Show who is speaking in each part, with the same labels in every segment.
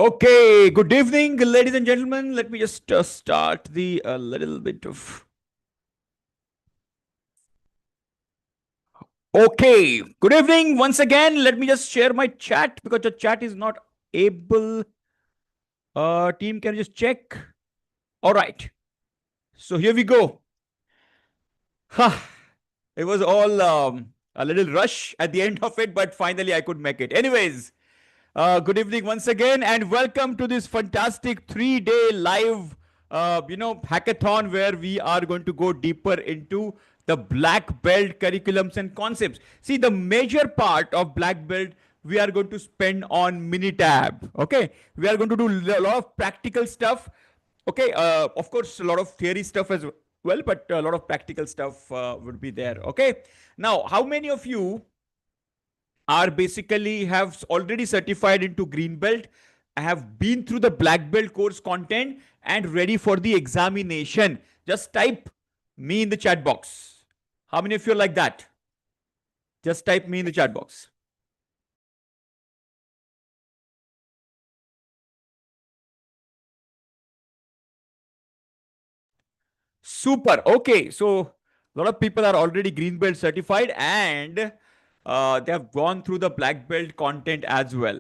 Speaker 1: Okay, good evening, ladies and gentlemen. Let me just start the little bit of. Okay, good evening once again. Let me just share my chat because the chat is not able. Team, can you just check? All right. So here we go. Huh. It was all a little rush at the end of it, but finally I could make it. Anyways, good evening once again, and welcome to this fantastic 3-day live, hackathon where we are going to go deeper into the black belt curriculums and concepts. See, the major part of black belt we are going to spend on Minitab. Okay, we are going to do a lot of practical stuff. Okay, of course, a lot of theory stuff as well, but a lot of practical stuff would be there. Okay, now how many of you are basically have already certified into green belt, have been through the black belt course content and ready for the examination? Just type me in the chat box. How many of you are like that? Just type me in the chat box. Super. Okay, so a lot of people are already green belt certified and they have gone through the black belt content as well.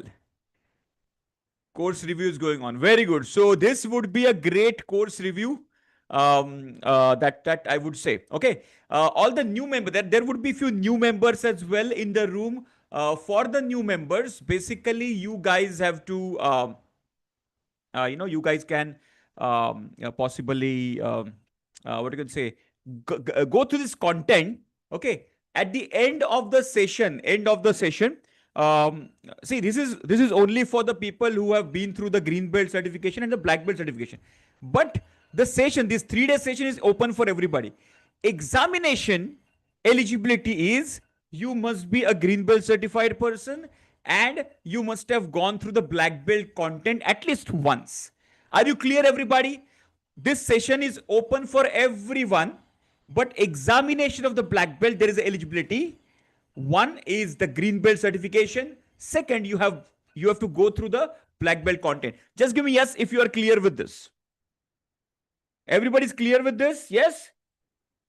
Speaker 1: Course review is going on. Very good. So this would be a great course review. That I would say. Okay. All the new members. There would be few new members as well in the room. For the new members, basically you guys have to you guys can possibly what you can say, go through this content. Okay, at the end of the session, see, this is only for the people who have been through the green belt certification and the black belt certification, but the session, this 3-day session, is open for everybody. Examination eligibility is you must be a green belt certified person and you must have gone through the black belt content at least once. Are you clear, everybody? This session is open for everyone, but examination of the black belt, there is eligibility. One is the green belt certification. Second, you have to go through the black belt content. Just give me yes if you are clear with this. Everybody's clear with this? Yes?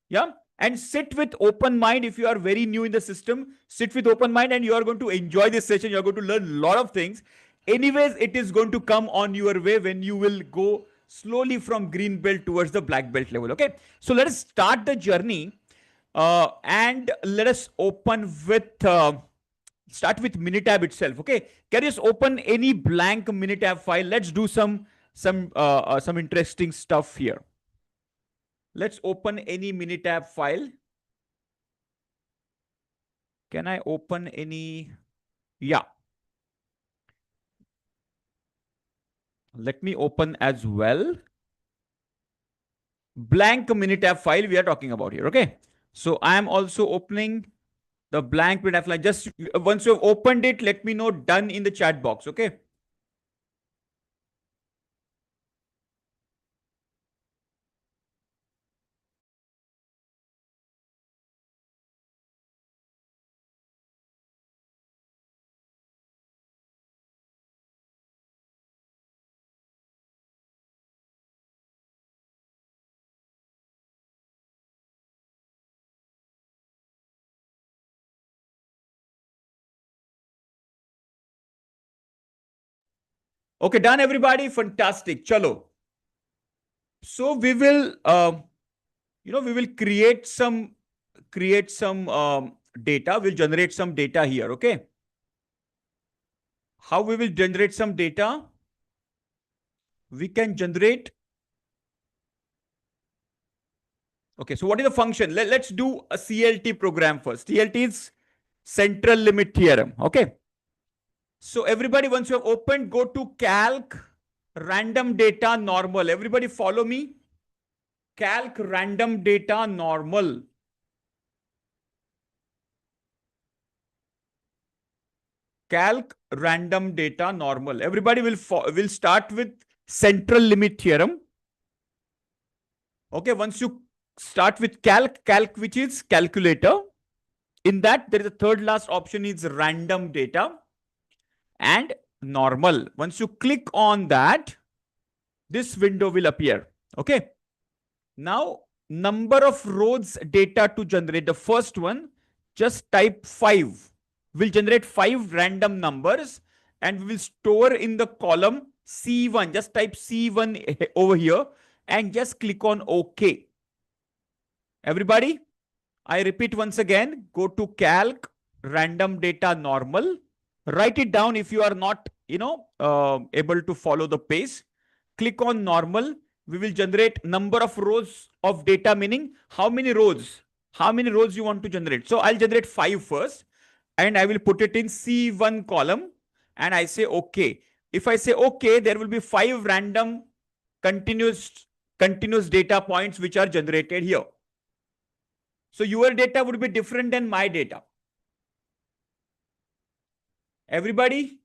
Speaker 1: Yeah? And sit with open mind. If you are very new in the system, sit with open mind and you are going to enjoy this session. You are going to learn a lot of things. Anyways, it is going to come on your way when you will go slowly from green belt towards the black belt level. Okay, so let us start the journey and let us open with start with Minitab itself. Okay, can you just open any blank Minitab file? Let's do some interesting stuff here. Let's open any Minitab file. Can I open any? Yeah. Let me open as well. Blank Minitab file we are talking about here. Okay. So I am also opening the blank Minitab file. Just once you have opened it, let me know done in the chat box. Okay. Okay, done, everybody. Fantastic. Chalo. So we will, we will create some data. We'll generate some data here. Okay. How we will generate some data? We can generate. Okay. So what is the function? Let's do a CLT program first. CLT is central limit theorem. Okay. So everybody, once you have opened, go to calc random data normal. Everybody follow me. Calc random data normal. Calc random data normal. Everybody will start with central limit theorem. Okay, once you start with calc, which is calculator. In that, there is a third last option is random data. And normal. Once you click on that, this window will appear. Okay. Now, number of rows data to generate. The first one, just type 5. We'll generate 5 random numbers and we will store in the column C1. Just type C1 over here and just click on OK. Everybody, I repeat once again, go to calc, random data normal. Write it down if you are not, able to follow the pace. Click on normal. We will generate number of rows of data, meaning how many rows you want to generate. So I'll generate 5 first and I will put it in C1 column and I say okay. If I say okay, there will be 5 random continuous data points which are generated here. So your data would be different than my data. Everybody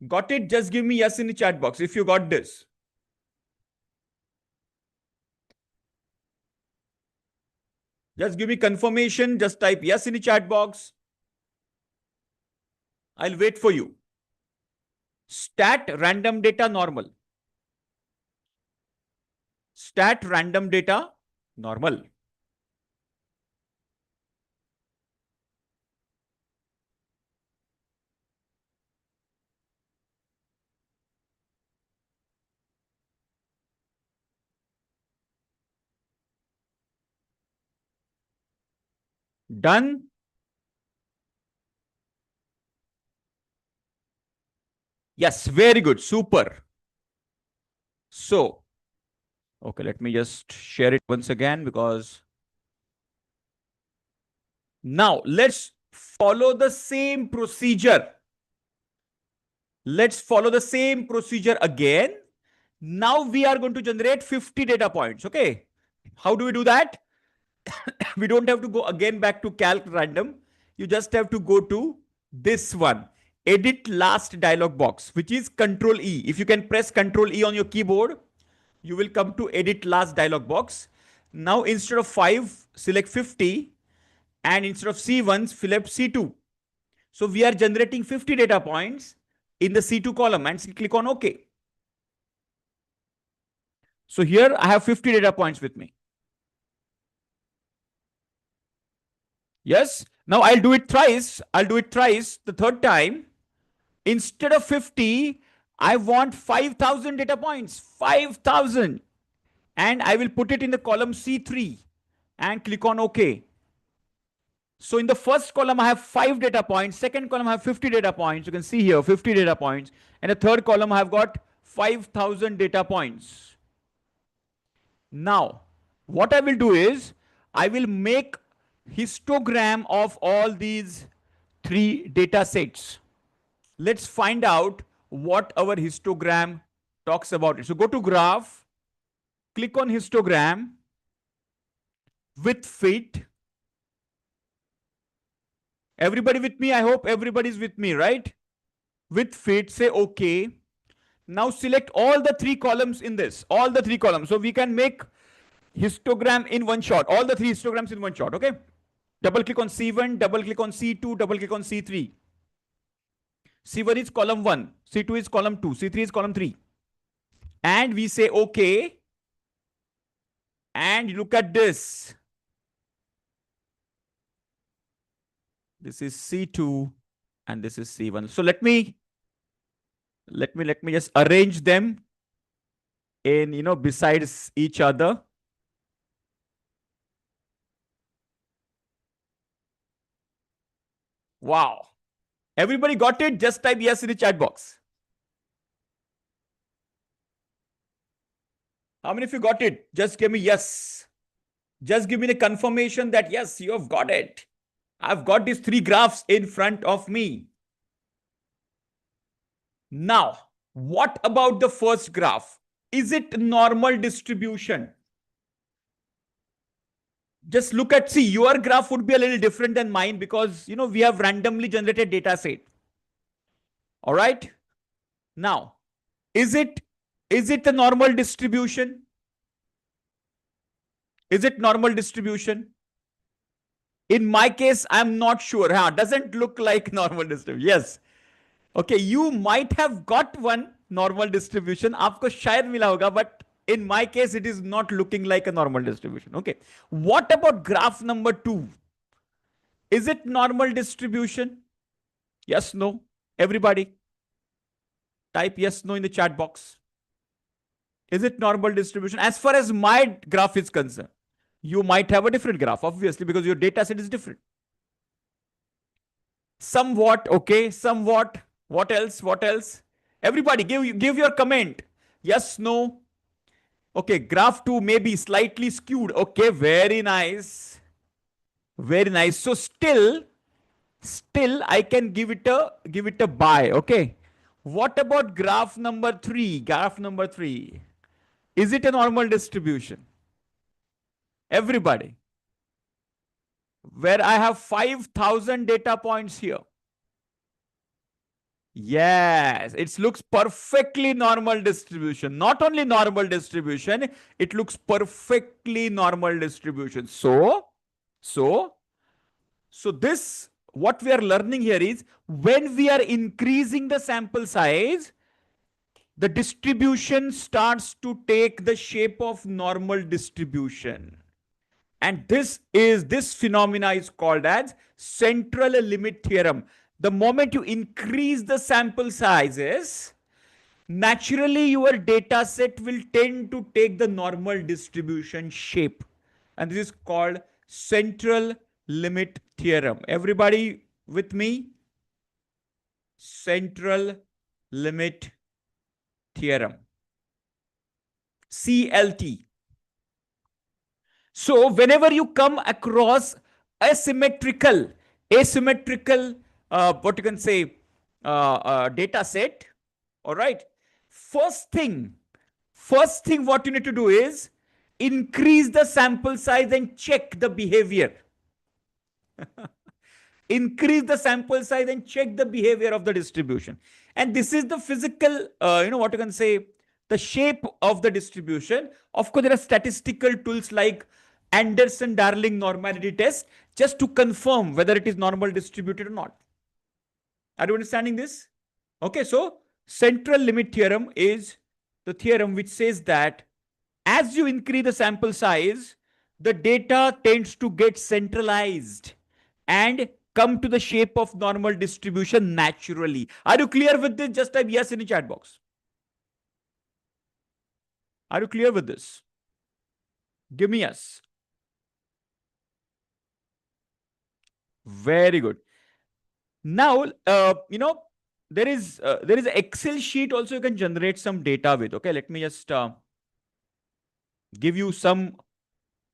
Speaker 1: got it? Just give me yes in the chat box if you got this. Just give me confirmation. Just type yes in the chat box. I'll wait for you. Stat random data normal. Stat random data normal. Done. Yes, very good. Super. So, okay, let me just share it once again because now let's follow the same procedure. Let's follow the same procedure again. Now we are going to generate 50 data points. Okay. How do we do that? We don't have to go again back to calc random. You just have to go to this one, edit last dialog box, which is Control E. If you can press Control E on your keyboard, you will come to edit last dialog box. Now instead of 5, select 50 and instead of C1, select C2. So we are generating 50 data points in the C2 column and click on OK. So here I have 50 data points with me. Yes. Now I'll do it thrice. The third time. Instead of 50, I want 5,000 data points. 5,000. And I will put it in the column C3 and click on OK. So in the first column, I have 5 data points. Second column, I have 50 data points. You can see here 50 data points. And the third column, I have got 5,000 data points. Now, what I will do is I will make histogram of all these 3 data sets. Let's find out what our histogram talks about it. So go to graph, click on histogram, with fit. Everybody with me? I hope everybody's with me, right? With fit, say okay. Now select all the 3 columns in this, all the 3 columns. So we can make histogram in one shot, all the 3 histograms in one shot, okay? Double click on C1, double click on C2, double click on C3. C1 is column 1, C2 is column 2, C3 is column 3. And we say okay. And look at this. This is C2 and this is C1. So let me just arrange them in, besides each other. Wow. Everybody got it? Just type yes in the chat box. How many of you got it? Just give me yes. Just give me the confirmation that yes, you have got it. I've got these 3 graphs in front of me. Now, what about the first graph? Is it normal distribution? Just look at, see, your graph would be a little different than mine because, we have randomly generated data set. All right. Now, is it a normal distribution? Is it normal distribution? In my case, I'm not sure. Doesn't look like normal distribution. Yes. Okay, you might have got one normal distribution, आपको शायद मिला होगा, but in my case it is not looking like a normal distribution. Okay, what about graph number 2? Is it normal distribution? Yes, no? Everybody type yes, no in the chat box. Is it normal distribution? As far as my graph is concerned, you might have a different graph, obviously, because your data set is different. Somewhat, okay, somewhat. What else? What else? Everybody, give your comment. Yes, no. Okay, graph 2 may be slightly skewed. Okay, very nice. Very nice. So still I can give it a buy. Okay. What about graph number 3? Graph number 3. Is it a normal distribution? Everybody. Where I have 5,000 data points here. Yes, it looks perfectly normal distribution. Not only normal distribution, it looks perfectly normal distribution. So this, what we are learning here is when we are increasing the sample size, the distribution starts to take the shape of normal distribution. And this phenomena is called as central limit theorem. The moment you increase the sample sizes, naturally your data set will tend to take the normal distribution shape. And this is called central limit theorem. Everybody with me? Central limit theorem. CLT. So whenever you come across asymmetrical, what you can say, data set, all right, first thing what you need to do is increase the sample size and check the behavior. Increase the sample size and check the behavior of the distribution. And this is the physical, what you can say, the shape of the distribution. Of course, there are statistical tools like Anderson-Darling normality test just to confirm whether it is normal distributed or not. Are you understanding this? Okay, so central limit theorem is the theorem which says that as you increase the sample size, the data tends to get centralized and come to the shape of normal distribution naturally. Are you clear with this? Just type yes in the chat box. Are you clear with this? Give me yes. Very good. Now, there is an Excel sheet also you can generate some data with. Okay, let me just give you some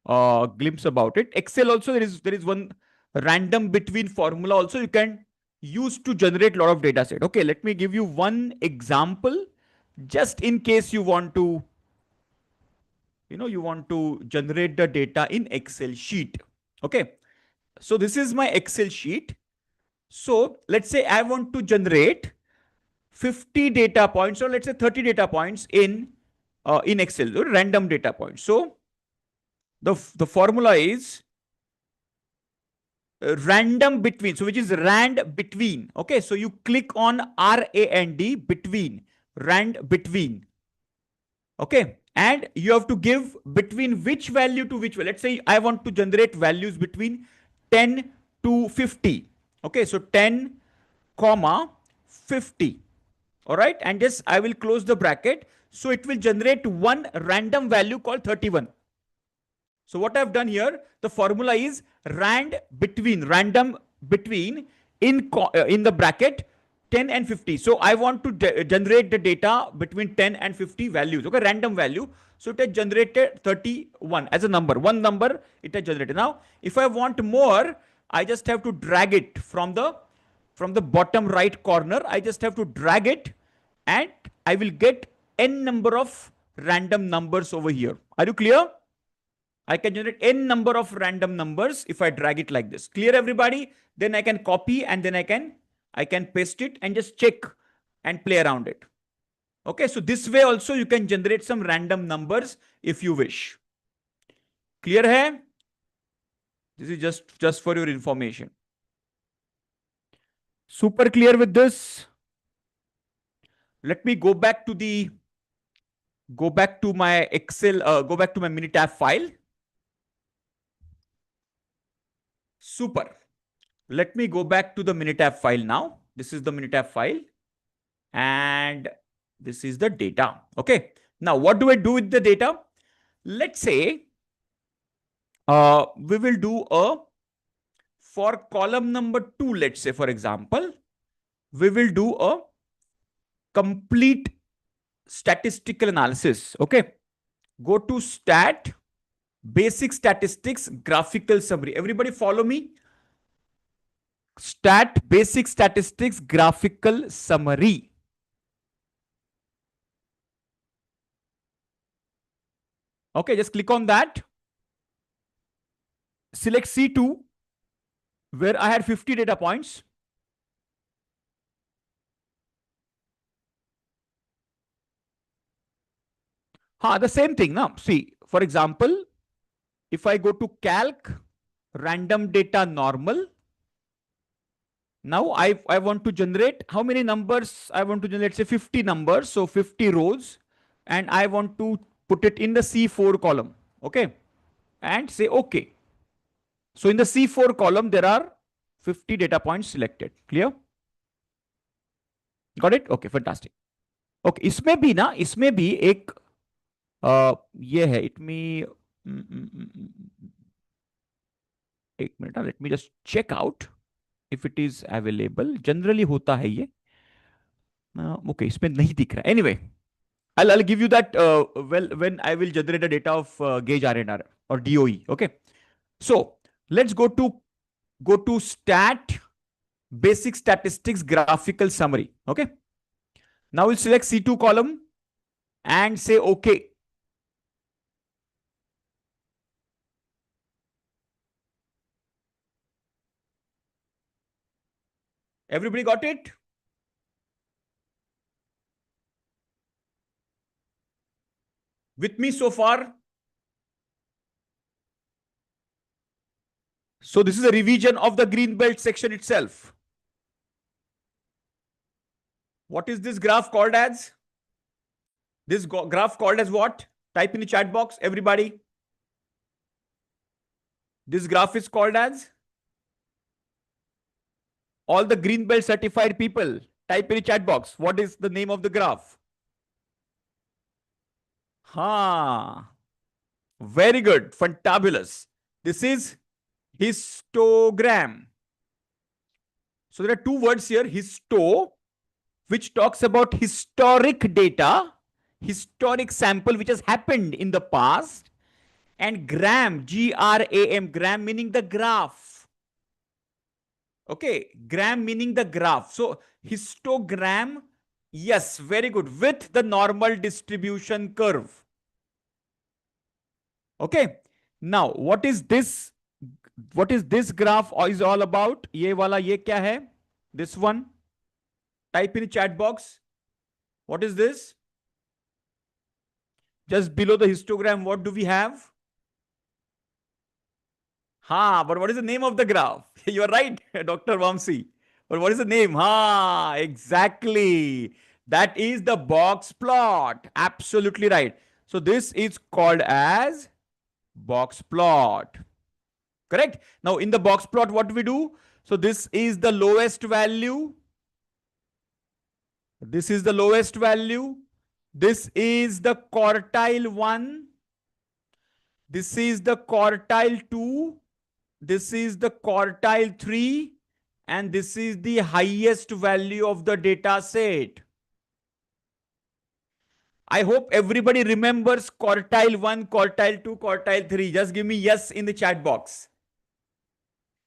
Speaker 1: glimpse about it. Excel also, there is one random between formula also you can use to generate a lot of data set. Okay, let me give you one example just in case you want to, you want to generate the data in Excel sheet. Okay, so this is my Excel sheet. So let's say I want to generate 50 data points, or let's say 30 data points in Excel, random data points. So the formula is random between, so which is rand between. Okay, so you click on RAND between, rand between. Okay, and you have to give between which value to which value. Let's say I want to generate values between 10 to 50. Okay, so 10 comma 50. All right, and just I will close the bracket. So it will generate one random value called 31. So what I've done here, the formula is random between in the bracket 10 and 50. So I want to generate the data between 10 and 50 values. Okay, random value. So it has generated 31 as a number. One number it has generated. Now, if I want more, I just have to drag it from the bottom right corner. I just have to drag it and I will get n number of random numbers over here. Are you clear? I can generate n number of random numbers if I drag it like this. Clear, everybody? Then I can copy and then I can paste it and just check and play around it. Okay, so this way also you can generate some random numbers if you wish. Clear hai? This is just for your information. Super clear with this? Let me go back to my Excel, go back to my Minitab file. Super. Let me go back to the Minitab file now. This is the Minitab file and this is the data. Okay. Now, what do I do with the data? Let's say we will do for column number 2, let's say, for example, we will do a complete statistical analysis. Okay. Go to stat, basic statistics, graphical summary. Everybody follow me. Stat, basic statistics, graphical summary. Okay, just click on that. Select C2, where I had 50 data points. The same thing now. See, for example, if I go to calc, random data normal, now I want to generate how many numbers I want to generate, say 50 numbers. So 50 rows, and I want to put it in the C4 column. Okay. And say okay. So in the C4 column, there are 50 data points selected. Clear? Got it? Okay, fantastic. Okay, इसमें भी एक ये है, it me एक minute, let me just check out if it is available. Generally होता है ये. Okay, इसमें नहीं दिख रहा. Anyway, I'll give you that when I will generate the data of gauge RNR or DOE. Okay. So let's go to stat, basic statistics, graphical summary. Okay. Now we'll select C2 column and say okay. Everybody got it? With me so far? So this is a revision of the green belt section itself. What is this graph called as? This graph called as what? Type in the chat box, everybody. This graph is called as? All the green belt certified people, type in the chat box. What is the name of the graph? Very good. Fantabulous. This is histogram. So there are two words here. Histo, which talks about historic data, historic sample which has happened in the past, and gram, G-R-A-M, gram meaning the graph. Okay, gram meaning the graph. So histogram, yes, very good, with the normal distribution curve. Okay, now what is this? What is this graph is all about? ये वाला ये क्या है? This one. Type in chat box. What is this? Just below the histogram, what do we have? But what is the name of the graph? You are right, Dr. Vamsi. But what is the name? Exactly. That is the box plot. Absolutely right. So this is called as box plot. Correct? Now in the box plot, what do we do? So this is the lowest value. This is the lowest value. This is the quartile 1. This is the quartile 2. This is the quartile 3. And this is the highest value of the data set. I hope everybody remembers quartile 1, quartile 2, quartile 3. Just give me yes in the chat box.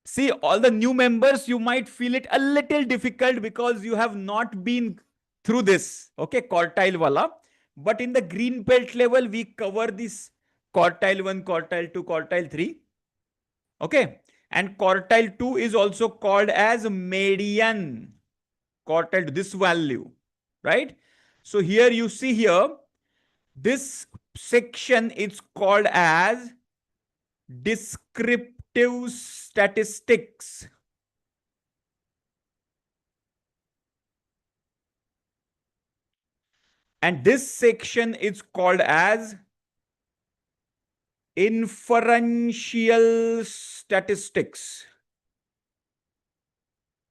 Speaker 1: See, all the new members, you might feel it a little difficult because you have not been through this. Okay, quartile wala. But in the green belt level, we cover this quartile 1, quartile 2, quartile 3. Okay. And quartile 2 is also called as median. Quartile, this value. Right? So here you see here, this section is called as descriptive statistics. And this section is called as inferential statistics.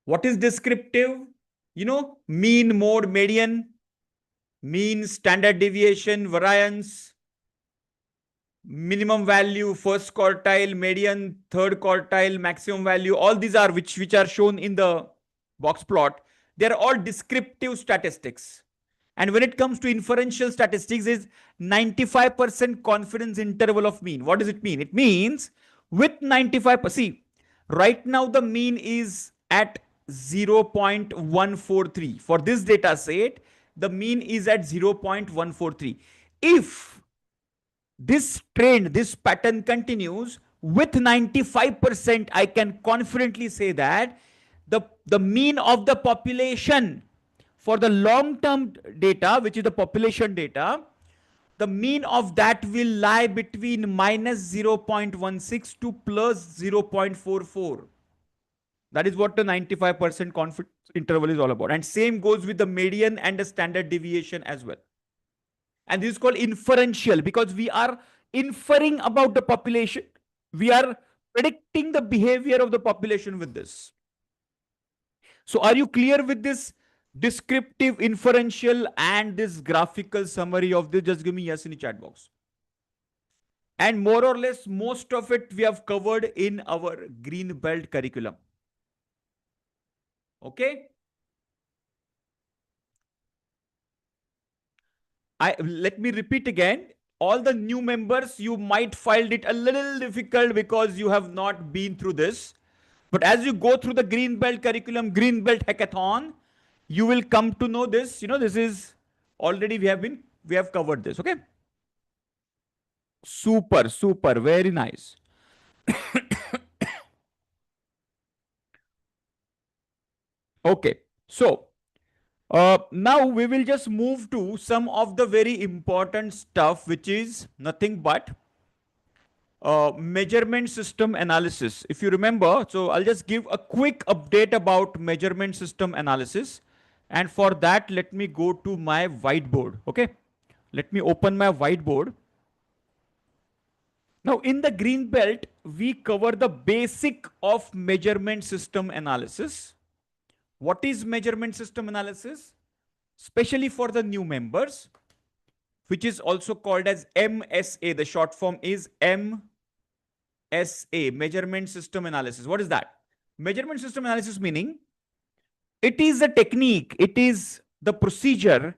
Speaker 1: What is descriptive? Mean, mode, median, mean, standard deviation, variance, minimum value, first quartile, median, third quartile, maximum value. All these are which are shown in the box plot. They are all descriptive statistics. And when it comes to inferential statistics, is 95% confidence interval of mean. What does it mean? It means with 95%. See, right now the mean is at 0.143. For this data set, the mean is at 0.143. If this trend, this pattern continues with 95%, I can confidently say that the mean of the population for the long-term data, which is the population data, the mean of that will lie between minus 0.16 to plus 0.44. That is what the 95% confidence interval is all about. And same goes with the median and the standard deviation as well. And this is called inferential because we are inferring about the population. We are predicting the behavior of the population with this. So are you clear with this descriptive, inferential, and this graphical summary of this? Just give me yes in the chat box. And more or less, most of it we have covered in our green belt curriculum. Okay. Let me repeat again. All the new members, you might find it a little difficult because you have not been through this. But as you go through the green belt curriculum, green belt hackathon, you will come to know this. This is already we have covered this. Okay. Super, super, very nice. Okay. So now we will just move to some of the very important stuff, which is nothing but measurement system analysis. If you remember, so I'll just give a quick update about measurement system analysis. And for that, let me go to my whiteboard. Okay. Let me open my whiteboard. Now in the green belt, we cover the basic of measurement system analysis. What is measurement system analysis? Especially for the new members, which is also called as MSA. The short form is MSA, measurement system analysis. What is that? Measurement system analysis meaning it is a technique, it is the procedure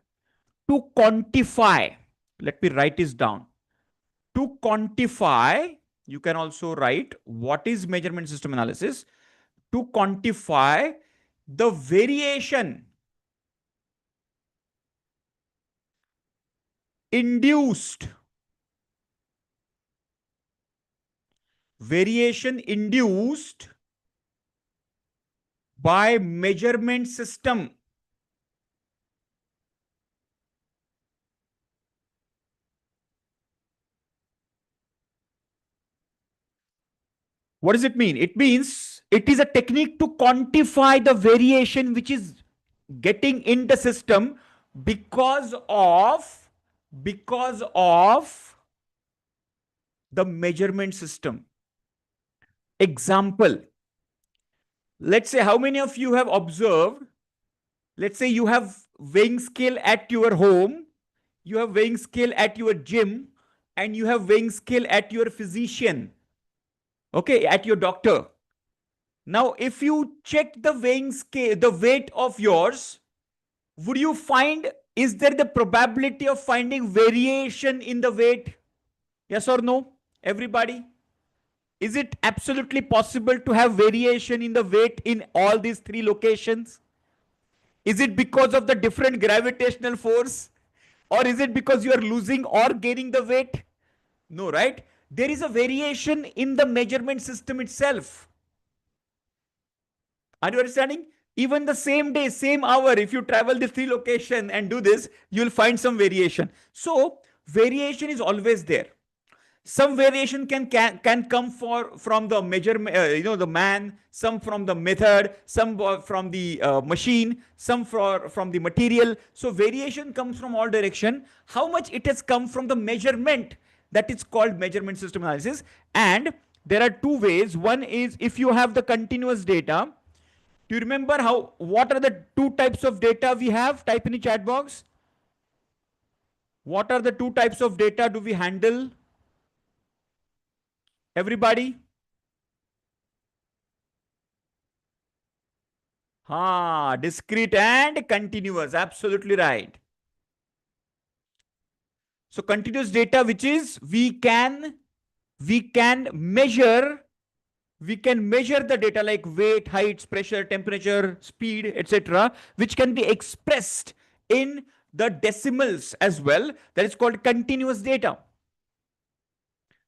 Speaker 1: to quantify. Let me write this down. To quantify, you can also write what is measurement system analysis. To quantify the variation induced by measurement system. What does it mean? It means it is a technique to quantify the variation which is getting in the system because of the measurement system. Example, let's say how many of you have observed, let's say you have weighing scale at your home, you have weighing scale at your gym, and you have weighing scale at your physician. Okay, at your doctor. Now, if you check the weighing scale, the weight of yours, would you find, is there the probability of finding variation in the weight? Yes or no? Everybody? Is it absolutely possible to have variation in the weight in all these three locations? Is it because of the different gravitational force? Or is it because you are losing or gaining the weight? No, right? There is a variation in the measurement system itself. Are you understanding? Even the same day, same hour, if you travel the three location and do this, you'll find some variation. So variation is always there. Some variation can come from the measurement, the man, some from the method, some from the machine, some from the material. So variation comes from all direction. How much it has come from the measurement, that is called measurement system analysis. And there are two ways. One is if you have the continuous data. Do you remember what are the two types of data we have? Type in the chat box. What are the two types of data do we handle? Everybody? Discrete and continuous. Absolutely right. So continuous data, which is we can measure the data like weight, heights, pressure, temperature, speed, etc., which can be expressed in the decimals as well. That is called continuous data.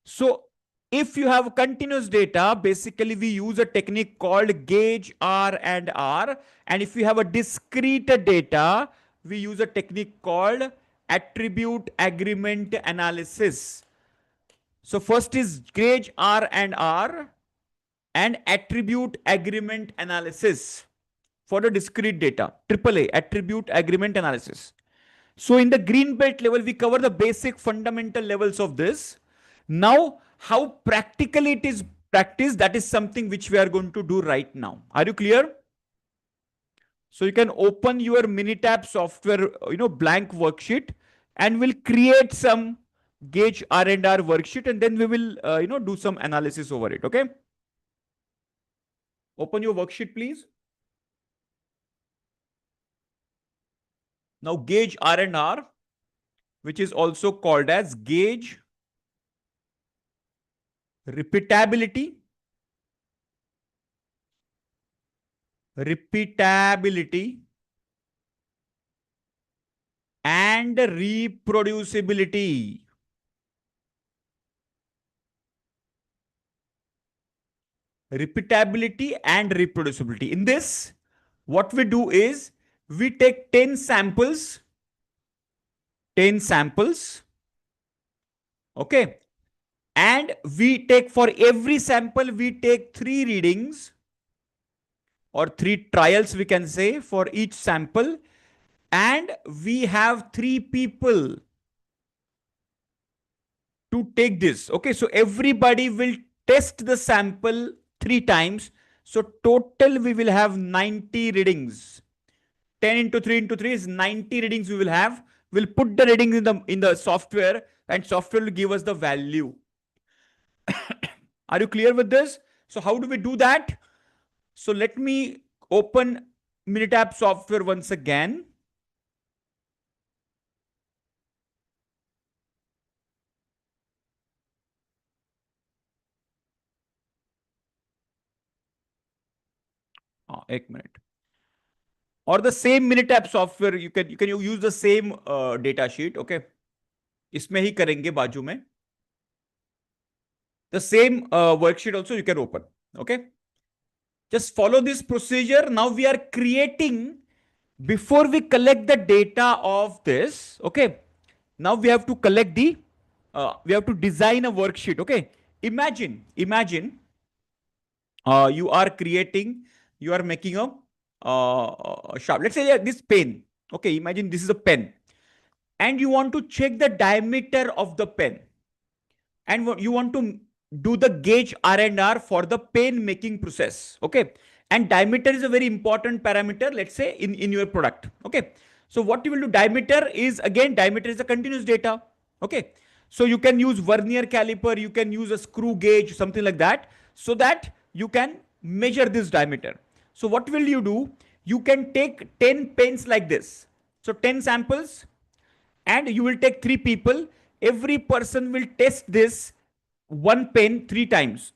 Speaker 1: So if you have continuous data, basically we use a technique called gauge R and R. And if we have a discrete data, we use a technique called attribute agreement analysis. So first is gauge R and attribute agreement analysis for the discrete data. AAA, attribute agreement analysis. So in the green belt level, we cover the basic fundamental levels of this. Now, how practically it is practiced, that is something which we are going to do right now. Are you clear? So you can open your Minitab software, blank worksheet, and we'll create some gauge R&R worksheet, and then we will, do some analysis over it. Okay. Open your worksheet, please. Now gauge R&R, which is also called as gauge repeatability, and reproducibility. Repeatability and reproducibility. In this, what we do is we take 10 samples. Okay. And we take, for every sample, we take 3 readings or 3 trials, we can say, for each sample. And we have 3 people to take this. Okay. So everybody will test the sample 3 times. So total we will have 90 readings. 10 into 3 into 3 is 90 readings we will have. We'll put the readings in the software, and software will give us the value. Are you clear with this? So how do we do that? So let me open Minitab software once again. एक minute. Or the same Minitab software, you can use the same data sheet. Okay. इसमें ही करेंगे बाजू में. The same worksheet also you can open. Okay. Just follow this procedure. Now we are creating, before we collect the data of this. Okay. Now we have to collect we have to design a worksheet. Okay. Imagine you are making a sharp. Let's say this pen. Okay. Imagine this is a pen, and you want to check the diameter of the pen, and you want to do the gauge R&R for the pen making process. Okay. And diameter is a very important parameter, let's say, in your product. Okay. So what you will do, diameter is a continuous data. Okay. So you can use vernier caliper, you can use a screw gauge, something like that, so that you can measure this diameter. So what will you do? You can take 10 pens like this. So 10 samples, and you will take 3 people. Every person will test this one pen 3 times.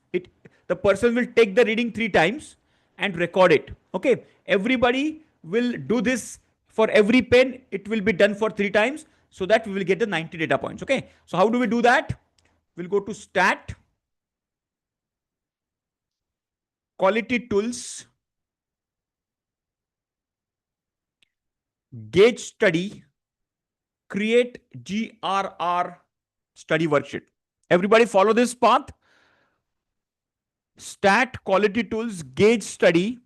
Speaker 1: The person will take the reading 3 times and record it. Okay. Everybody will do this for every pen. It will be done for 3 times, so that we will get the 90 data points. Okay. So how do we do that? We'll go to stat, quality tools, gauge study, create GRR study worksheet. Everybody follow this path. Stat quality tools, gauge study,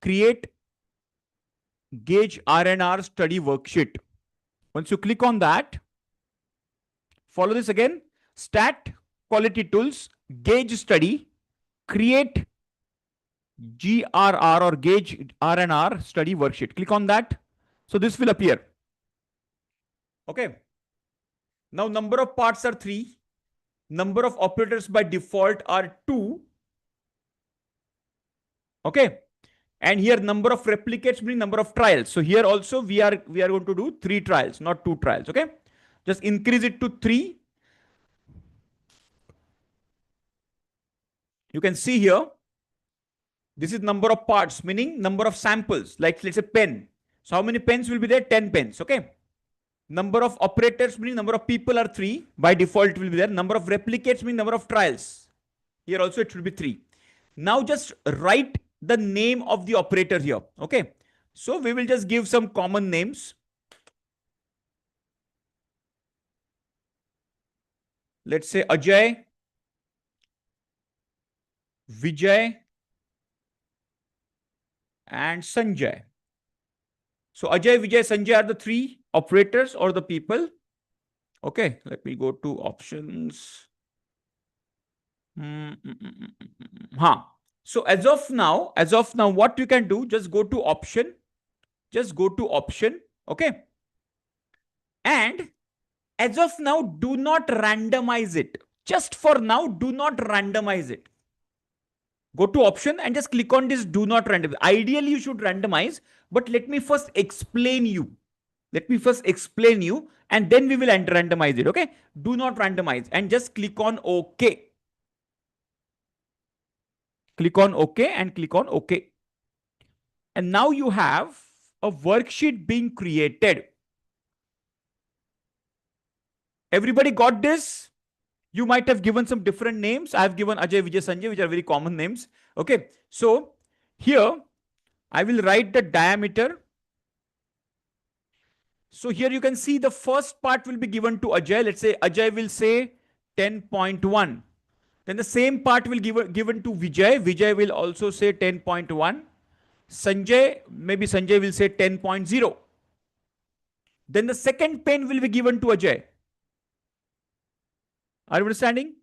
Speaker 1: create gauge R&R study worksheet. Once you click on that, follow this again. Stat quality tools, gauge study, create GRR or gauge R&R study worksheet. Click on that. So this will appear. Okay. Now number of parts are 3. Number of operators by default are 2. Okay. And here number of replicates means number of trials. So here also we are going to do 3 trials, not 2 trials. Okay. Just increase it to 3. You can see here, this is number of parts, meaning number of samples, like let's say pen. So how many pens will be there? 10 pens. Okay. Number of operators meaning number of people are 3. By default it will be there. Number of replicates means number of trials. Here also it should be 3. Now just write the name of the operator here. Okay. So we will just give some common names. Let's say Ajay, Vijay, and Sanjay. So Ajay, Vijay, Sanjay are the 3 operators or the people. Okay, let me go to options. So as of now, what you can do, just go to option. Okay. And as of now, do not randomize it. Just for now, do not randomize it. Go to option and just click on this do not randomize. Ideally, you should randomize, but let me first explain you. And then we will randomize it. Okay. Do not randomize and just click on OK. Click on OK and click on OK. And now you have a worksheet being created. Everybody got this? You might have given some different names. I have given Ajay, Vijay, Sanjay, which are very common names. Okay. So here I will write the diameter. So here you can see the first part will be given to Ajay. Let's say Ajay will say 10.1. Then the same part will given to Vijay. Vijay will also say 10.1. Maybe Sanjay will say 10.0. Then the second pen will be given to Ajay. Are you understanding?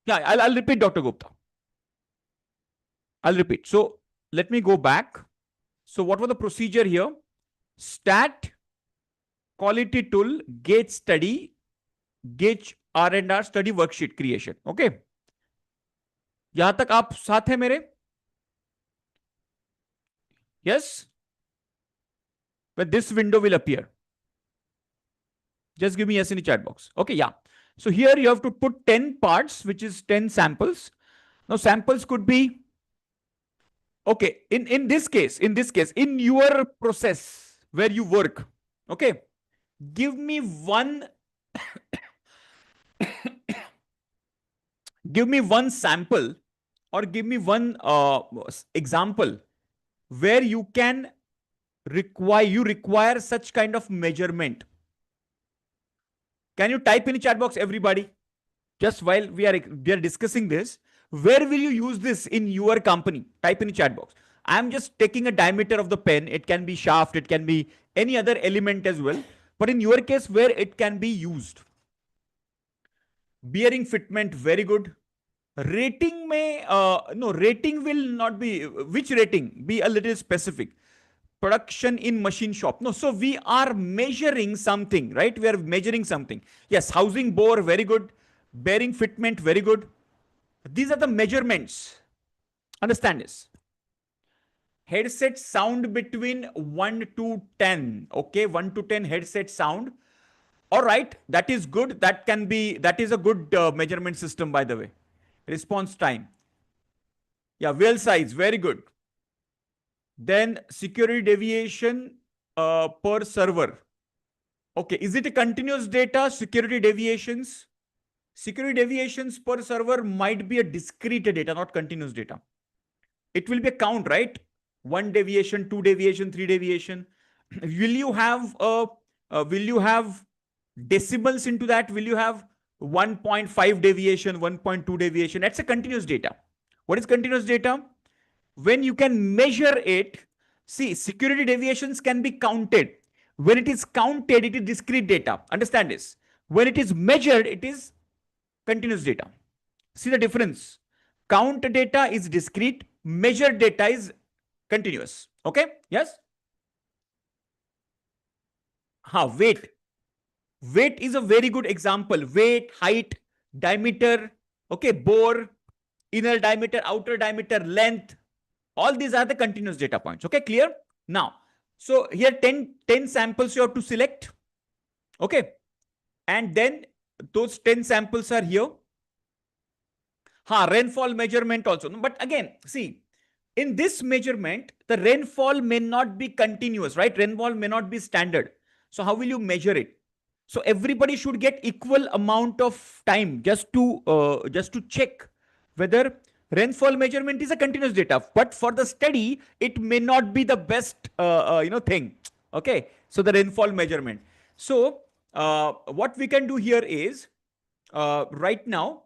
Speaker 1: Yeah, I'll repeat, Dr. Gupta. I'll repeat. So let me go back. So what was the procedure here? Stat, quality tool, gauge study, gauge R&R study worksheet creation. Okay. यहां तक आप साथ हैं मेरे? Yes? But this window will appear. Just give me yes in the chat box. Okay, yeah. So here you have to put 10 parts, which is 10 samples. Now samples could be, okay, in this case, in your process where you work, okay, give me one, give me one sample or give me one example where you can require such kind of measurement. Can you type in the chat box, everybody? Just while we are discussing this, where will you use this in your company? Type in the chat box. I'm just taking a diameter of the pen. It can be shaft. It can be any other element as well. But in your case, where it can be used. Bearing fitment, very good. Rating may, no, rating will not be, which rating? Be a little specific. Production in machine shop. No, so we are measuring something, right? We are measuring something. Yes, housing bore, very good. Bearing fitment, very good. These are the measurements. Understand this. Headset sound between 1 to 10. Okay, 1 to 10 headset sound. All right, that is good. That is a good measurement system, by the way. Response time. Yeah, wheel size, very good. Then security deviation per server. Okay, is it a continuous data? Security deviations per server might be a discrete data, not continuous data. It will be a count, right? 1 deviation, 2 deviation, 3 deviation. Will you have decimals into that? Will you have 1.5 deviation, 1.2 deviation. That's a continuous data. What is continuous data? When you can measure it, see, security deviations can be counted. When it is counted, it is discrete data. Understand this. When it is measured, it is continuous data. See the difference. Count data is discrete, measured data is continuous. Okay? Yes? Weight. Weight is a very good example. Weight, height, diameter, okay, bore, inner diameter, outer diameter, length. All these are the continuous data points. Okay, clear? Now, so here 10 samples you have to select. Okay. And then those 10 samples are here. Rainfall measurement also. But again, see, in this measurement, the rainfall may not be continuous, right? Rainfall may not be standard. So how will you measure it? So everybody should get equal amount of time just to check whether rainfall measurement is a continuous data. But for the study, it may not be the best thing. Okay, so the rainfall measurement. So what we can do here is right now.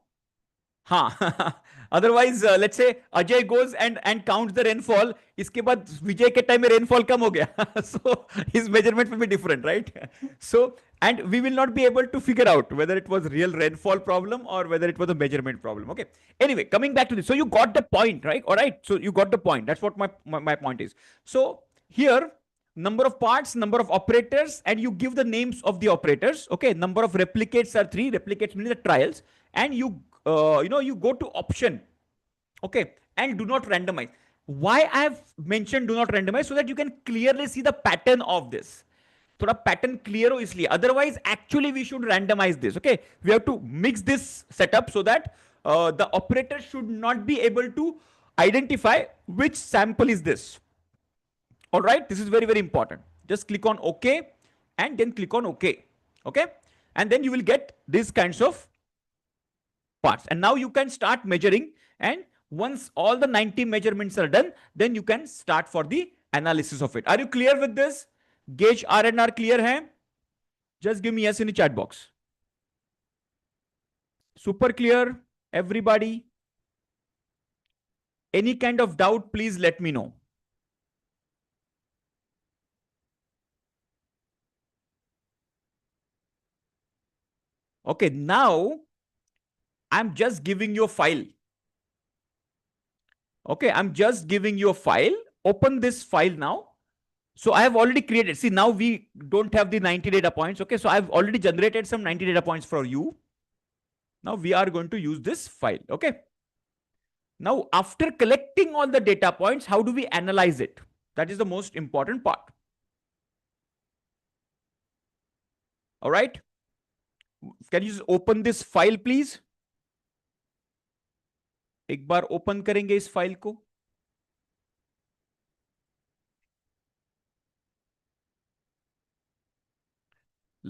Speaker 1: Otherwise let's say Ajay goes and counts the rainfall. इसके बाद विजय के time में rainfall कम हो गया. So his measurement will be different, right? So and we will not be able to figure out whether it was real rainfall problem or whether it was a measurement problem. Okay. Anyway, coming back to this. So you got the point, right? All right. So you got the point. That's what my point is. So here, number of parts, number of operators, and you give the names of the operators. Okay. Number of replicates are 3. Replicates means the trials. And you you go to option. Okay. And do not randomize. Why I have mentioned do not randomize? So that you can clearly see the pattern of this. थोड़ा pattern clear हो इसलिए. Otherwise actually we should randomise this. Okay, we have to mix this setup so that the operator should not be able to identify which sample is this. All right, this is very, very important. Just click on OK and then click on OK. Okay, and then you will get these kinds of parts. And now you can start measuring. And once all the 90 measurements are done, then you can start for the analysis of it. Are you clear with this? Gauge R&R clear hai? Just give me yes in the chat box. Super clear, everybody? Any kind of doubt, please let me know. Okay, now I'm just giving you a file. Okay, I'm just giving you a file. Open this file now. So I have already created. See, now we don't have the 90 data points. Okay, so I've already generated some 90 data points for you. Now we are going to use this file. Okay. Now, after collecting all the data points, how do we analyze it? That is the most important part. All right. Can you just open this file, please? एक बार open करेंगे इस file को.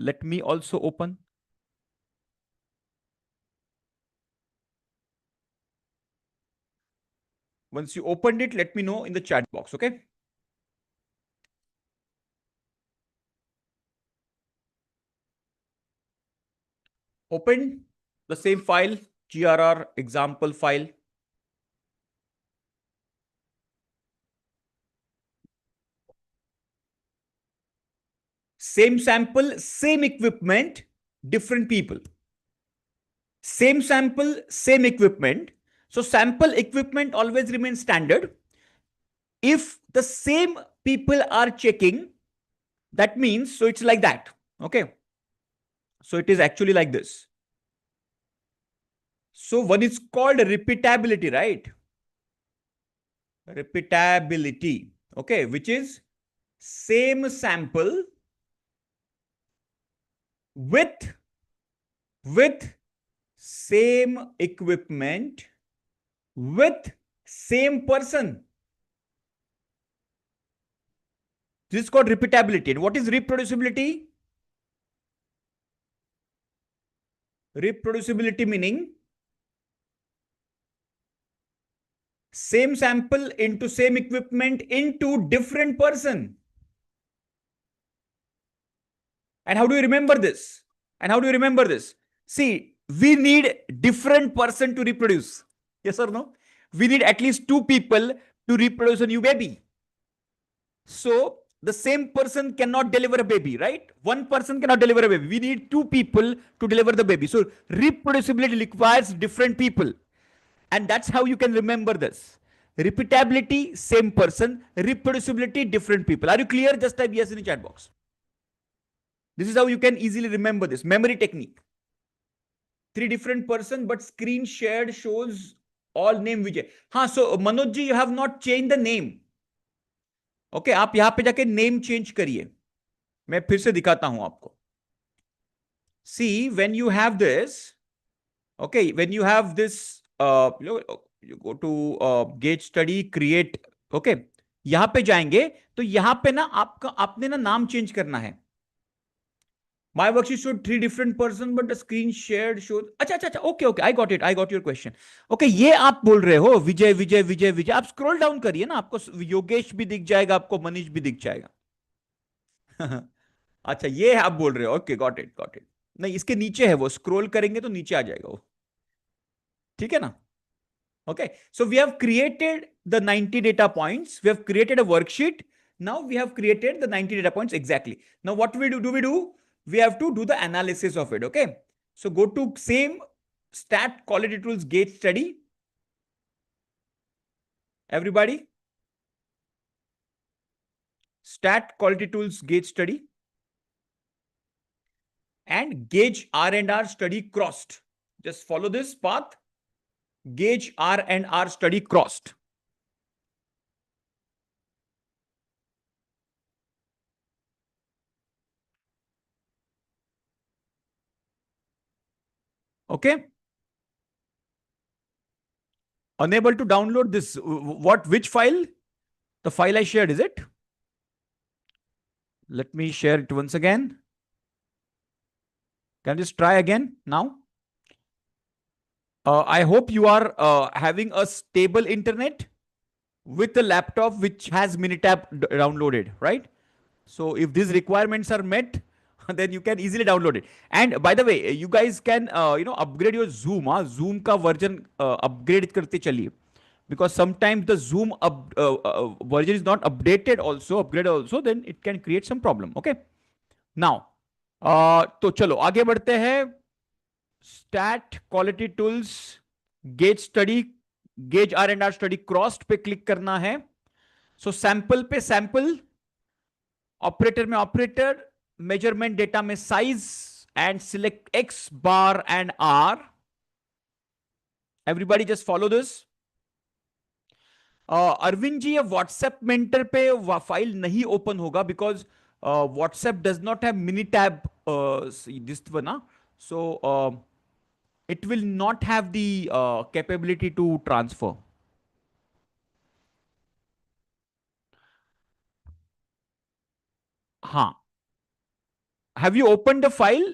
Speaker 1: Let me also open. Once you opened it, let me know in the chat box. Okay. Open the same file, GRR example file. Same sample, same equipment, different people. Same sample, same equipment. So sample equipment always remains standard. If the same people are checking, that means, so it's like that. Okay. So it is actually like this. So one is called repeatability, right? Repeatability. Okay. Which is same sample with same equipment with same person. This is called repeatability. And what is reproducibility? Reproducibility meaning same sample into same equipment into different person. And how do you remember this? See, we need different person to reproduce. Yes or no? We need at least two people to reproduce a new baby. So the same person cannot deliver a baby, right? One person cannot deliver a baby. We need two people to deliver the baby. So reproducibility requires different people. And that's how you can remember this. Repeatability, same person. Reproducibility, different people. Are you clear? Just type yes in the chat box. This is how you can easily remember this. Memory technique. Three different person, but screen shared shows all name Vijay. हाँ, so Manoj ji, you have not changed the name. Okay आप यहां पे जाके name change करिए. मैं फिर से दिखाता हूं आपको. See when you have this, okay when you have this, you go to get study create. Okay यहां पे जाएंगे तो यहां पे ना आपका आपने ना नाम चेंज करना है. My worksheet showed three different person, but the screen shared shows. अच्छा अच्छा अच्छा, okay okay, I got it, I got your question. Okay ये आप बोल रहे हो विजय विजय विजय विजय. आप स्क्रॉल डाउन करिए ना, आपको योगेश भी दिख जाएगा, आपको मनीष भी दिख जाएगा. अच्छा ये आप बोल रहे हो, okay got it got it. नहीं इसके नीचे है वो, स्क्रॉल करेंगे तो नीचे आ जाएगा वो. ठीक है ना? Okay, so we have created the 90 data points. We have created a worksheet. Now we have created the 90 data points exactly. Now what we do we do? We have to do the analysis of it. Okay, so go to same stat quality tools gauge study. Everybody, stat quality tools gauge study and gauge R and R study crossed. Just follow this path. Gauge R and R study crossed. Okay. Unable to download this. What? Which file? The file I shared, is it? Let me share it once again. Can you just try again now? I hope you are having a stable internet with a laptop which has Minitab downloaded, right? So if these requirements are met, then you can easily download it. And by the way, you guys can upgrade your Zoom. Zoom का version upgrade करते चलिए, because sometimes the Zoom version is not updated also, upgraded also, then it can create some problem. Okay. Now, तो चलो आगे बढ़ते हैं. Stat quality tools gauge study, gauge R and R study crossed पे click करना है. So sample पे sample, operator में ऑपरेटर, मेजरमेंट डेटा में size, and select X bar and R. Everybody just follow this. Arvind ji, ये व्हाट्सएप मेंटर पे file नहीं open होगा, because WhatsApp does not have Minitab this ना. So it will not have the capability to transfer. Huh. Have you opened the file?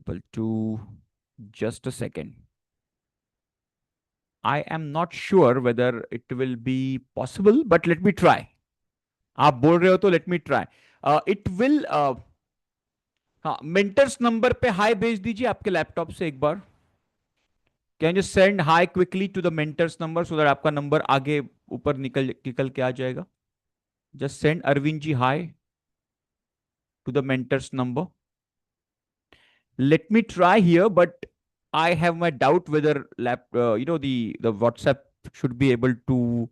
Speaker 1: Able to, just a second. I am not sure whether it will be possible, but let me try. आप बोल रहे हो तो let me try. It will. हाँ, mentors number पे hi भेज दीजिए आपके लैपटॉप से एक बार. Can you send hi quickly to the mentors number, so that आपका नंबर आगे ऊपर निकल निकल के आ जाएगा. Just send Arvind ji hi to the mentor's number. Let me try here, but I have my doubt whether the WhatsApp should be able to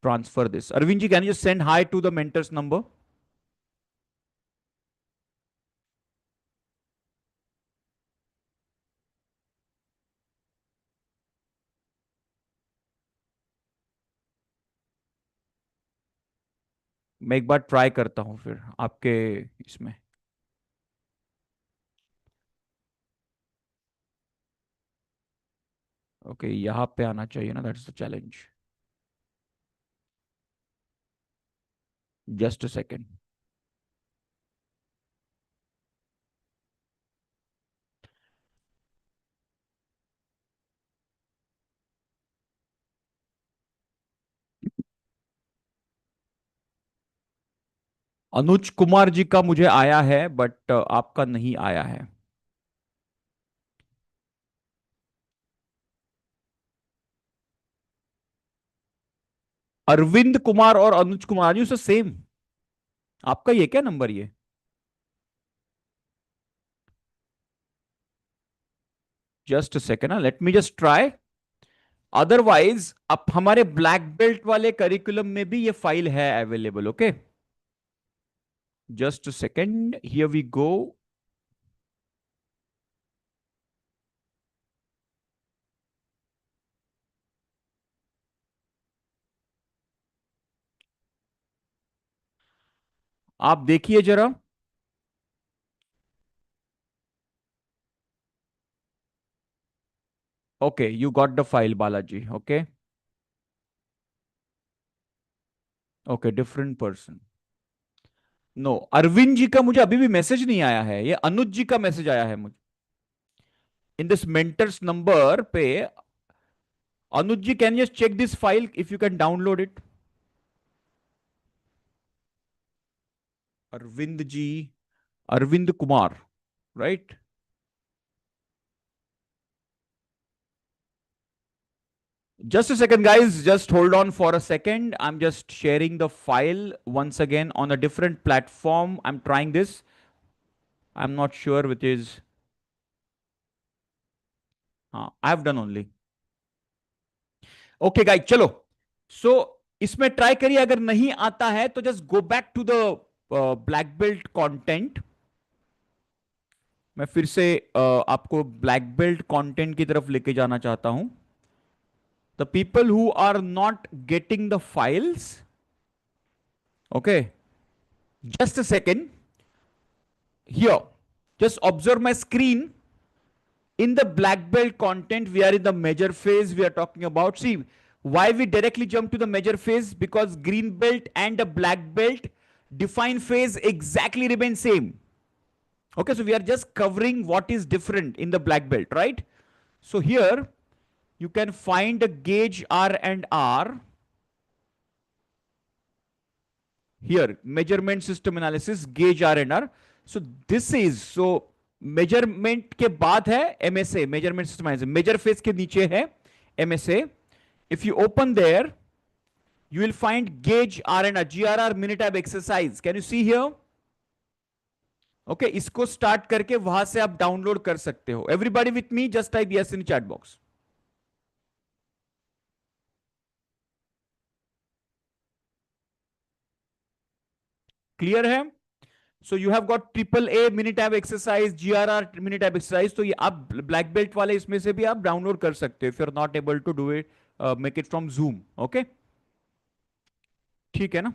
Speaker 1: transfer this. Arvindji, can you just send hi to the mentor's number? मैं एक बार try करता हूँ फिर आपके इसमें. Okay यहाँ पे आना चाहिए ना, that's the challenge. Just a second. Anuj Kumar ji का मुझे आया है, बट आपका नहीं आया है। अरविंद कुमार और अनुज कुमार जी से सेम। आपका ये क्या नंबर ये? Just second, late me just try. Otherwise अब हमारे ब्लैक बेल्ट वाले करिकुलम में भी ये फाइल है available. Okay, just second, here we go. आप देखिए जरा। Okay, you got the file Balaji. Okay. Okay, different person. No, Arvind ji का मुझे अभी भी मैसेज नहीं आया है, ये अनुज जी का मैसेज आया है मुझे इन दिस मेंटर्स नंबर पे। Anuj ji, can you check this file if you can download it? Arvind ji, Arvind Kumar, right? Just a second, guys. Just hold on for a second. I'm just sharing the file once again on a different platform. I'm trying this. I'm not sure which is. I've done only. Okay, guys. चलो. So इसमें try करिए, अगर नहीं आता है तो just go back to the black belt content. मैं फिर से आपको ब्लैक बेल्ट कंटेंट की तरफ लेके जाना चाहता हूं। The people who are not getting the files, okay, just a second, here, just observe my screen. In the black belt content, we are in the measure phase. We are talking about, see, why we directly jump to the measure phase? Because green belt and the black belt define phase exactly remain same. Okay, so we are just covering what is different in the black belt, right? So here you can find a gauge R and R. Here, measurement system analysis, gauge R and R. So this is, so measurement के बाद है MSA, measurement system analysis. Measure phase के नीचे है MSA. If you open there, you will find gauge R and R, GRR minute ab exercise. Can you see here? Okay, इसको start करके वहां से आप डाउनलोड कर सकते हो। Everybody with me, just type yes in chat box. Clear है? So you have got triple A Minitab exercise, GRR Minitab exercise. तो ये आप ब्लैक बेल्ट वाले इसमें से भी आप डाउनलोड कर सकते हो if you are not able to do it, make it from Zoom. Okay, ठीक है ना?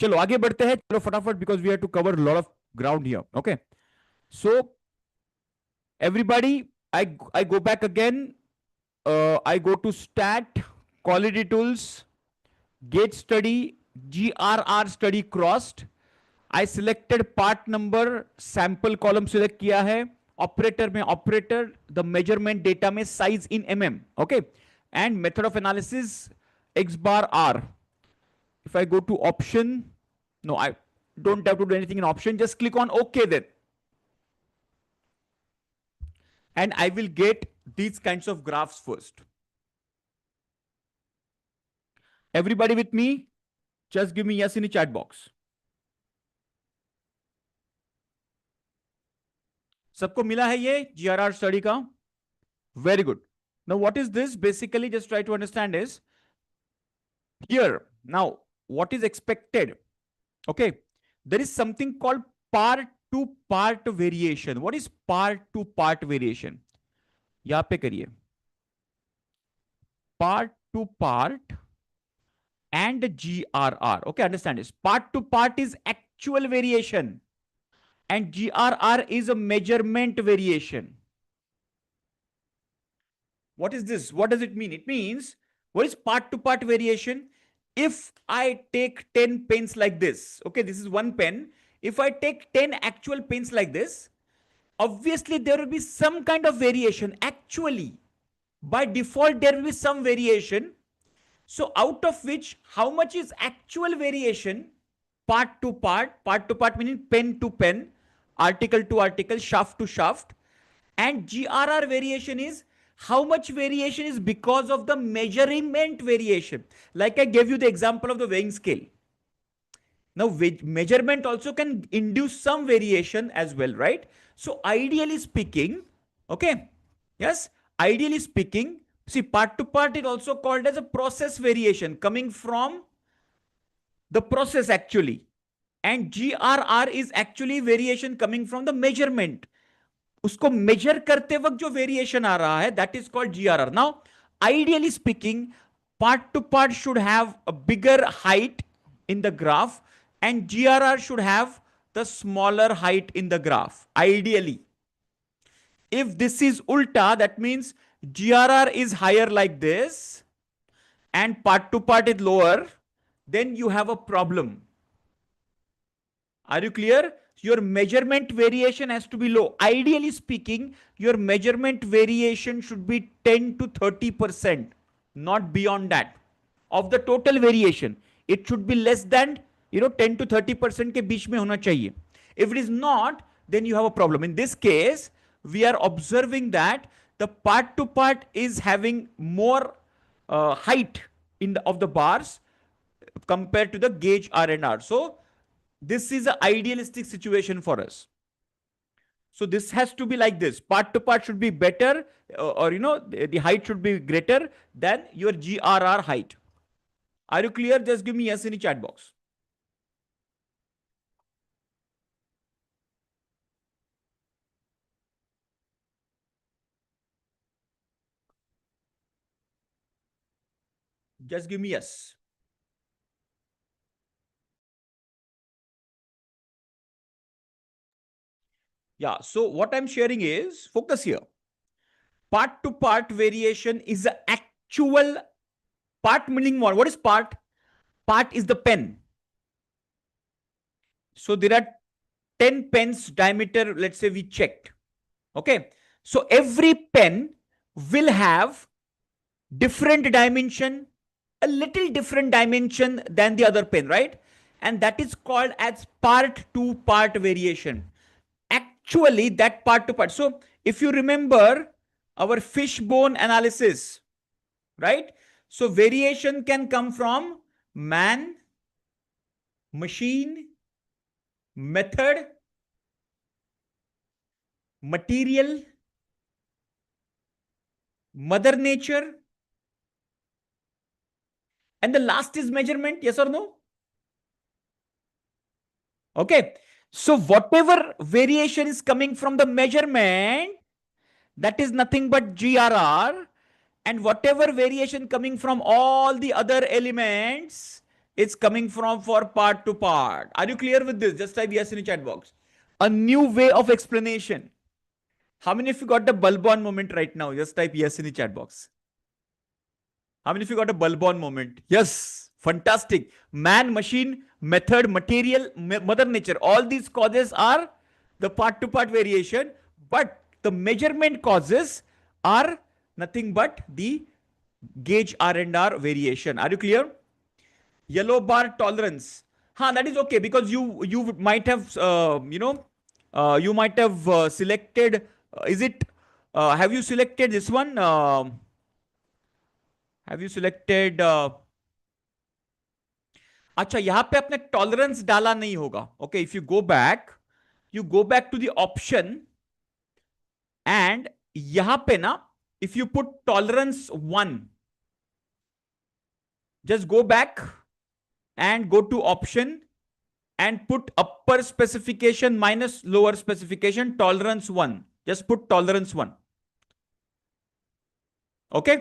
Speaker 1: चलो आगे बढ़ते हैं, चलो फटाफट, because we have to cover lot of ground here. Okay, so everybody, I go back again, I go to stat, quality tools, gage study, GRR study crossed. I selected part number, sample column select किया है, operator में operator, the measurement data में size in mm, okay, and method of analysis x bar r। if I go to option, no, I don't have to do anything in option, just click on OK then, and I will get these kinds of graphs first. Everybody with me, just give me yes in the chat box. सबको मिला है ये GRR study का? Very good. Now what is this? Basically just try to understand is here now what is expected, okay, there is something called part to part variation. What is part to part variation? यहां पे करिए, part to part and GRR. Okay, understand this. Part to part is actual variation and GRR is a measurement variation. What is this? What does it mean? It means, what is part to part variation? If I take 10 pens like this, okay, this is one pen. If I take 10 actual pens like this, obviously there will be some kind of variation. Actually, by default, there will be some variation. So out of which, how much is actual variation? part to part meaning pen to pen, article to article, shaft to shaft. And GRR variation is how much variation is because of the measurement variation. Like I gave you the example of the weighing scale. Now, measurement also can induce some variation as well, right? So, ideally speaking, okay, yes, ideally speaking, see, part to part is also called as a process variation coming from the process actually. And GRR is actually variation coming from the measurement. उसको measure करते वक्त जो variation आ रहा है that is called GRR now ideally speaking part to part should have a bigger height in the graph and GRR should have the smaller height in the graph ideally. If this is ulta, that means GRR is higher like this and part to part is lower, then you have a problem. Are you clear? Your measurement variation has to be low. Ideally speaking, your measurement variation should be 10 to 30%, not beyond that. Of the total variation, it should be less than 10 to 30% के बीच में होना चाहिए. If it is not, then you have a problem. In this case, we are observing that the part to part is having more height of the bars compared to the gauge R and R. So this is an idealistic situation for us. So this has to be like this. Part to part should be better, or the height should be greater than your GRR height. Are you clear? Just give me yes in the chat box. Just give me yes. Yeah, so what I'm sharing is, focus here. Part to part variation is the actual part meaning what? What is part? Part is the pen. So there are 10 pens diameter, let's say we checked. Okay. So every pen will have different dimension, a little different dimension than the other pen, right? And that is called as part to part variation. Actually, that part to part. So if you remember our fishbone analysis, right? So variation can come from man, machine, method, material, mother nature, and the last is measurement. Yes or no? Okay. So whatever variation is coming from the measurement, that is nothing but GRR, and whatever variation coming from all the other elements, it's coming from for part to part. Are you clear with this? Just type yes in the chat box. A new way of explanation. How many of you got the bulb on moment right now? Just type yes in the chat box. How many of you got a bulb on moment? Yes. Fantastic. Man, machine, method, material, mother nature. All these causes are the part to part variation, but the measurement causes are nothing but the gauge R and R variation. Are you clear? Yellow bar tolerance. That is okay because you might have you might have selected. Is it? Have you selected this one? Have you selected? अच्छा यहां पे आपने tolerance डाला नहीं होगा. Okay if you go back to the option and यहां पे ना if you put tolerance 1, just go back and go to option and put upper specification minus lower specification tolerance 1. Just put tolerance 1. Okay,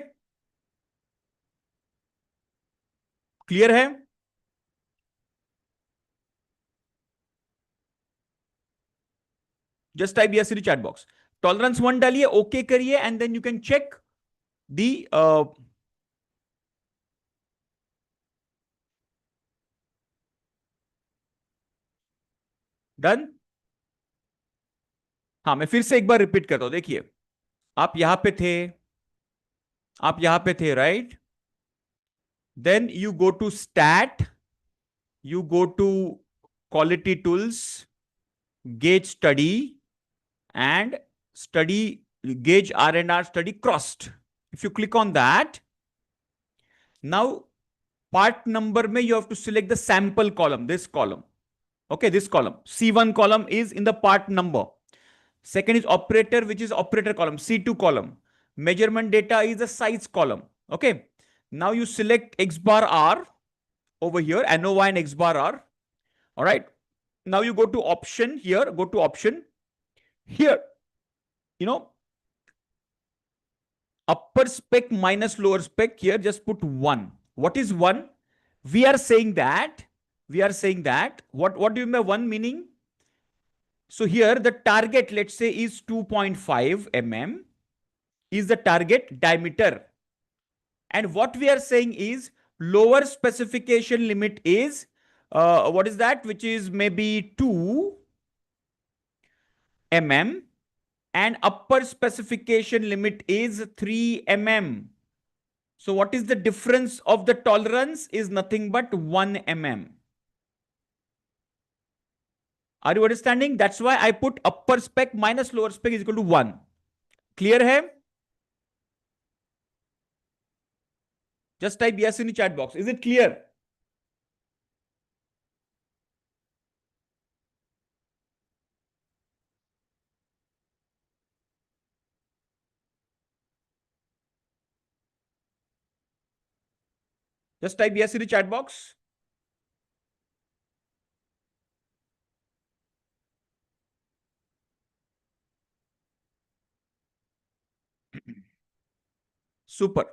Speaker 1: clear है? Just type yes in the chat box. Tolerance 1 डालिए, okay करिए, and then you can check the done. हाँ मैं फिर से एक बार repeat करता हूं. देखिए आप यहां पे थे, right? Then you go to stat, you go to quality tools, gauge study, and study gauge R&R study crossed. If you click on that, now part number mein you have to select the sample column, this column. Okay, this column. C1 column is in the part number. Second is operator, which is operator column, C2 column. Measurement data is the size column. Okay. Now you select X bar R over here, NOI and X bar R. All right. Now you go to option here, go to option here, upper spec minus lower spec here, just put 1. What is 1? We are saying that, what do you mean by 1 meaning? So here the target, let's say, is 2.5 mm is the target diameter. And what we are saying is lower specification limit is, what is that? Which is maybe 2 mm and upper specification limit is 3 mm. So what is the difference of the tolerance is nothing but 1 mm. Are you understanding? That's why I put upper spec minus lower spec is equal to 1. Clear hai? Just type yes in the chat box. Is it clear? Just type yes in the chat box. Super.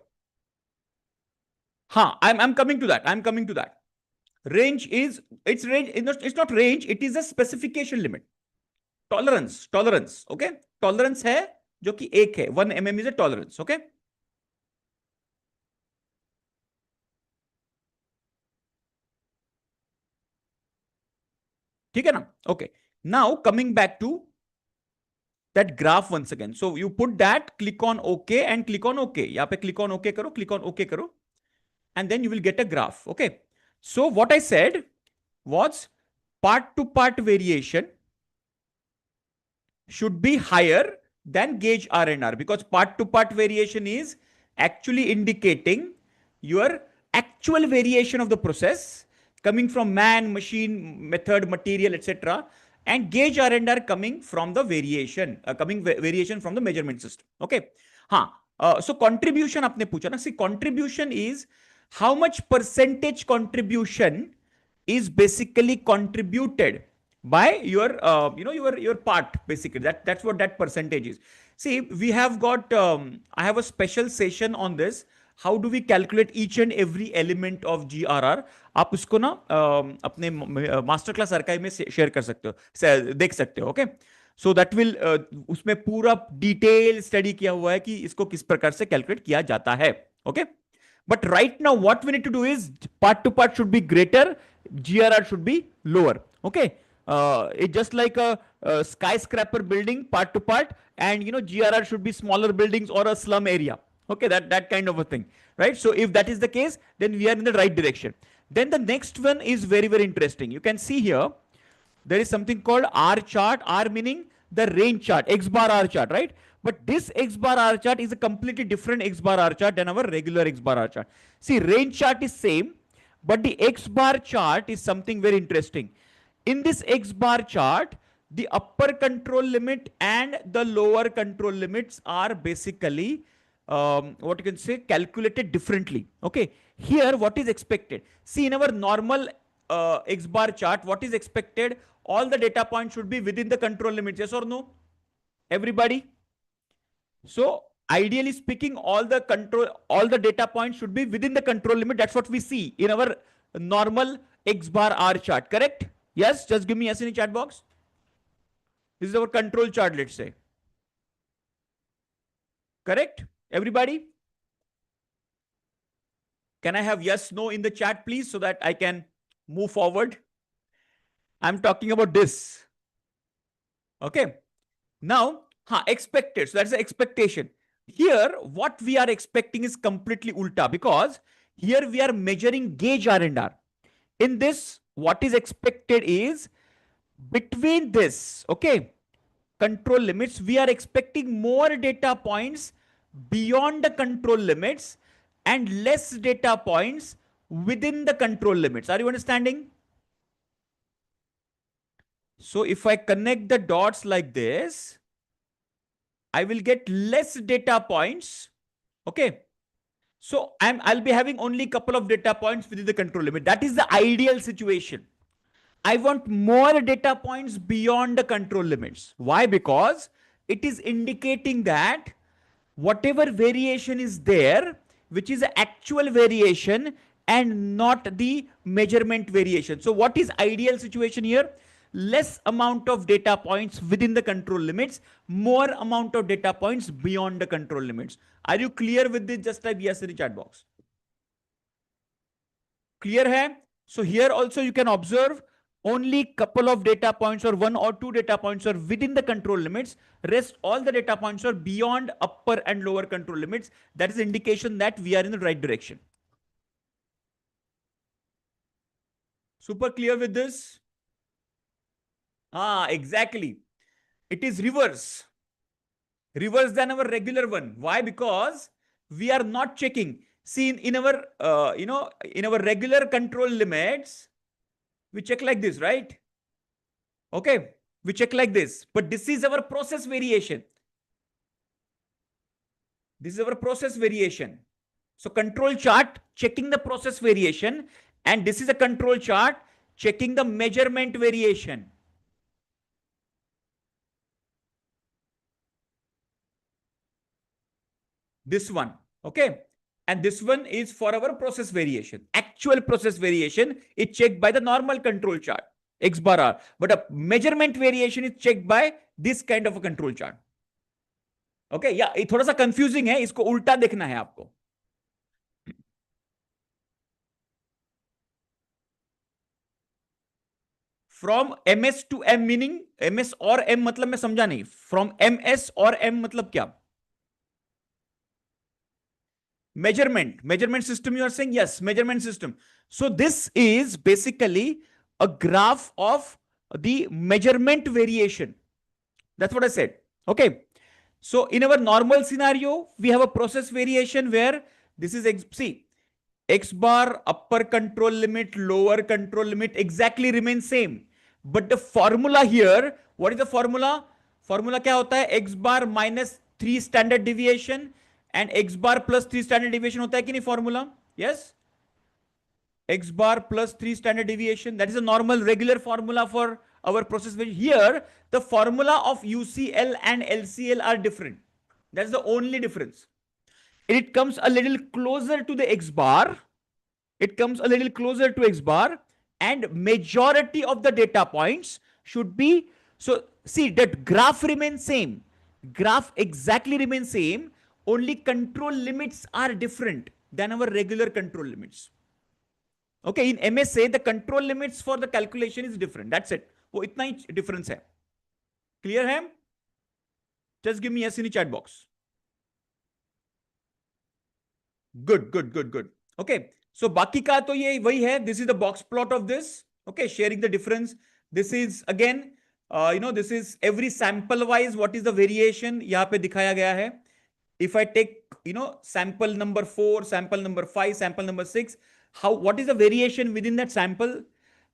Speaker 1: I'm coming to that. I'm coming to that. Range is, it's range, it's not range, it is a specification limit. Tolerance, okay? Tolerance है जो कि 1 है. 1 mm is a tolerance, okay? ठीक है ना? Okay. Now coming back to that graph once again. So you put that, click on OK and click on OK. यहाँ पे click on OK करो, click on OK करो, and then you will get a graph. Okay. So what I said was part to part variation should be higher than gauge R&R, because part to part variation is actually indicating your actual variation of the process coming from man, machine, method, material, etc. And gauge R&R coming from the variation, variation from the measurement system. Okay. So contribution आपने पूछा ना. See, contribution is how much percentage contribution is basically contributed by your your part, basically. That's what that percentage is. See, we have got I have a special session on this. How do we calculate each and every element of GRR? आप उसको ना अपने master class archive में share कर सकते हो, देख सकते हो. ओके. सो दैट विल, उसमें पूरा डिटेल स्टडी किया हुआ है कि इसको किस प्रकार से कैलकुलेट किया जाता है. Okay. But right now, what we need to do is part to part should be greater, GRR should be lower. Okay. It's just like a skyscraper building, part to part, and GRR should be smaller buildings or a slum area. Okay, that kind of a thing, right? So if that is the case, then we are in the right direction. Then the next one is very, very interesting. You can see here, there is something called R chart. R meaning the range chart, X bar R chart, right? But this X bar R chart is a completely different X bar R chart than our regular X bar R chart. See, range chart is same, but the X bar chart is something very interesting. In this X bar chart, the upper control limit and the lower control limits are basically what you can say calculated differently. Okay. Here, what is expected? See, in our normal X bar chart, what is expected? All the data points should be within the control limits. Yes or no? Everybody? So ideally speaking, all the data points should be within the control limit. That's what we see in our normal X bar R chart. Correct? Yes. Just give me yes in the chat box. This is our control chart, let's say. Correct? Everybody? Can I have yes, no in the chat, please, so that I can move forward? I'm talking about this. Okay. Now, expected. So that's the expectation. Here, what we are expecting is completely ulta, because here we are measuring gauge R&R. In this, what is expected is between this, okay, control limits, we are expecting more data points beyond the control limits and less data points within the control limits. Are you understanding? So if I connect the dots like this, I will get less data points. Okay. So I'll be having only couple of data points within the control limit. That is the ideal situation. I want more data points beyond the control limits. Why? Because it is indicating that whatever variation is there, which is the actual variation and not the measurement variation. So what is ideal situation here? Less amount of data points within the control limits, more amount of data points beyond the control limits. Are you clear with this? Just type yes in the chat box. Clear hai? So here also you can observe only couple of data points or one or two data points are within the control limits. Rest all the data points are beyond upper and lower control limits. That is indication that we are in the right direction. Super clear with this? Exactly. It is reverse. Reverse than our regular one. Why? Because we are not checking. See, in our, in our regular control limits, we check like this, right? Okay. We check like this. But this is our process variation. This is our process variation. So control chart, checking the process variation. And this is a control chart, checking the measurement variation. This one. Okay. And this one is for our process variation. Actual process variation is checked by the normal control chart, X bar R. But a measurement variation is checked by this kind of a control chart. Okay या ये थोड़ा सा confusing है, इसको उल्टा देखना है आपको. From MS to M meaning MS और एम मतलब मैं समझा नहीं. फ्रॉम एमएस और एम मतलब क्या? measurement system you are saying? Yes, measurement system. So this is basically a graph of the measurement variation. That's what I said. Okay. So in our normal scenario, we have a process variation where this is see, X bar, upper control limit, lower control limit exactly remain same. But the formula here, what is the formula? Formula क्या होता है? X bar minus 3 standard deviation and X bar plus 3 standard deviation होता है कि नहीं formula? Yes? X bar plus 3 standard deviation. That is a normal regular formula for our process. Here, the formula of UCL and LCL are different. That's the only difference. It comes a little closer to the X bar. It comes a little closer to X bar, and majority of the data points should be, so see that graph remains same. Graph exactly remains same. Only control limits are different than our regular control limits. Okay, in MSA, the control limits for the calculation is different. That's it. वो इतना ही difference है. Clear है? Just give me yes in the chat box. Good, good, good, good. Okay. So बाकी का तो ये वही है. This is the box plot of this. Okay, sharing the difference. This is again, this is every sample wise. What is the variation? यहाँ पे दिखाया गया है. If I take, sample number 4, sample number 5, sample number 6, what is the variation within that sample,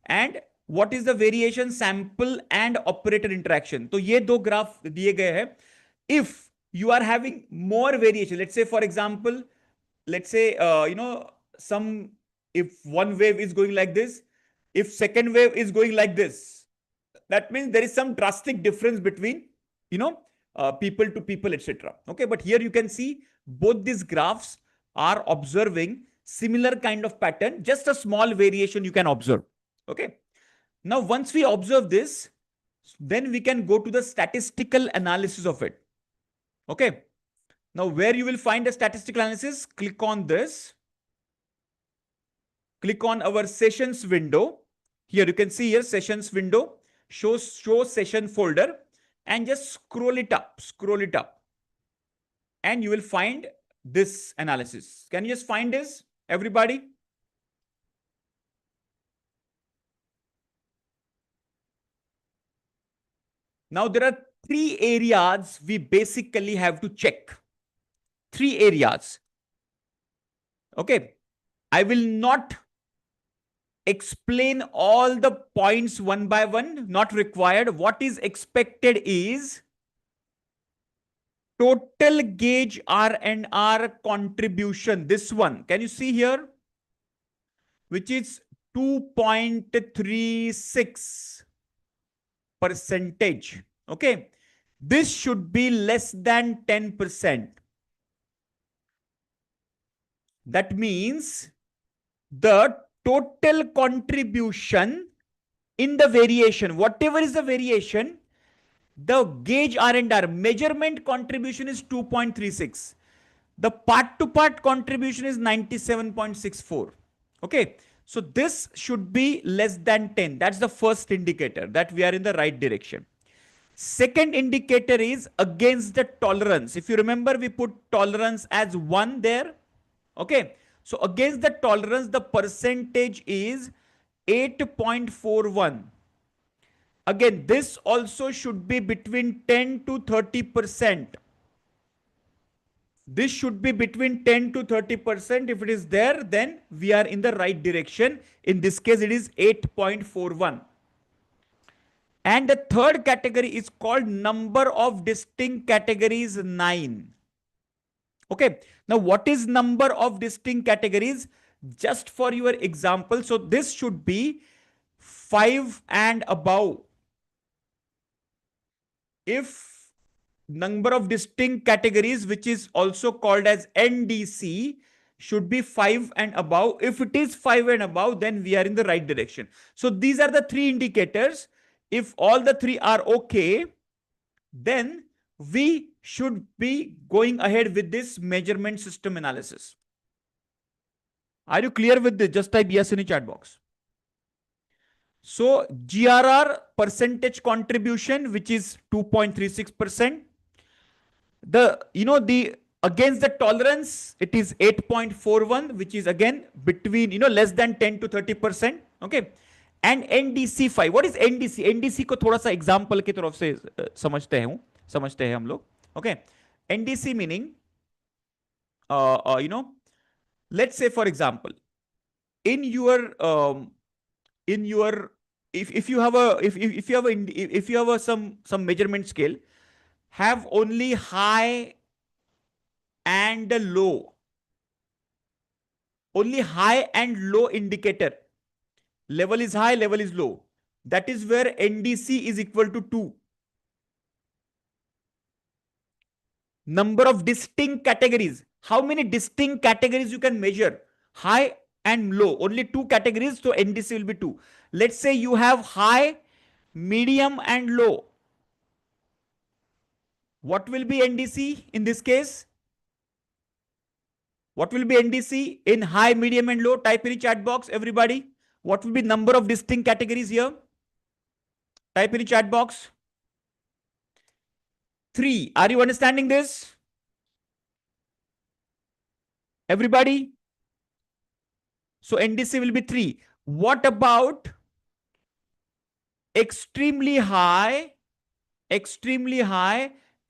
Speaker 1: and what is the variation sample and operator interaction? तो ये दो graph दिए गए हैं. If you are having more variation, let's say for example, let's say if one wave is going like this, if second wave is going like this, that means there is some drastic difference between people to people, etc. Okay, but here you can see both these graphs are observing similar kind of pattern, just a small variation you can observe. Okay, now once we observe this, then we can go to the statistical analysis of it. Okay, now where you will find a statistical analysis, click on this. Click on our sessions window. Here you can see here sessions window, show session folder, and just scroll it up. And you will find this analysis. Can you just find this, everybody? Now there are three areas we basically have to check. Three areas. Okay. I will not explain all the points one by one, not required. What is expected is total gauge R&R contribution. This one, can you see here? Which is 2.36 percentage. Okay. This should be less than 10%. That means the total contribution in the variation, whatever is the variation, the gauge R&R measurement contribution is 2.36. The part to part contribution is 97.64. Okay. So this should be less than 10. That's the first indicator that we are in the right direction. Second indicator is against the tolerance. If you remember, we put tolerance as 1 there. Okay. So against the tolerance, the percentage is 8.41. Again, this also should be between 10 to 30%. This should be between 10 to 30%. If it is there, then we are in the right direction. In this case, it is 8.41. And the third category is called number of distinct categories, 9. Okay. Now, what is number of distinct categories? Just for your example, so this should be 5 and above. If number of distinct categories, which is also called as NDC, should be 5 and above. If it is 5 and above, then we are in the right direction. So these are the three indicators. If all the three are okay, then we should be going ahead with this measurement system analysis. Are you clear with this? Just type yes in the chat box. So GRR percentage contribution, which is 2.36%. The against the tolerance, it is 8.41, which is again between less than 10 to 30%. Okay. And NDC 5. What is NDC? NDC को थोड़ा सा example की तरफ से समझते हैं हम लोग. Okay. NDC meaning, let's say for example, in your if you have a some measurement scale, have only high and low, only high and low indicator. Level is high, level is low. That is where NDC is equal to 2. Number of distinct categories. How many distinct categories you can measure? High and low. Only 2 categories, so NDC will be 2. Let's say you have high, medium and low. What will be NDC in this case? What will be NDC in high, medium and low? Type in the chat box, everybody. What will be number of distinct categories here? Type in the chat box. 3. Are you understanding this? Everybody? So NDC will be 3. What about extremely high,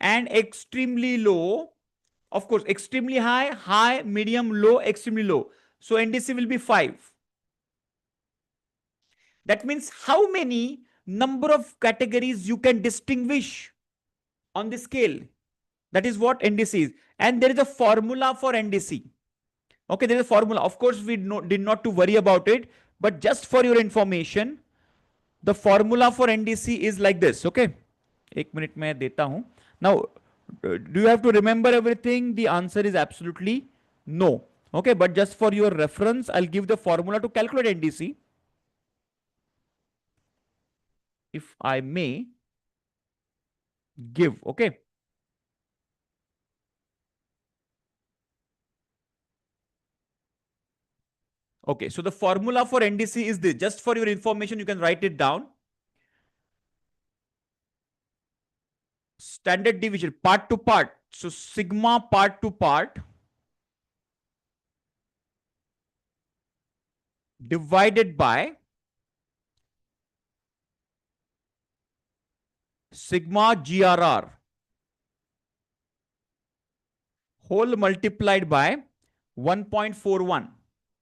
Speaker 1: and extremely low? Of course, extremely high, high, medium, low, extremely low. So NDC will be 5. That means how many number of categories you can distinguish on the scale. That is what NDC is. And there is a formula for NDC. Okay, there is a formula. Of course, we did not to worry about it. But just for your information, the formula for NDC is like this. Okay. 1 minute मैं देता हूं. Now, do you have to remember everything? The answer is absolutely no. Okay, but just for your reference, I'll give the formula to calculate NDC. If I may give, okay. Okay, so the formula for NDC is this. Just for your information, you can write it down. Standard deviation, part to part. So sigma part to part divided by sigma GRR whole multiplied by 1.41.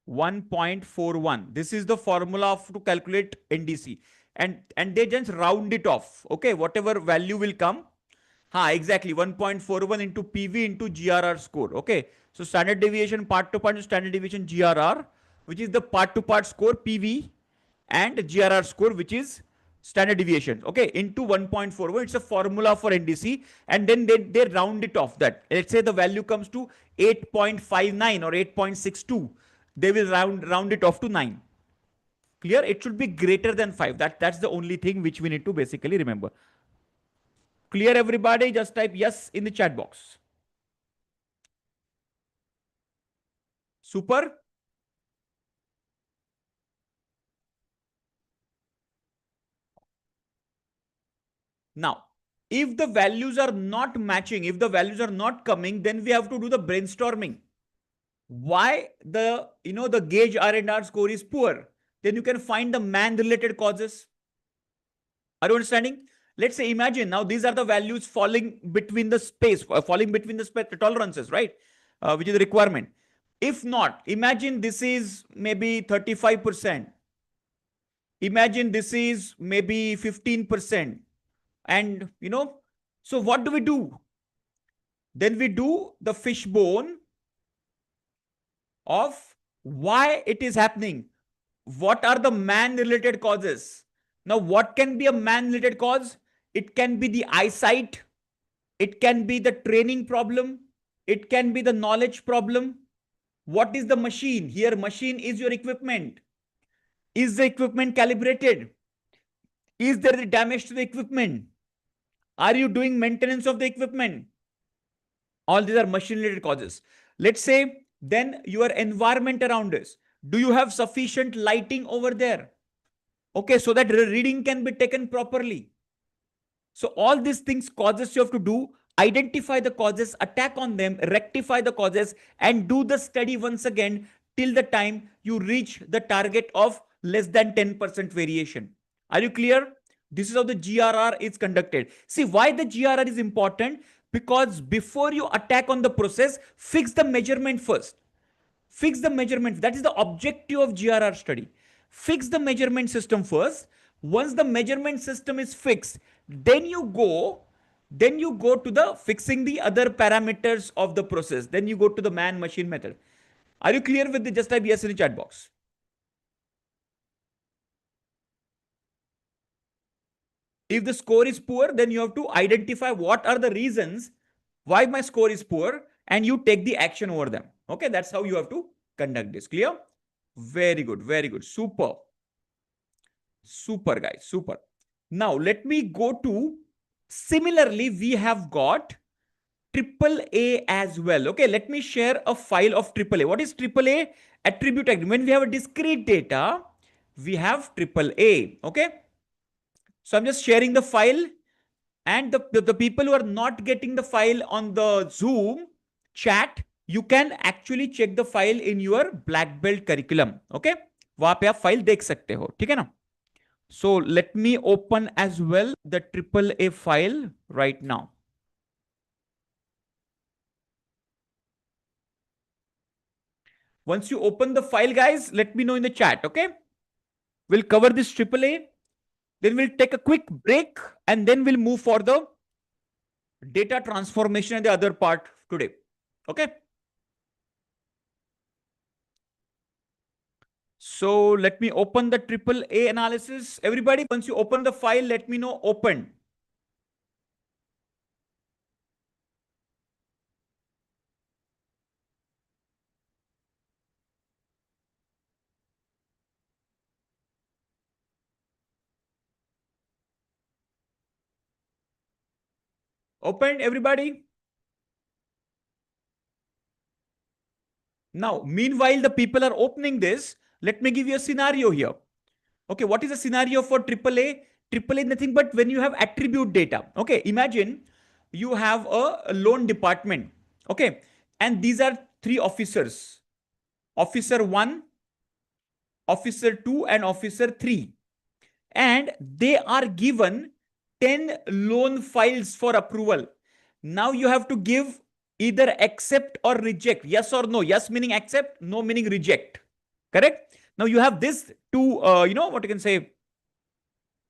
Speaker 1: 1.41. This is the formula to calculate NDC. And they just round it off. Okay, whatever value will come. Exactly. 1.41 into PV into GRR score. Okay. So standard deviation part to part standard deviation GRR, which is the part to part score PV, and GRR score, which is standard deviation. Okay. Into 1.41. It's a formula for NDC. And then they round it off that. Let's say the value comes to 8.59 or 8.62. They will round it off to 9. Clear? It should be greater than 5. That's the only thing which we need to basically remember. Clear, everybody? Just type yes in the chat box. Super. Now, if the values are not matching, if the values are not coming, then we have to do the brainstorming. Why the gauge R&R score is poor? Then you can find the man-related causes. Are you understanding? Let's say, imagine now these are the values falling between the space, tolerances, right? Which is the requirement. If not, imagine this is maybe 35%. Imagine this is maybe 15%. And so what do? Then we do the fishbone of why it is happening. What are the man-related causes? Now, what can be a man-related cause? It can be the eyesight. It can be the training problem. It can be the knowledge problem. What is the machine? Here, machine is your equipment. Is the equipment calibrated? Is there damage to the equipment? Are you doing maintenance of the equipment? All these are machine-related causes. Let's say then your environment around us. Do you have sufficient lighting over there? Okay, so that reading can be taken properly. So all these things causes you have to do, identify the causes, attack on them, rectify the causes, and do the study once again till the time you reach the target of less than 10% variation. Are you clear? This is how the GRR is conducted. See why the GRR is important? Because before you attack on the process, fix the measurement first. Fix the measurement. That is the objective of GRR study. Fix the measurement system first. Once the measurement system is fixed, then you go to the fixing the other parameters of the process. Then you go to the man-machine method. Are you clear with the just type yes in the chat box? If the score is poor, then you have to identify what are the reasons why my score is poor and you take the action over them. Okay, that's how you have to conduct this. Clear? Very good, very good. Super. Super, guys. Super. Now, let me go to, similarly, we have got AAA as well. Okay, let me share a file of AAA. What is AAA? Attribute agreement. When we have a discrete data, we have AAA. Okay. So I'm just sharing the file, and the people who are not getting the file on the Zoom chat, you can actually check the file in your black belt curriculum. Okay, वहां पे आप file देख सकते हो, ठीक है ना? So let me open as well the AAA file right now. Once you open the file, guys, let me know in the chat. Okay, we'll cover this AAA. Then we'll take a quick break and then we'll move for the data transformation and the other part today. Okay. So let me open the AAA analysis. Everybody, once you open the file, let me know open. Open, everybody. Now, meanwhile, the people are opening this. Let me give you a scenario here. Okay, what is a scenario for AAA? AAA nothing but when you have attribute data. Okay, imagine you have a loan department. Okay, and these are three officers. Officer 1, Officer 2, and Officer 3. And they are given 10 loan files for approval. Now you have to give either accept or reject. Yes or no. Yes meaning accept, no meaning reject. Correct? Now you have this two, what you can say,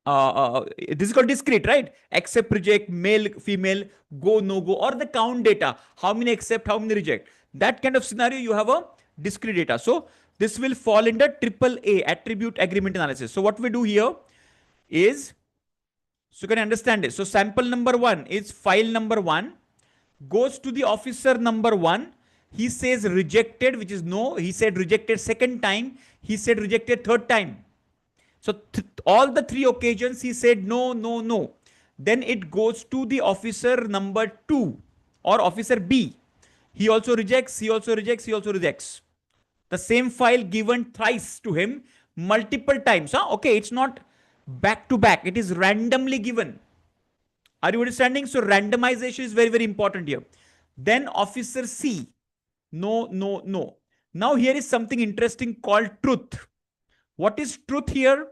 Speaker 1: this is called discrete, right? Accept, reject, male, female, go, no go, or the count data. How many accept, how many reject. That kind of scenario, you have a discrete data. So this will fall under triple A, attribute agreement analysis. So what we do here is, so you can understand it. So sample number one is file number one, goes to the officer number one. He says rejected, which is no. He said rejected second time. He said rejected third time. So all the three occasions he said no, no, no. Then it goes to the officer number two or officer B. He also rejects, he also rejects, he also rejects. The same file given thrice to him multiple times. Huh? Okay, it's not back to back. It is randomly given. Are you understanding? So randomization is very, very important here. Then officer C. No, no, no. Now here is something interesting called truth. What is truth here?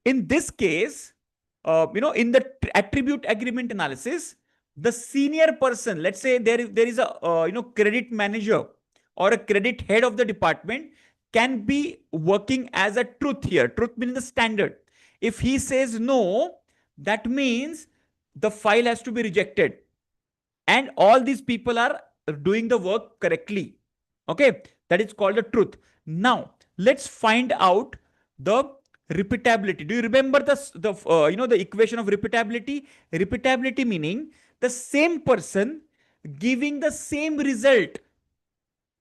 Speaker 1: In this case, in the attribute agreement analysis, the senior person, let's say there is a credit manager or a credit head of the department, can be working as a truth here. Truth means the standard. If he says no, that means the file has to be rejected. And all these people are doing the work correctly. Okay, that is called the truth. Now, let's find out the repeatability. Do you remember the equation of repeatability? Repeatability meaning the same person giving the same result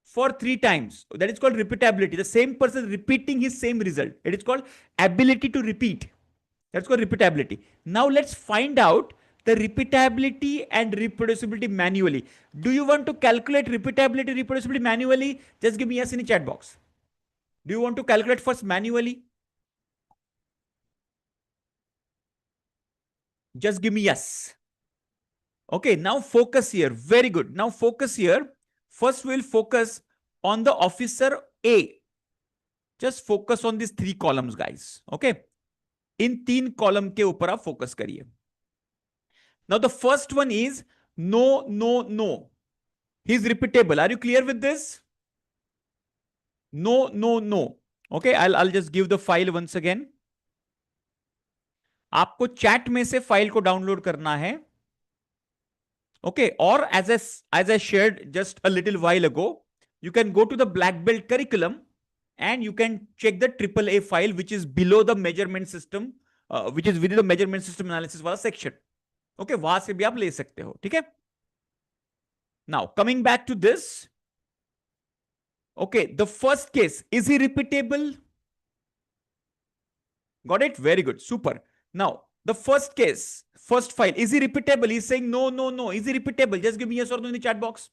Speaker 1: for 3 times. That is called repeatability. The same person repeating his same result. It is called ability to repeat. That's called repeatability. Now let's find out the repeatability and reproducibility manually. Do you want to calculate repeatability, reproducibility manually? Just give me yes in the chat box. Do you want to calculate first manually? Just give me yes. Okay, now focus here. Very good. Now focus here. First we'll focus on the officer A. Just focus on these 3 columns, guys. Okay. In 3 column के ऊपर आप focus करिए. Now the first one is no, no, no. He's repeatable. Are you clear with this? No, no, no. Okay, I'll just give the file once again. आपको chat में से file को download करना है. Okay, or as I shared just a little while ago, you can go to the black belt curriculum and you can check the AAA file which is below the measurement system, which is within the measurement system analysis वाला section. Okay, वहां से भी आप ले सकते हो. ठीक है. Now coming back to this. Okay, the first case, is he repeatable? Got it? Very good. Super. Now, the first case, first file, is he repeatable? He's saying no, no, no. Is he repeatable? Just give me yes or no in the chat box.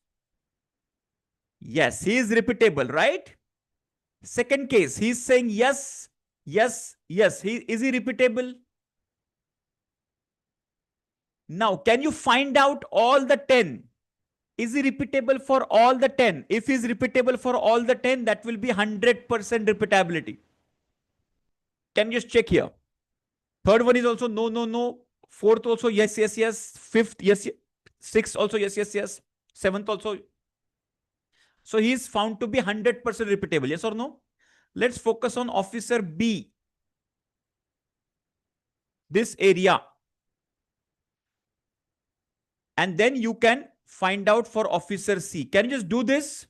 Speaker 1: Yes, he is repeatable, right? Second case, he's saying yes, yes, yes. Is he repeatable? Now, can you find out all the 10? Is he repeatable for all the 10? If he's repeatable for all the 10, that will be 100% repeatability. Can you just check here? Third one is also no, no, no. Fourth also yes, yes, yes. Fifth, yes, yes. Sixth also yes, yes, yes. Seventh also. So he is found to be 100% repeatable. Yes or no? Let's focus on officer B. This area. And then you can find out for officer C. Can you just do this?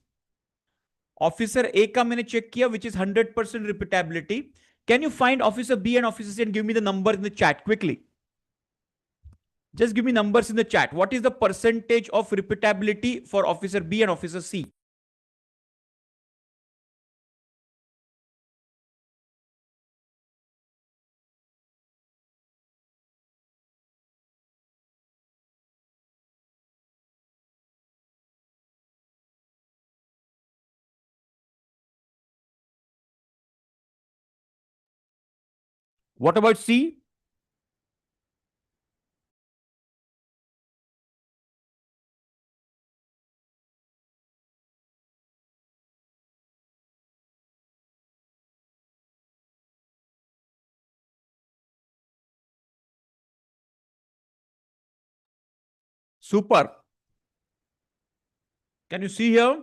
Speaker 1: Officer A का मैंने check किया, which is 100% repeatability. Can you find officer B and officer C and give me the numbers in the chat quickly? Just give me numbers in the chat. What is the percentage of repeatability for officer B and officer C? What about C? Super. Can you see here?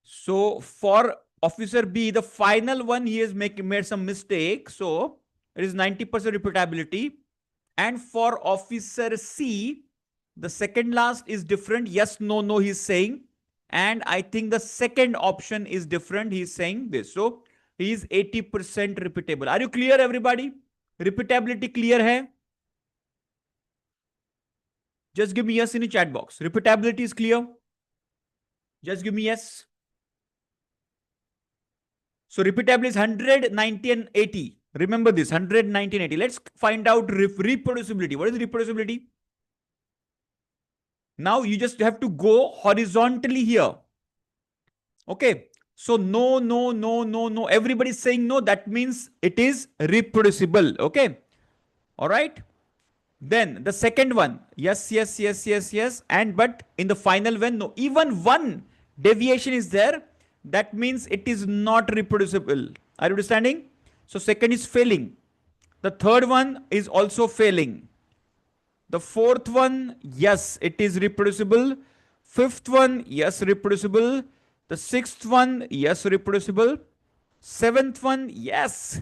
Speaker 1: So for officer B, the final one, he has made some mistake. So it is 90% repeatability. And for officer C, the second last is different. Yes, no, no, he's saying. And I think the second option is different. He's saying this. So he is 80% repeatable. Are you clear, everybody? Repeatability clear hai? Just give me yes in the chat box. Repeatability is clear. Just give me yes. So repeatability is 100, 90 and 80. Remember this, 100, 90 and 80. Let's find out reproducibility. What is reproducibility? Now you just have to go horizontally here. Okay. So no, no, no, no, no. Everybody's saying no. That means it is reproducible. Okay. All right. Then the second one, yes, yes, yes, yes, yes. And but in the final one, no. Even one deviation is there. That means it is not reproducible. Are you understanding? So second is failing. The third one is also failing. The fourth one, yes, it is reproducible. Fifth one, yes, reproducible. The sixth one, yes, reproducible. Seventh one, yes.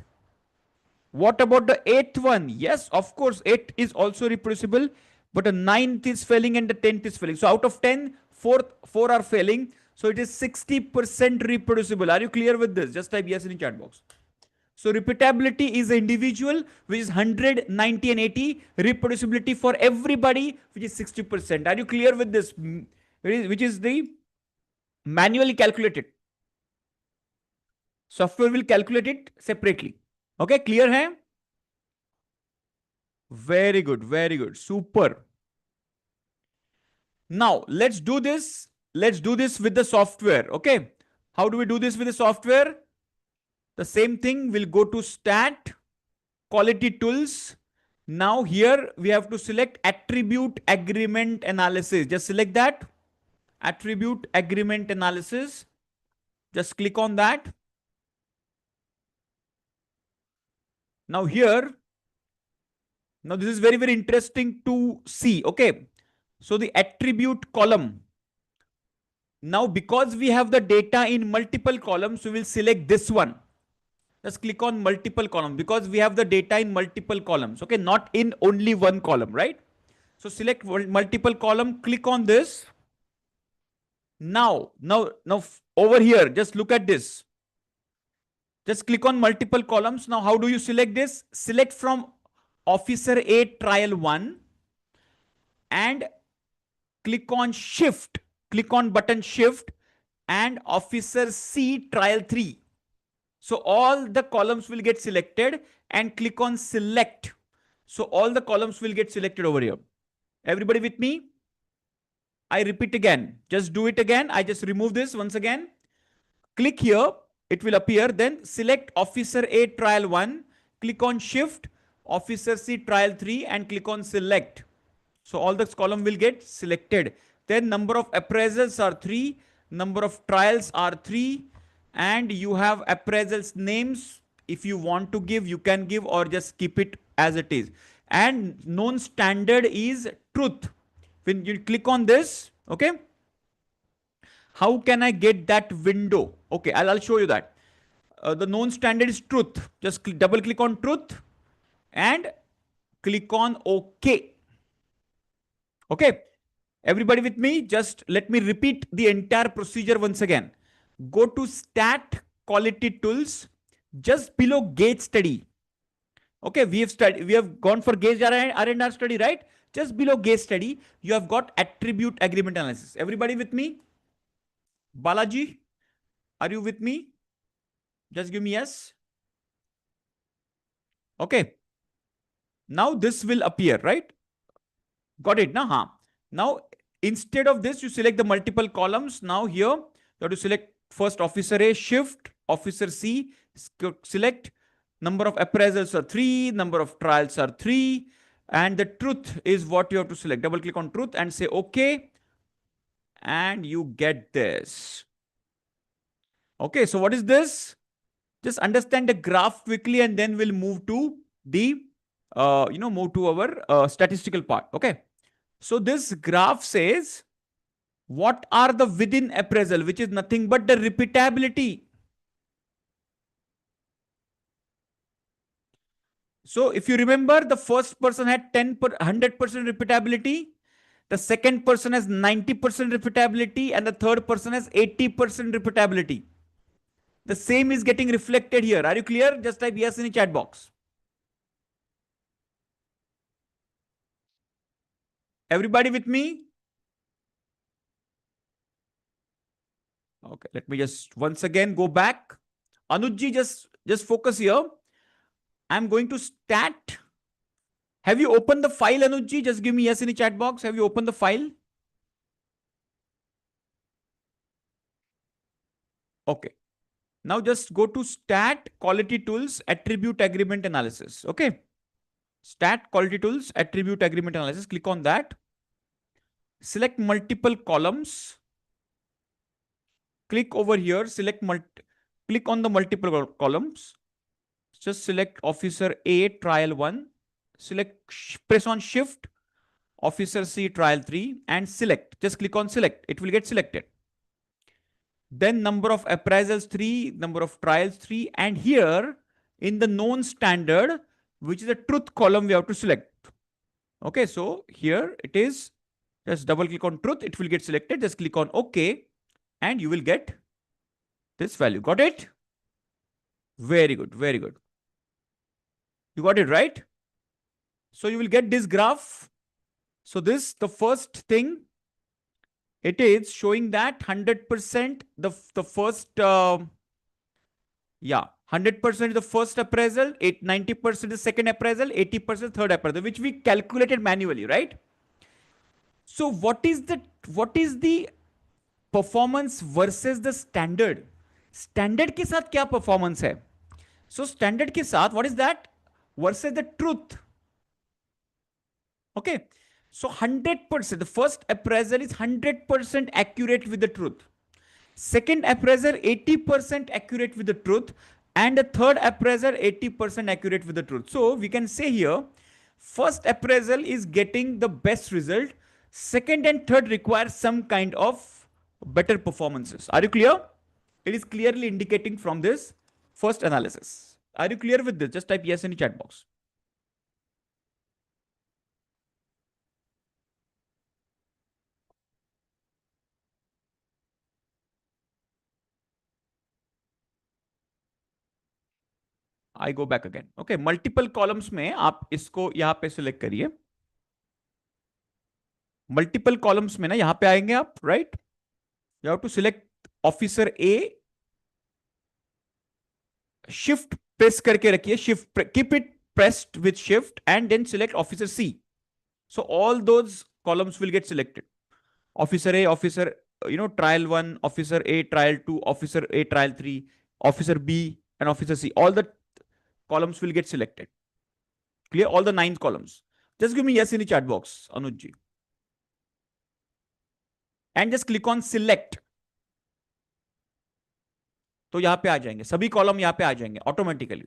Speaker 1: What about the eighth one? Yes, of course, 8 is also reproducible, but the ninth is failing and the 10th is failing. So out of 10, 4 are failing. So it is 60% reproducible. Are you clear with this? Just type yes in the chat box. So repeatability is individual, which is 100, 90 and 80. Reproducibility for everybody, which is 60%. Are you clear with this? Which is the manually calculated. Software will calculate it separately. Okay, clear hai? Very good, very good. Super. Now, let's do this. Let's do this with the software. Okay. How do we do this with the software? The same thing, we'll go to stat, quality tools. Now here we have to select attribute agreement analysis. Just select that. Attribute agreement analysis. Just click on that. Now here, now this is very, very interesting to see. Okay. So the attribute column. Now, because we have the data in multiple columns, we will select this one. Just click on multiple columns because we have the data in multiple columns. Okay, not in only one column, right? So select multiple column, click on this. Now over here, just look at this. Just click on multiple columns. Now, how do you select this? Select from Officer A trial 1 and click on shift. Click on button shift and Officer C trial 3. So all the columns will get selected and click on select. So all the columns will get selected over here. Everybody with me? I repeat again. Just do it again. I just remove this once again. Click here. It will appear. Then select Officer A trial 1. Click on shift. Officer C trial 3 and click on select. So all the column will get selected. Then number of appraisals are 3. Number of trials are 3. And you have appraisals names. If you want to give, you can give or just keep it as it is. And known standard is truth. When you click on this, okay, how can I get that window? Okay, I'll show you that. The known standard is truth. Just double click on truth and click on OK. Okay, everybody with me? Just let me repeat the entire procedure once again. Go to stat quality tools, just below gauge study. Okay, we have gone for gauge R&R study, right? Just below gauge study, you have got attribute agreement analysis. Everybody with me? Balaji, are you with me? Just give me yes. Okay. Now this will appear, right? Got it, na? Huh? Now, instead of this, you select the multiple columns. Now here, you have to select first Officer A, shift, Officer C, select. Number of appraisals are 3, number of trials are 3, and the truth is what you have to select. Double click on truth and say OK, and you get this. Okay, so what is this? Just understand the graph quickly and then we'll move to the, move to our statistical part. Okay. So this graph says what are the within appraisal, which is nothing but the repeatability. So if you remember, the first person had 100% repeatability. The second person has 90% repeatability and the third person has 80% repeatability. The same is getting reflected here. Are you clear? Just type yes in the chat box. Everybody with me? Okay, let me just once again go back. Anuj just focus here. I'm going to stat. Have you opened the file, Anuj? Just give me yes in the chat box. Have you opened the file? Okay. Now just go to stat quality tools attribute agreement analysis. Okay. Stat quality tools attribute agreement analysis. Click on that. Select multiple columns. Click over here. Click on the multiple columns. Just select officer A trial 1. Press on shift officer C trial 3 and select. Just click on select. It will get selected. Then number of appraisals 3, number of trials 3, and here in the known standard, which is a truth column, we have to select. Okay, so here it is. Just double click on truth, it will get selected. Just click on OK and you will get this value. Got it? Very good, very good. You got it right? So you will get this graph. So this, the first thing, it is showing that 100% the first, 100% is the first appraisal, 90% the second appraisal, 80% third appraisal, which we calculated manually, right? So what is the performance versus the standard? Standard के साथ क्या performance है? So standard के साथ, what is that? Versus the truth. Okay. So 100%, the first appraisal is 100% accurate with the truth. Second appraiser 80% accurate with the truth, and the third appraiser 80% accurate with the truth. So we can say here, first appraisal is getting the best result. Second and third require some kind of better performances. Are you clear? It is clearly indicating from this first analysis. Are you clear with this? Just type yes in the chat box. I go back again. Okay, multiple columns में आप इसको यहाँ पे select करिए. Multiple columns में ना यहाँ पे आएंगे आप, right? You have to select officer A. Shift press करके रखिए. Keep it pressed with shift and then select officer C. So all those columns will get selected. Officer A, officer, trial 1, officer A, trial 2, officer A, trial 3, officer B, and officer C. All the columns will get selected. Clear? All the 9 columns. Just give me yes in the chat box, Anuj ji. And just click on select. तो यहां पे आ जाएंगे सभी column, यहां पे आ जाएंगे automatically.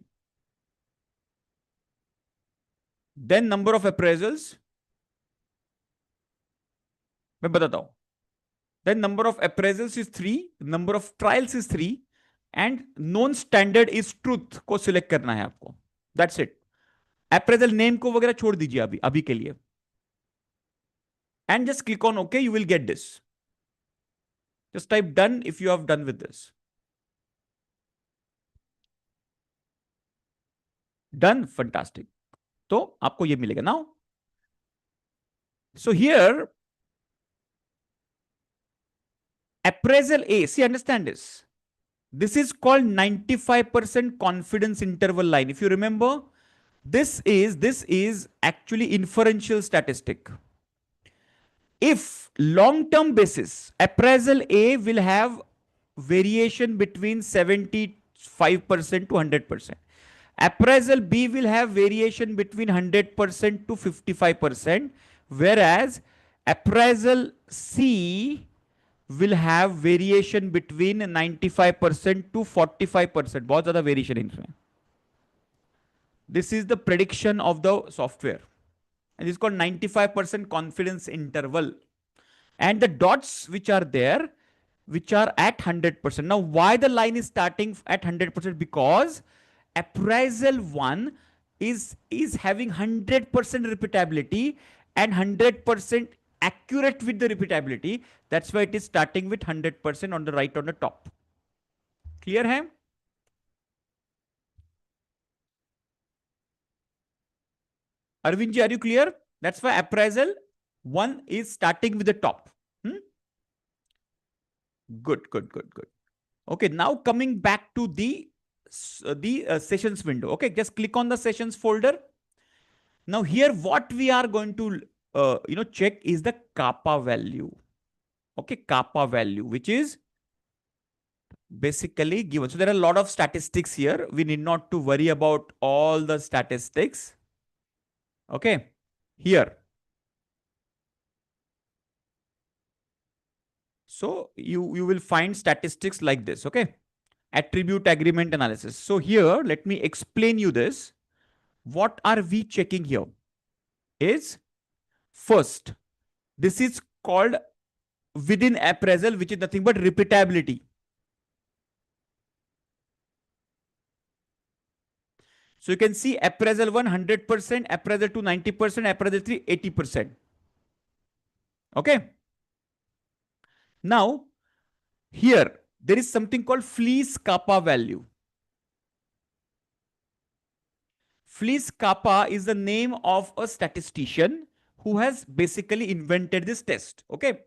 Speaker 1: Then number of appraisals मैं बताता हूं. Then number of appraisals is 3, number of trials is 3, and non standard is truth को सिलेक्ट करना है आपको. That's it. अप्रेजल नेम को वगैरह छोड़ दीजिए अभी के लिए. And just click on okay, you will get this. Just type done if you have done with this. Done. Fantastic. तो आपको ये मिलेगा now. So here, appraisal A, see, understand this. This is called 95% confidence interval line. If you remember, this is actually inferential statistic. If long-term basis, appraisal A will have variation between 75% to 100%. Appraisal B will have variation between 100% to 55%, whereas appraisal C will have variation between 95% to 45%. बहुत ज़्यादा variation है इसमें. This is the prediction of the software. And this is called 95% confidence interval. And the dots which are there, which are at 100%. Now, why the line is starting at 100%? Because appraisal 1 is having 100% repeatability and 100% accurate with the repeatability. That's why it is starting with 100% on the right on the top. Clear hai? Arvindji, are you clear? That's why appraisal 1 is starting with the top. Good, good, good, good. Okay, now coming back to the sessions window. Okay, just click on the sessions folder. Now here what we are going to check is the kappa value. Okay, kappa value, which is basically given. So there are a lot of statistics here. We need not to worry about all the statistics. Okay, here. So you will find statistics like this. Okay, attribute agreement analysis. So here, let me explain you this. What are we checking here? Is first, this is called within appraisal, which is nothing but repeatability. So you can see appraisal 1 100%, appraisal 2 90%, appraisal 3 80%. Okay. Now here there is something called fleece kappa value. Fleece kappa is the name of a statistician who has basically invented this test. Okay.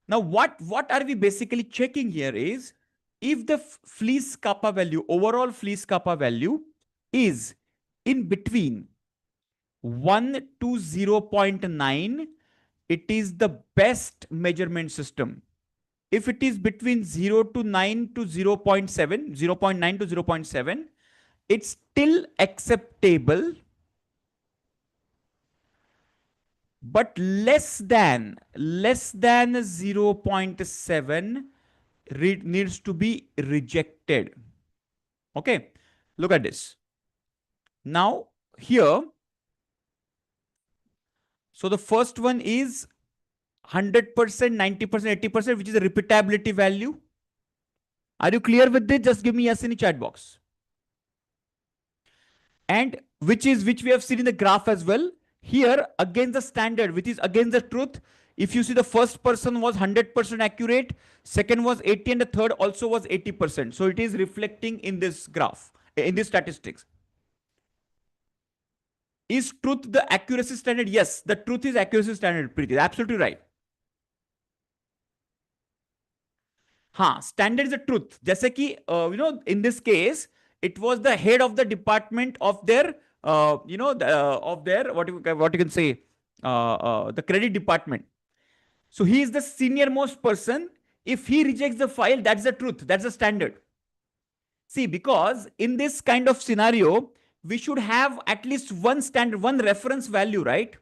Speaker 1: Now what are we basically checking here is if the fleece kappa value, overall fleece kappa value is in between 1 to 0.9, it is the best measurement system. If it is between 0 to 9 to 0.7, 0.9 to 0.7, it's still acceptable, but less than 0.7 needs to be rejected. Okay, look at this. Now here, so the first one is 100%, 90%, 80%, which is the repeatability value. Are you clear with this? Just give me yes in the chat box. And which we have seen in the graph as well. Here against the standard, which is against the truth. If you see, the first person was 100% accurate, second was 80, and the third also was 80%. So it is reflecting in this graph, in this statistics. Is truth the accuracy standard? Yes, the truth is accuracy standard. Preeti, absolutely right. हाँ, standard is the truth. जैसे कि in this case it was the head of the department of their of their what you can say the credit department. So he is the senior most person. If he rejects the file, that's the truth. That's the standard. See, because in this kind of scenario, we should have at least one standard, one reference value, right?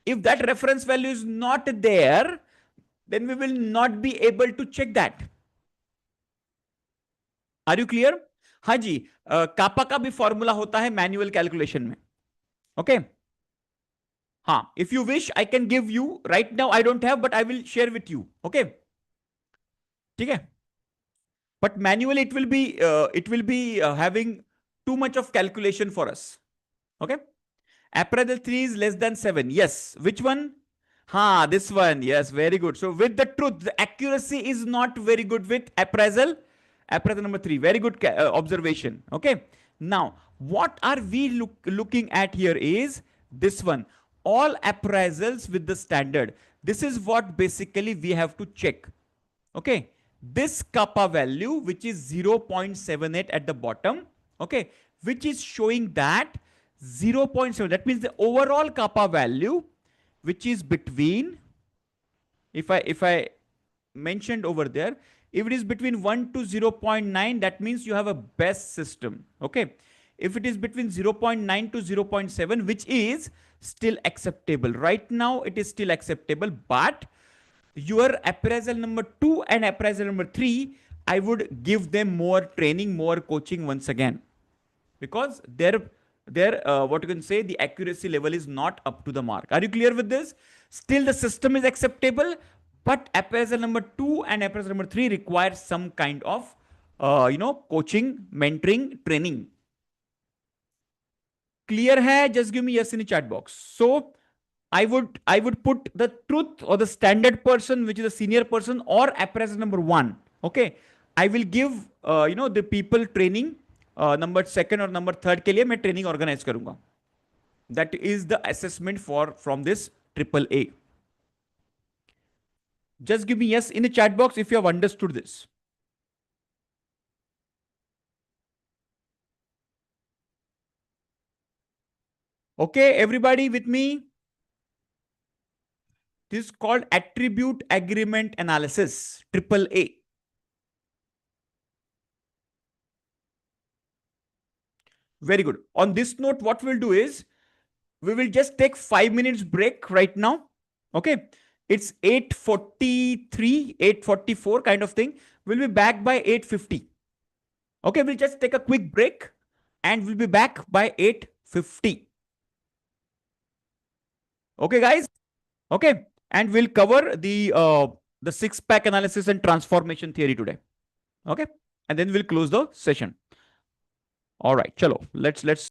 Speaker 1: If that reference value is not there, then we will not be able to check that. Are you clear? हाँ जी, kappa का भी formula होता है manual calculation में. Okay हाँ, if you wish I can give you right now. I don't have but I will share with you. Okay ठीक है, but manually it will be having too much of calculation for us. Okay, appraisal 3 is less than 7. Yes, which one? This one. Yes, very good. So with the truth, the accuracy is not very good with appraisal. Appraisal number 3. Very good observation. Okay. Now, what are we looking at here is this one. All appraisals with the standard. This is what basically we have to check. Okay. This kappa value, which is 0.78 at the bottom. Okay. Which is showing that 0.7. That means the overall kappa value, which is between, if I mentioned over there, if it is between 1 to 0.9, that means you have a best system. Okay. If it is between 0.9 to 0.7, which is still acceptable. Right now, it is still acceptable, but your appraisal number 2 and appraisal number 3, I would give them more training, more coaching once again. Because their their what you can say, the accuracy level is not up to the mark. Are you clear with this? Still the system is acceptable, but appraisal number 2 and appraisal number 3 require some kind of coaching, mentoring, training. Clear hai? Just give me yes in the chat box. So I would put the truth or the standard person, which is a senior person, or appraisal number 1. Okay, I will give the people training number 2 or number 3 के लिए मैं training organize करूंगा. That is the assessment from this triple A. Just give me yes in the chat box if you have understood this. Okay, everybody with me? This is called attribute agreement analysis, triple A. Very good. On this note, what we'll do is we will just take 5 minutes break right now. Okay. It's 8:43, 8:44 kind of thing. We'll be back by 8:50. Okay. We'll just take a quick break and we'll be back by 8:50. Okay, guys. Okay. And we'll cover the 6-pack analysis and transformation theory today. Okay. And then we'll close the session. All right. Chalo. Let's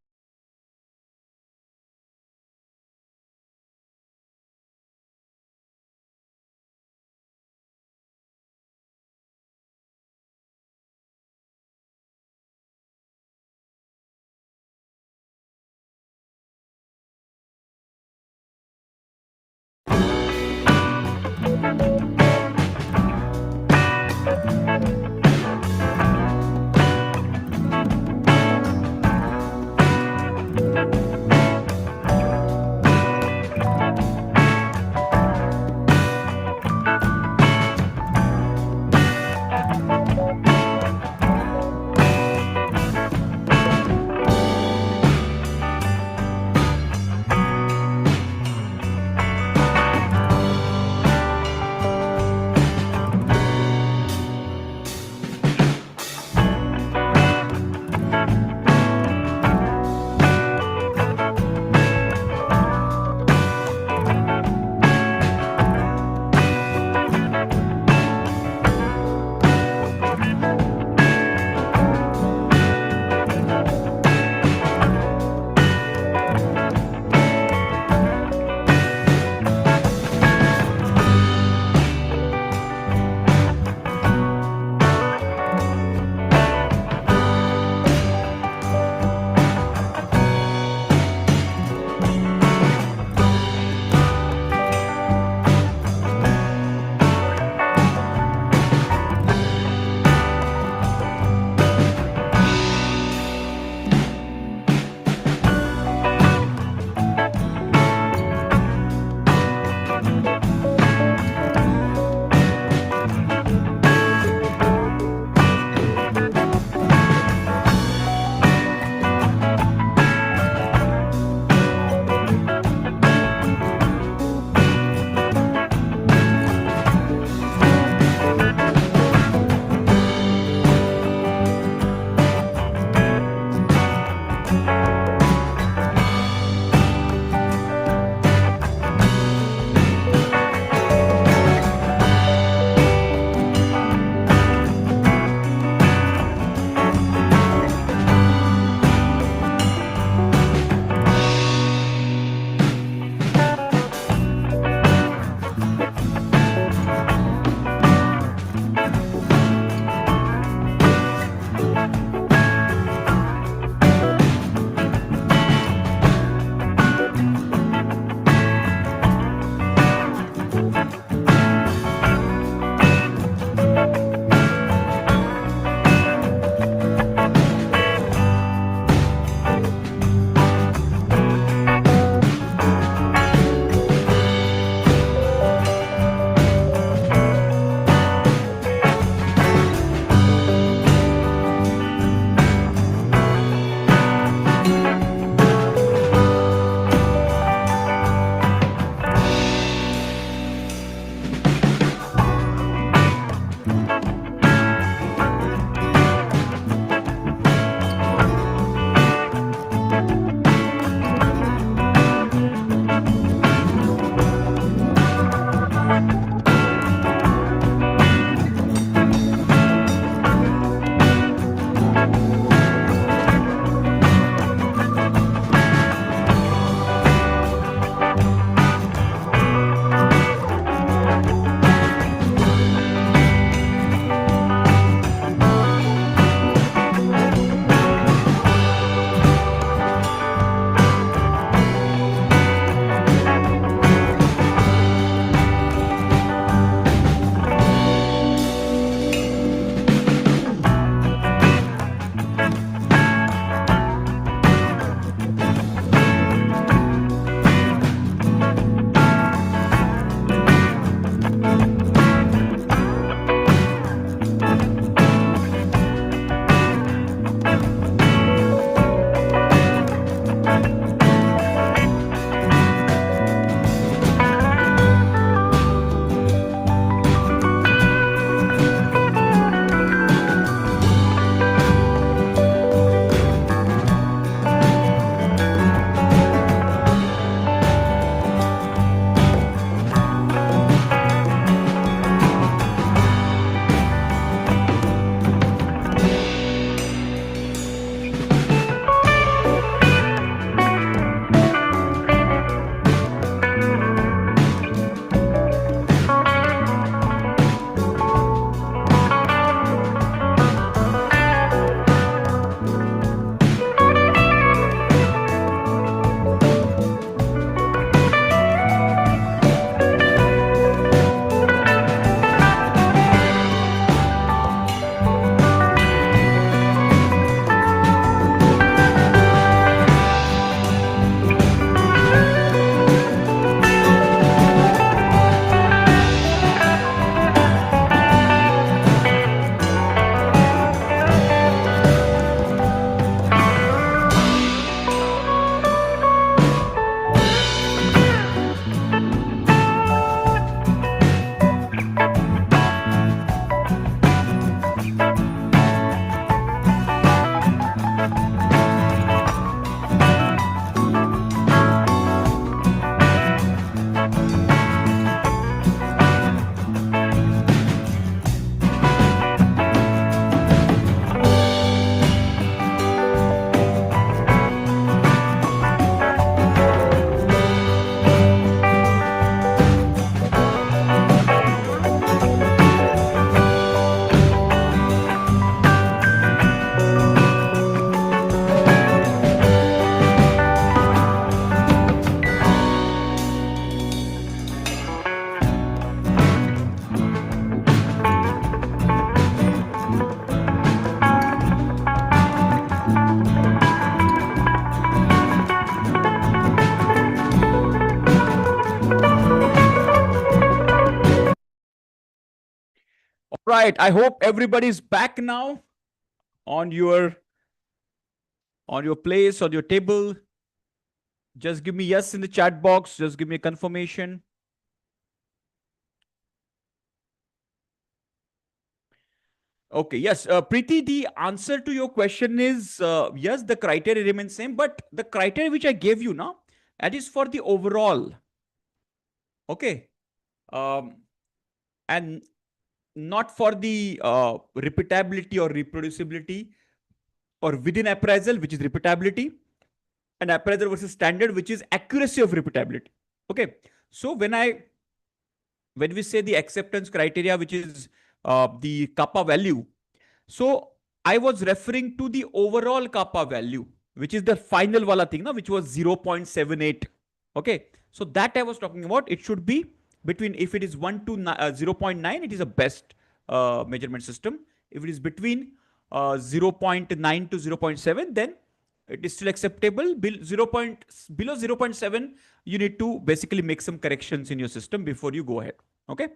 Speaker 1: Right. I hope everybody's back now on your place, on your table. Just give me yes in the chat box. Just give me a confirmation. Okay, yes. Preeti, the answer to your question is yes, the criteria remains same, but the criteria which I gave you now, that is for the overall. Okay. Um, and not for the repeatability or reproducibility, or within appraisal, which is repeatability, and appraisal versus standard, which is accuracy of repeatability. Okay. So when we say the acceptance criteria, which is the kappa value, so I was referring to the overall kappa value, which is the final wala thing, na, which was 0.78. Okay. So that I was talking about. It should be between, if it is 1 to 0.9, it is a best measurement system. If it is between 0.9 to 0.7, then it is still acceptable. Below 0.7, you need to basically make some corrections in your system before you go ahead. Okay.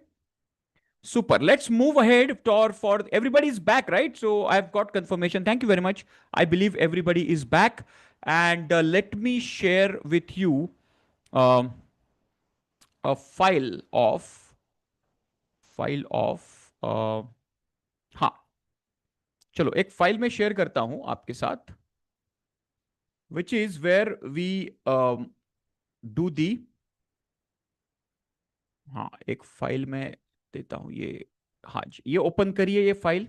Speaker 1: Super. Let's move ahead for everybody is back, right? So I've got confirmation. Thank you very much. I believe everybody is back. And let me share with you um, a file of हाँ, चलो एक file में share करता हूं आपके साथ, which is where we do the, हाँ एक फाइल में देता हूं ये, हाँ जी, ये ओपन करिए ये फाइल,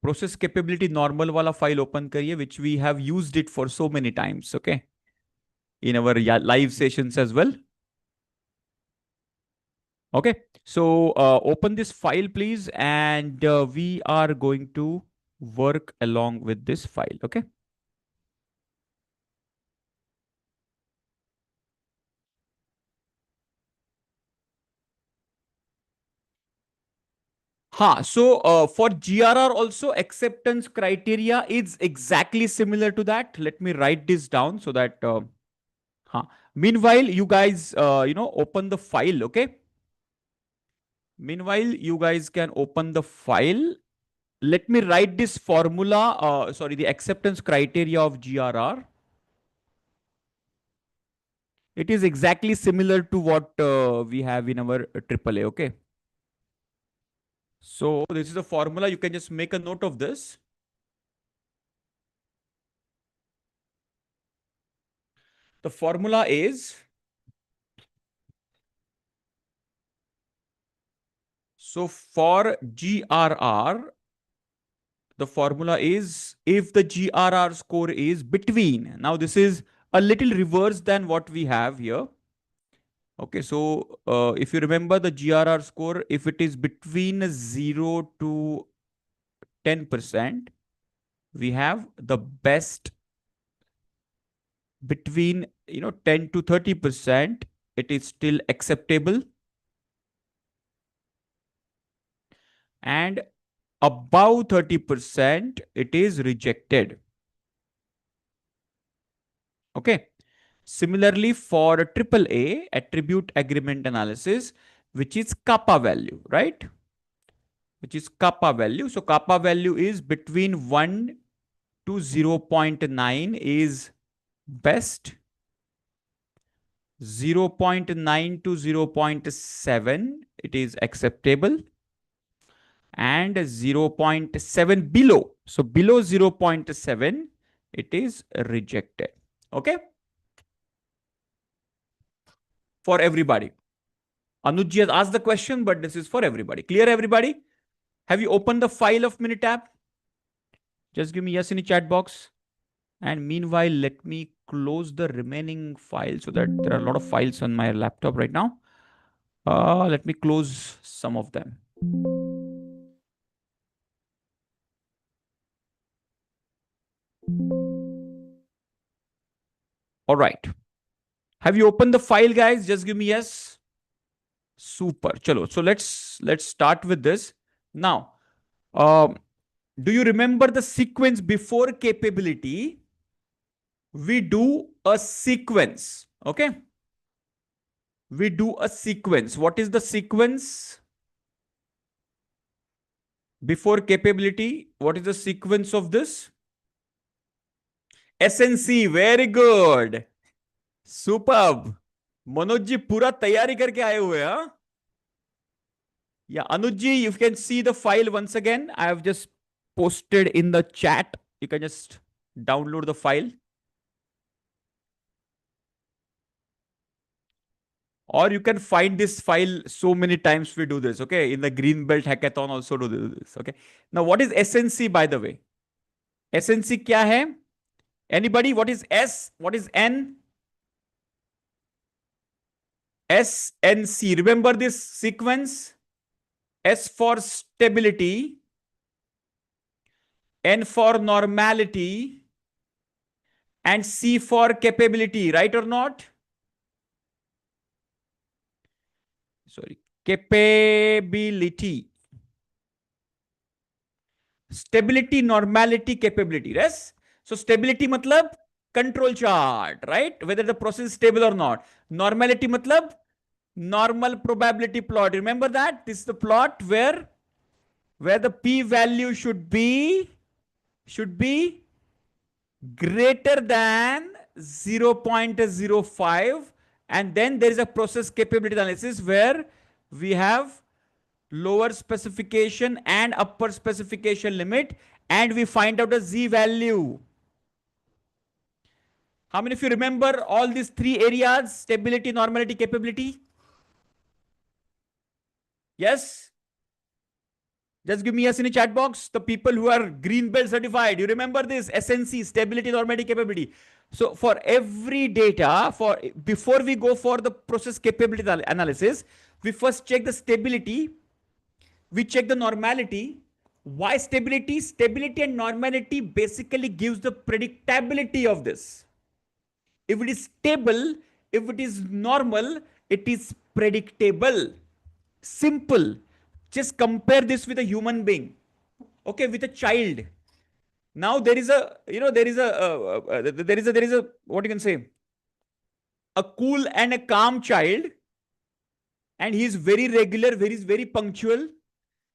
Speaker 1: प्रोसेस कैपेबिलिटी नॉर्मल वाला फाइल ओपन करिए, which we have used it for so many times, okay, in our live sessions as well. Okay, so open this file, please, and we are going to work along with this file. Okay. So for GRR also, acceptance criteria is exactly similar to that. Let me write this down so that. Meanwhile, you guys, open the file. Okay. Meanwhile, you guys can open the file. Let me write this formula, the acceptance criteria of GRR. It is exactly similar to what we have in our AAA, okay? So this is a formula. You can just make a note of this. The formula is, so for GRR, the formula is if the GRR score is between, now this is a little reverse than what we have here. Okay, so if you remember the GRR score, if it is between 0 to 10%, we have the best. Between 10 to 30%, it is still acceptable, and above 30%, it is rejected. Okay. Similarly, for AAA, attribute agreement analysis, which is kappa value, right? Which is kappa value. So kappa value is between 1 to 0.9 is best. 0.9 to 0.7, it is acceptable. And 0.7 below. So below 0.7, it is rejected. Okay. For everybody. Anuj has asked the question, but this is for everybody. Clear, everybody? Have you opened the file of Minitab? Just give me yes in the chat box. And meanwhile, let me close the remaining files so that there are a lot of files on my laptop right now. Let me close some of them. All right. Have you opened the file, guys? Just give me yes. Super. Chalo. So let's start with this. Now, do you remember the sequence before capability? We do a sequence. Okay. We do a sequence. What is the sequence? Before capability, what is the sequence of this? SNC. Very good. Superb. Manoj ji पूरा तैयारी करके आए हुए हैं, हाँ? Yeah, Anuj ji, you can see the file once again. I have just posted in the chat. You can just download the file. Or you can find this file so many times we do this, okay? In the Greenbelt Hackathon also do this, okay? Now, what is SNC, by the way? SNC kya hai? Anybody? What is S? What is N? SNC. Remember this sequence? S for stability, N for normality, and C for capability, right or not? Sorry, capability. Stability, normality, capability. Yes. So stability matlab control chart, right? Whether the process is stable or not. Normality matlab normal probability plot. Remember that? This is the plot where the p-value should be greater than 0.05, and then there is a process capability analysis where we have lower specification and upper specification limit, and we find out a z value. How many of you remember all these three areas? Stability, normality, capability? Yes? Just give me yes in the chat box. The people who are green belt certified, you remember this SNC, stability, normality, capability. So for every data, before we go for the process capability analysis, we first check the stability, we check the normality. Why stability? Stability and normality basically gives the predictability of this. If it is stable, if it is normal, it is predictable. Simple. Just compare this with a human being. Okay, with a child. Now there is a, what you can say, a cool and a calm child, and he is very regular, very punctual.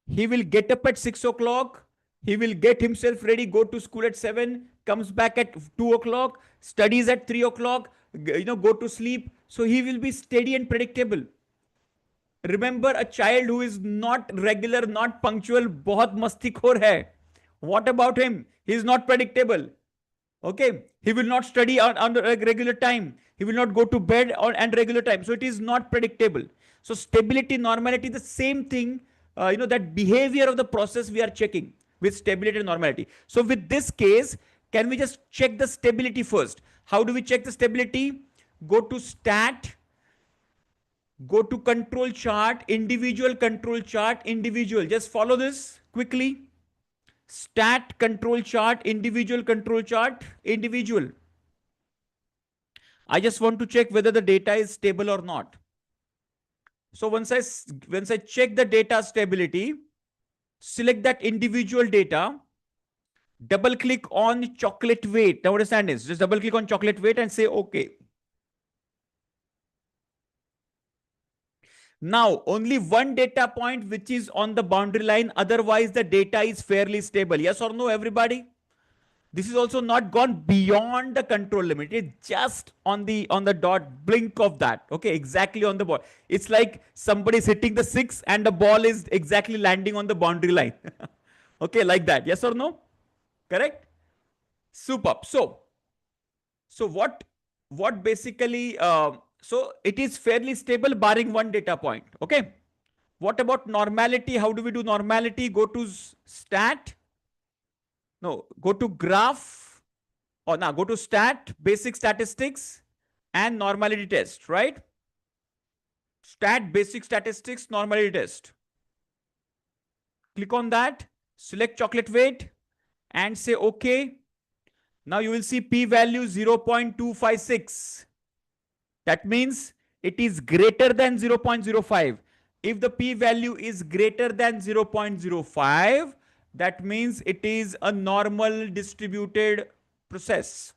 Speaker 1: He will get up at 6 o'clock. He will get himself ready, go to school at 7, comes back at 2 o'clock, studies at 3 o'clock, go to sleep. So he will be steady and predictable. Remember, a child who is not regular, not punctual, बहुत मस्तीखोर है. What about him? He is not predictable. Okay, he will not study on a regular time. He will not go to bed on regular time. So it is not predictable. So stability, normality, the same thing. That behavior of the process we are checking with stability and normality. So with this case, can we just check the stability first? How do we check the stability? Go to stat, go to control chart, individual control chart, individual. Just follow this quickly. Stat control chart, individual control chart, individual. I just want to check whether the data is stable or not. So once I check the data stability, select that individual data, double click on chocolate weight. Now understand this, just double click on chocolate weight and say okay. Now only one data point which is on the boundary line, otherwise the data is fairly stable. Yes or no, everybody? This is also not gone beyond the control limit. It's just on the dot blink of that. Okay, exactly on the ball. It's like somebody's hitting the 6 and the ball is exactly landing on the boundary line. Okay, like that. Yes or no? Correct? Superb. So what basically, so it is fairly stable barring one data point. Okay. What about normality? How do we do normality? Go to stat. No, go to graph, or now go to stat, basic statistics, and normality test, right? Stat, basic statistics, normality test. Click on that, select chocolate weight, and say okay. Now you will see p-value 0.256. That means it is greater than 0.05. If the p-value is greater than 0.05, that means it is a normal distributed process.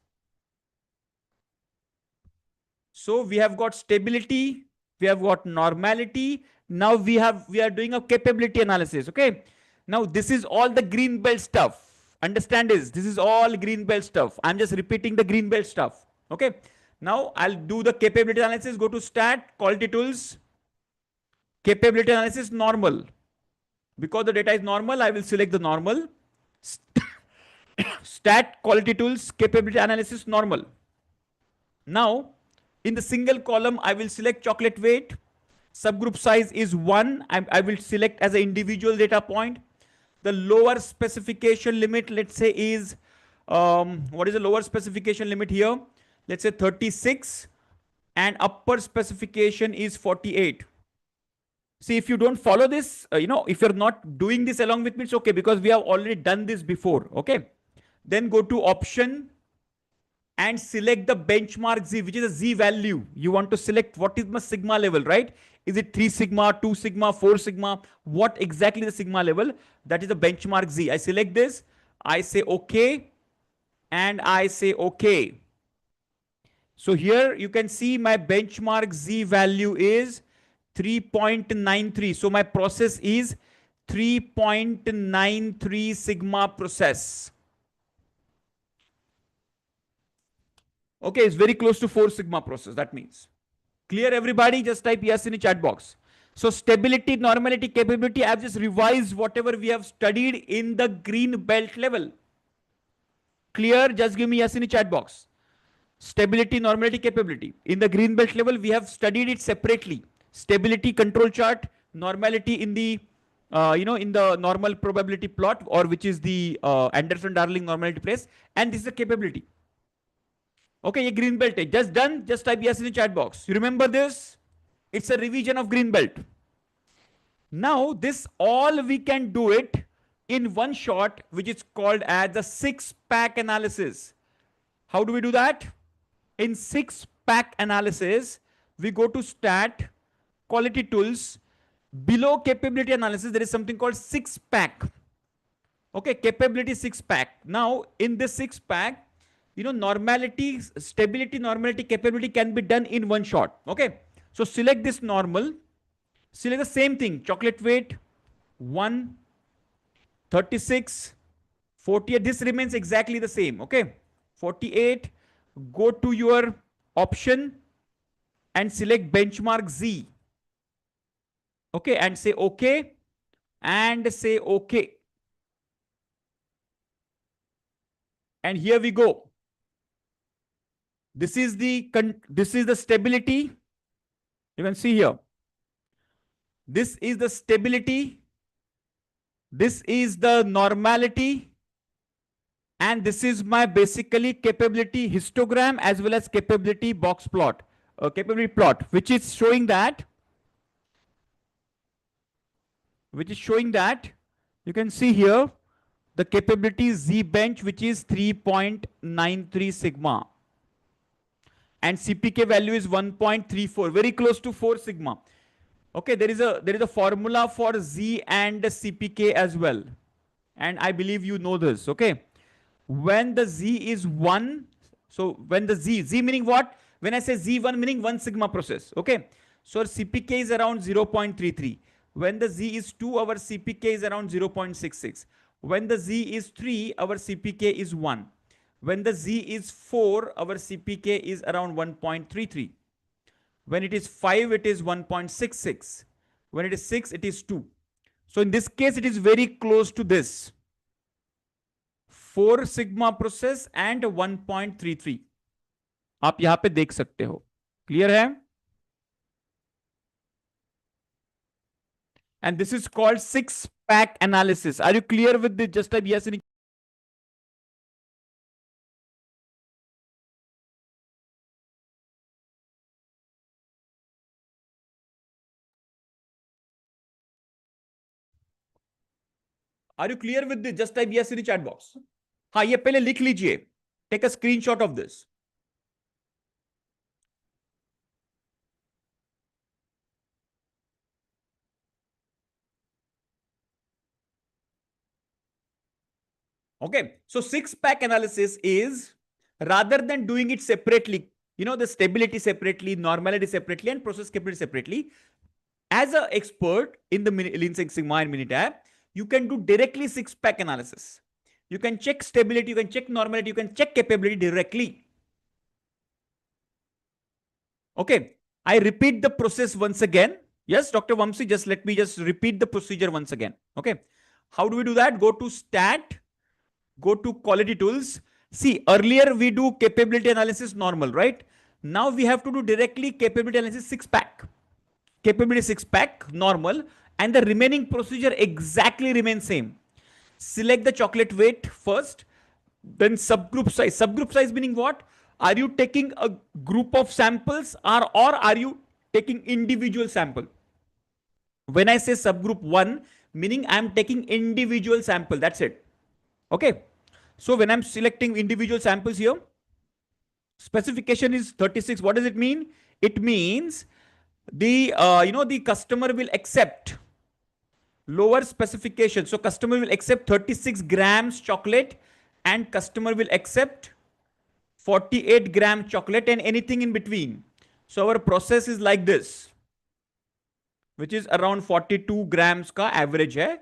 Speaker 1: So we have got stability, we have got normality. Now we are doing a capability analysis. Okay. Now this is all the green belt stuff. Understand this is all green belt stuff. I'm just repeating the green belt stuff. Okay. Now I'll do the capability analysis. Go to stat, quality tools, capability analysis, normal. Because the data is normal, I will select the normal. Stat, quality tools, capability analysis, normal. Now, in the single column, I will select chocolate weight. Subgroup size is 1. I will select as an individual data point. The lower specification limit, let's say, is what is the lower specification limit here? Let's say 36, and upper specification is 48. See, if you don't follow this, if you're not doing this along with me, it's okay, because we have already done this before. Okay. Then go to option and select the benchmark Z, which is a Z value. You want to select what is my sigma level, right? Is it 3 sigma, 2 sigma, 4 sigma? What exactly the sigma level? That is the benchmark Z. I select this. I say okay. And I say okay. So here you can see my benchmark Z value is 3.93. So my process is 3.93 sigma process. Okay, it's very close to 4 sigma process. That means. Clear, everybody? Just type yes in the chat box. So stability, normality, capability, I've just revised whatever we have studied in the green belt level. Clear? Just give me yes in the chat box. Stability, normality, capability. In the green belt level, we have studied it separately. Stability control chart, normality in the in the normal probability plot, or which is the Anderson-Darling normality place, and this is the capability. Okay, ye green belt hai. Just done. Just type yes in the chat box. You remember this? It's a revision of green belt. Now, this all we can do it in one shot, which is called as the 6-pack analysis. How do we do that? In 6-pack analysis, we go to stat, quality tools. Below capability analysis, there is something called 6-pack. Okay, capability 6-pack. Now, in this 6-pack, normality, stability, normality, capability can be done in one shot. Okay. So select this normal. Select the same thing. Chocolate weight, 1, 36, 48. This remains exactly the same. Okay. 48. Go to your option and select benchmark Z. Okay. And say okay. And say okay. And here we go. This is the stability. You can see here. This is the stability. This is the normality. And this is my basically capability histogram as well as capability box plot, capability plot, which is showing that you can see here the capability Z bench, which is 3.93 sigma. And CPK value is 1.34, very close to 4 sigma. Okay, there is a formula for Z and CPK as well. And I believe you know this. Okay. When the Z is 1, so when the Z meaning what? When I say Z1 meaning 1 sigma process. Okay. So our CPK is around 0.33. When the Z is 2, our CPK is around 0.66. When the Z is 3, our CPK is 1. When the Z is 4, our CPK is around 1.33. When it is 5, it is 1.66. When it is 6, it is 2. So in this case, it is very close to this. 4 sigma process and 1.33. आप यहां पे देख सकते हो. Clear है? And this is called 6-pack analysis. Are you clear with this? Just type yes. Are you clear with this? Just type yes in the chat box. हाँ, ये पहले लिख लीजिए. Take a screenshot of this. Okay. So 6-pack analysis is, rather than doing it separately, the stability separately, normality separately, and process capability separately, as an expert in the Lean Six Sigma and Minitab, you can do directly six pack analysis. You can check stability, you can check normality, you can check capability directly. Okay, I repeat the process once again. Yes, Dr. Vamsi, just let me just repeat the procedure once again. Okay, how do we do that? Go to stat, go to quality tools. See, earlier we do capability analysis normal, right? Now we have to do directly capability analysis six pack. Capability six pack normal, and the remaining procedure exactly remains same. Select the chocolate weight first, then subgroup size. Subgroup size meaning what? Are you taking a group of samples, or are you taking individual sample? When I say subgroup 1, meaning I'm taking individual sample. That's it. Okay. So when I'm selecting individual samples here, specification is 36. What does it mean? It means the the customer will accept lower specification. So customer will accept 36 grams chocolate, and customer will accept 48 gram chocolate and anything in between. So our process is like this, which is around 42 grams ka average hai.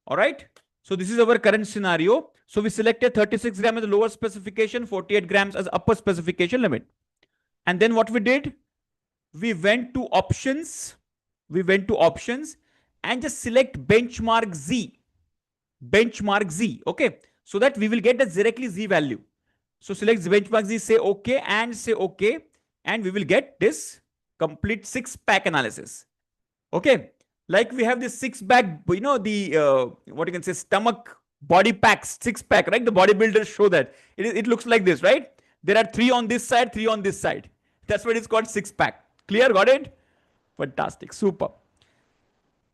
Speaker 1: All right. So this is our current scenario. So we selected 36 grams as the lower specification, 48 grams as upper specification limit. And then what we did, we went to options. We went to options and just select benchmark Z. Benchmark Z. Okay. So that we will get the directly Z value. So select benchmark Z, say OK and say OK. And we will get this complete six pack analysis. Okay. Like we have this six pack, the what you can say, stomach body packs, six pack, right? The bodybuilders show that. It looks like this, right? There are three on this side, three on this side. That's why it's called six pack. Clear? Got it? Fantastic. Super.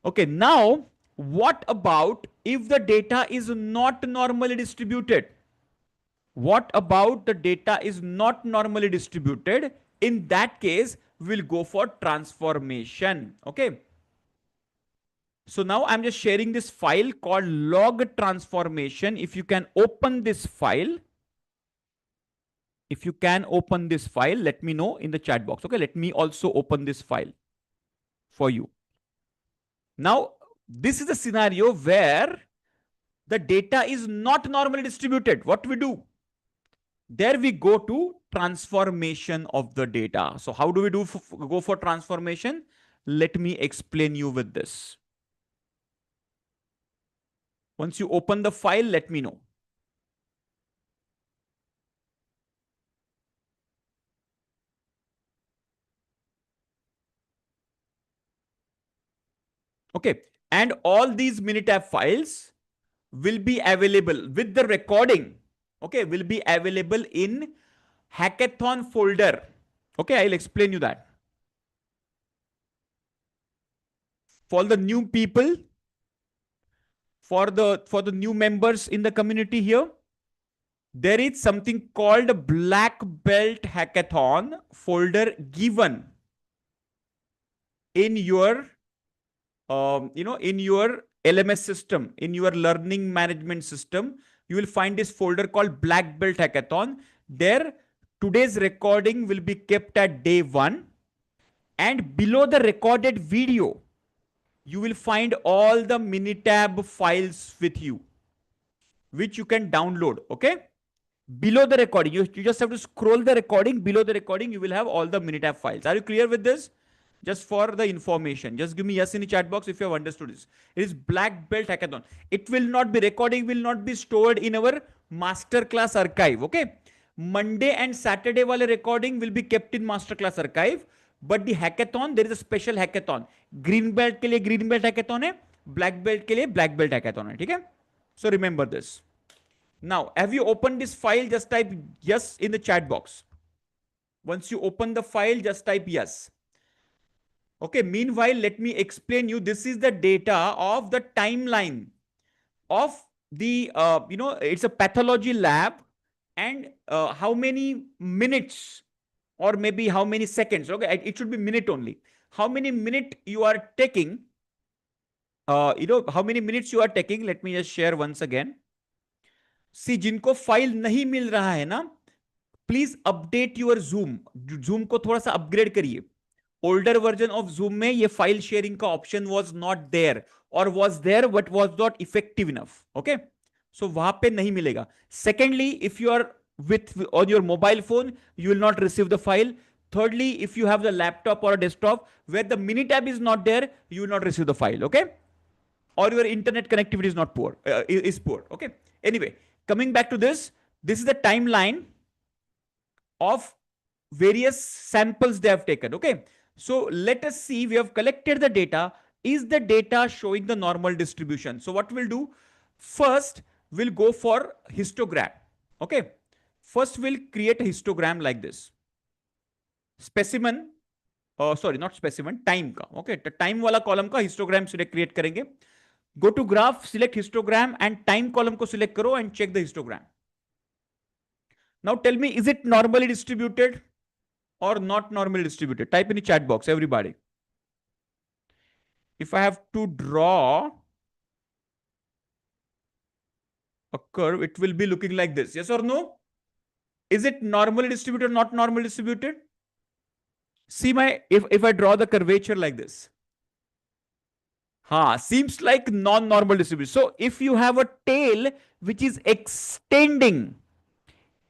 Speaker 1: Okay. Now, what about if the data is not normally distributed? What about the data is not normally distributed? In that case, we'll go for transformation. Okay. So now I'm just sharing this file called log transformation. If you can open this file, let me know in the chat box. Okay, let me also open this file for you. Now, this is a scenario where the data is not normally distributed. What we do? There we go to transformation of the data. So how do we go for transformation? Let me explain you with this. Once you open the file, let me know. Okay. And all these Minitab files will be available with the recording. Okay. Will be available in Hackathon folder. Okay. I'll explain you that. For the new people, for the new members in the community here, there is something called Black Belt Hackathon folder given in your in your LMS system, in your learning management system. You will find this folder called Black Belt Hackathon. There, today's recording will be kept at day 1, and below the recorded video, you will find all the Minitab files with you, which you can download. Okay. Below the recording, you just have to scroll the recording. Below the recording, you will have all the Minitab files. Are you clear with this? Just for the information, just give me yes in the chat box if you have understood this. It is Black Belt Hackathon. It will not be, recording will not be stored in our masterclass archive. Okay. Monday and Saturday wale recording will be kept in masterclass archive. But the hackathon, there is a special hackathon. Green belt ke liye green belt hackathon hai, black belt ke liye black belt hackathon hai. Okay? So remember this. Now, have you opened this file? Just type yes in the chat box. Once you open the file, just type yes. Okay, meanwhile, let me explain you. This is the data of the timeline of the, it's a pathology lab, and how many minutes or maybe how many seconds. Okay, it should be minute only. How many minutes you are taking, how many minutes you are taking. Let me just share once again. See, जिनको file नहीं मिल रहा है ना, please update your zoom को थोड़ा सा upgrade करिए. Older version of Zoom में ये फाइल शेयरिंग का option was not there. or was there but was not effective enough. Okay, so वहां पे नहीं मिलेगा. Secondly, if you are with on your mobile phone, you will not receive the file. Thirdly, if you have the laptop or a desktop where the Minitab is not there, you will not receive the file. Okay, or your internet connectivity is not poor, is poor. Okay, anyway, coming back to this is the timeline of various samples they have taken. Okay, so let us see, we have collected the data. Is the data showing the normal distribution? So what we'll do, first we'll go for histogram. Okay, first we'll create a histogram like this. Specimen, sorry, not specimen, time का. Okay, तो time वाला column का histogram select create करेंगे. Go to graph, select histogram and time column को select करो and check the histogram. Now tell me, is it normally distributed or not normally distributed? Type in the chat box, everybody. If I have to draw a curve, it will be looking like this. Yes or no? Is it normally distributed or not normally distributed? See my, if I draw the curvature like this. Seems like non-normal distribution. So if you have a tail which is extending,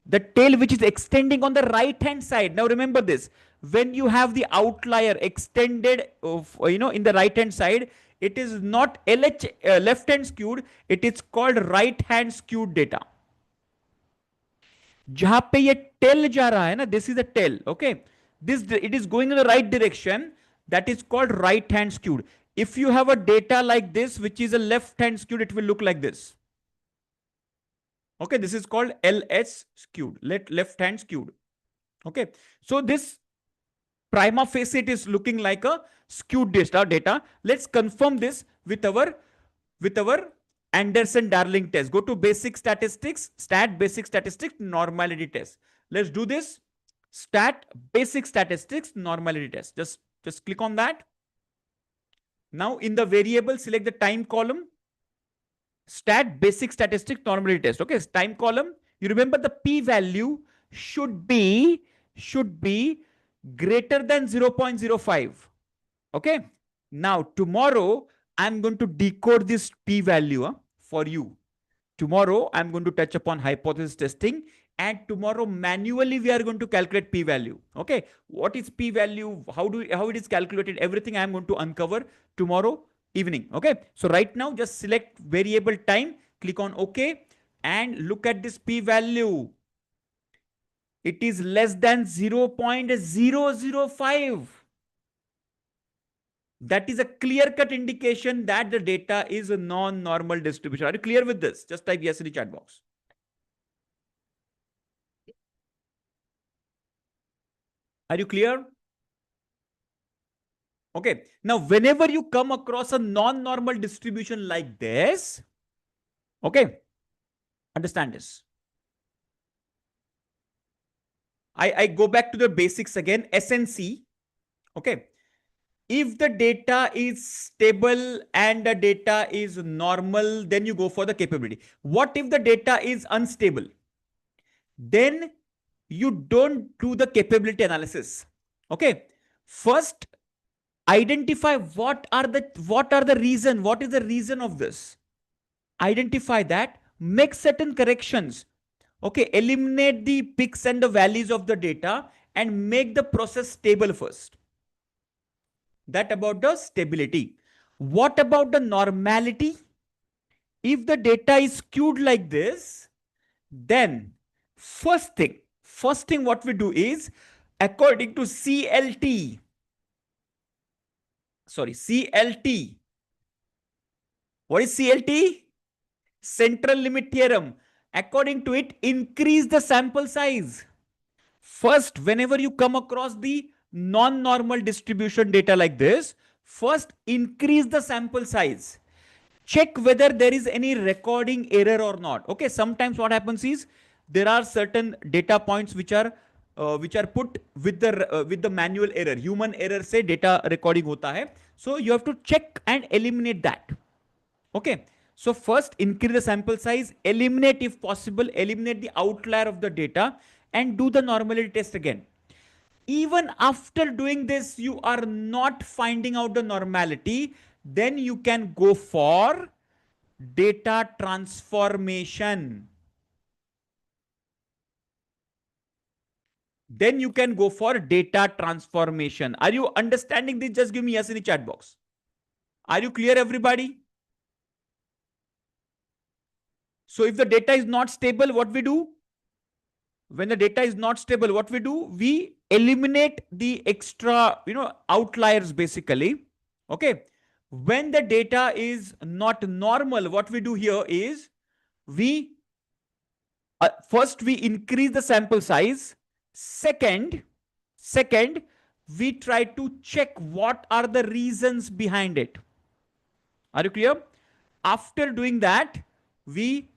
Speaker 1: the tail which is extending on the right hand side. Now remember this, when you have the outlier extended in the right hand side, it is not LH left hand skewed, it is called right hand skewed data. जहां पे ये tell जा रहा है ना, this is the tail. Okay, this it is going in the right direction, that is called right hand skewed. If you have a data like this which is a left hand skewed, it will look like this. Okay, this is called LS skewed, left hand skewed. Okay, so this prima facie it is looking like a skewed data. Let's confirm this with our Anderson-Darling test. Go to basic statistics, stat basic statistics, normality test. Let's do this. Stat basic statistics, normality test. Just click on that. Now in the variable, select the time column. Stat basic statistics normality test. Okay, time column. You remember the p-value should be greater than 0.05. Okay. Now tomorrow I'm going to decode this p-value for you. Tomorrow I'm going to touch upon hypothesis testing, and tomorrow manually we are going to calculate p-value. Okay, what is p-value, how it is calculated, everything I am going to uncover tomorrow evening. Okay, so right now just select variable time, click on OK, and look at this p-value. It is less than 0.005. That is a clear-cut indication that the data is a non-normal distribution. Are you clear with this? Just type yes in the chat box. Are you clear? Okay. Now, whenever you come across a non-normal distribution like this, okay, understand this. I go back to the basics again, SNC. Okay. If the data is stable and the data is normal, then you go for the capability. What if the data is unstable? Then you don't do the capability analysis. Okay. First, identify what is the reason of this. Identify that, make certain corrections. Okay. Eliminate the peaks and the valleys of the data and make the process stable first. That about the stability. What about the normality? If the data is skewed like this, then first thing what we do is, according to CLT. What is CLT? Central limit theorem. According to it, increase the sample size. First, whenever you come across the non-normal distribution data like this, first increase the sample size. Check whether there is any recording error or not. Okay, sometimes what happens is there are certain data points which are put with the manual error. Human error say data recording hota hai. So you have to check and eliminate that. Okay. So first increase the sample size, eliminate if possible, eliminate the outlier of the data and do the normality test again. Even after doing this, you are not finding out the normality, then you can go for data transformation. Then you can go for data transformation. Are you understanding this? Just give me yes in the chat box. Are you clear, everybody? So if the data is not stable, what we do? When the data is not stable, what we do? We eliminate the extra, outliers basically. Okay. When the data is not normal, what we do here is we first we increase the sample size. Second, we try to check what are the reasons behind it. Are you clear? After doing that, we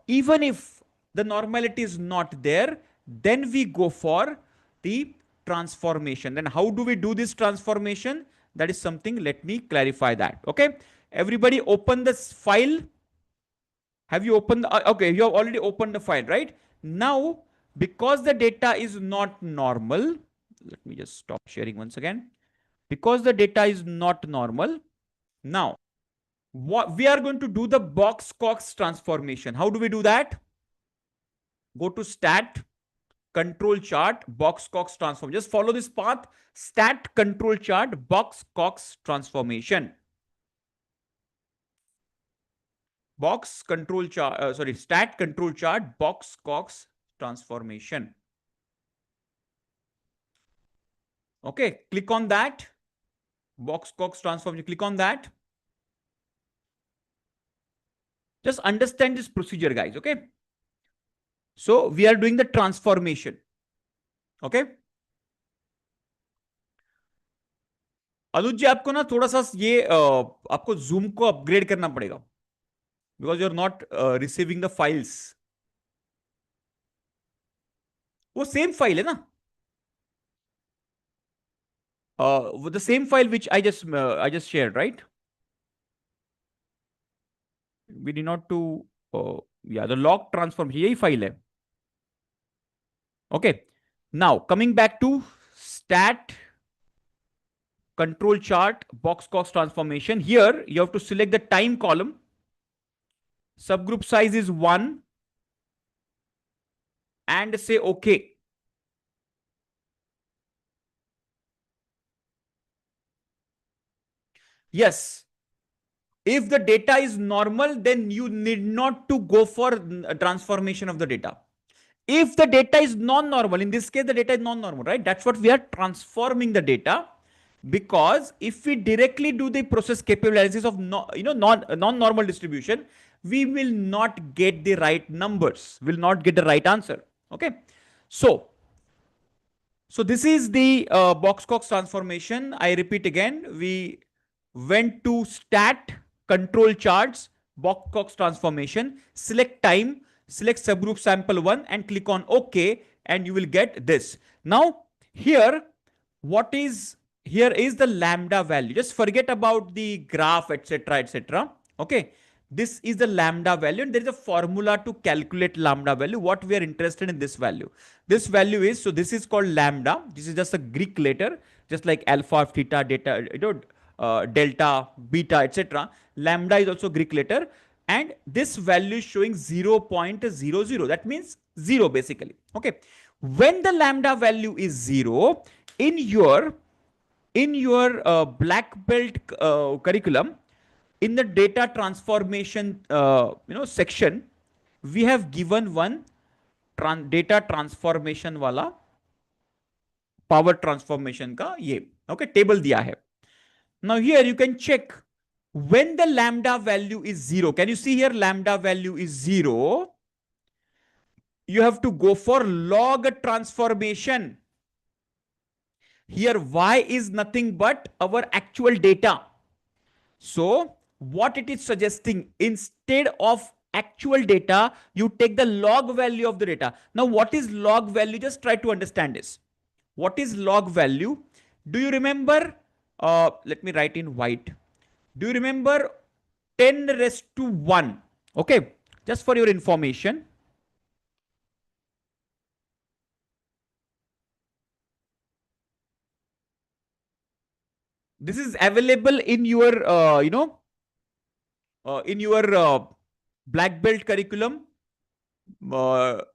Speaker 1: even if the normality is not there, then we go for the transformation. Then how do we do this transformation? That is something, let me clarify that. Okay. Everybody open this file. Have you opened? Okay, you have already opened the file, right? Now, because the data is not normal, let me just stop sharing once again. Because the data is not normal, now what we are going to do the box cox transformation. How do we do that? Go to stat, control chart, box cox transform. Just follow this path. Stat, control chart, box cox transformation. Box control chart, stat control chart, box cox transformation. Okay, click on that. Box cox transformation, click on that. Just understand this procedure, guys. Okay. So we are doing the transformation. Okay. अनुज जी आपको ना थोड़ा सा ये आपको zoom को upgrade करना पड़ेगा because you are not receiving the files वो सेम फाइल है ना the same file which I just share right we D not to या द लॉग ट्रांसफॉर्म यही फाइल है okay now coming back to stat control chart box cox transformation. Here you have to select the time column. Subgroup size is 1 and say okay. Yes, if the data is normal, then you need not to go for transformation of the data. If the data is non-normal, in this case the data is non-normal, right? That's what we are transforming the data, because if we directly do the process capable analysis of non-normal distribution, we will not get the right numbers, will not get the right answer. Okay. So this is the box cox transformation. I repeat again, we went to stat, control charts, box cox transformation, select time, select subgroup sample 1 and click on OK, and you will get this. Now here, here is the lambda value. Just forget about the graph, etc., etc. Okay. This is the lambda value, and there is a formula to calculate lambda value. What we are interested in this value. This value is, so this is called lambda. This is just a Greek letter, just like alpha, theta, delta, beta, etc. Lambda is also Greek letter, and this value is showing 0.00. That means 0 basically. Okay. When the lambda value is 0 in your black belt curriculum, in the data transformation section, we have given one data transformation वाला power transformation का ये okay table दिया है. Now here you can check when the lambda value is 0. Can you see here lambda value is 0? You have to go for log transformation. Here y is nothing but our actual data. So what it is suggesting, instead of actual data, you take the log value of the data. Now what is log value? Just try to understand this. What is log value? Do you remember? Let me write in white. Do you remember 10 raised to 1? Okay, just for your information. This is available in your, in your black belt curriculum,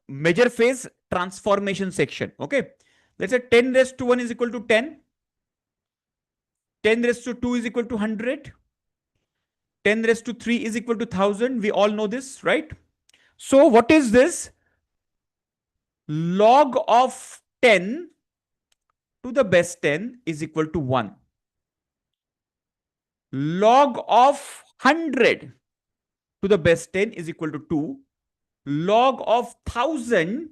Speaker 1: measure phase transformation section. Okay. Let's say 10 raised to 1 is equal to 10. 10 raised to 2 is equal to 100. 10 raised to 3 is equal to 1000. We all know this, right? So what is this? Log of 10 to the base 10 is equal to 1. Log of 100 to the base 10 is equal to 2. Log of 1000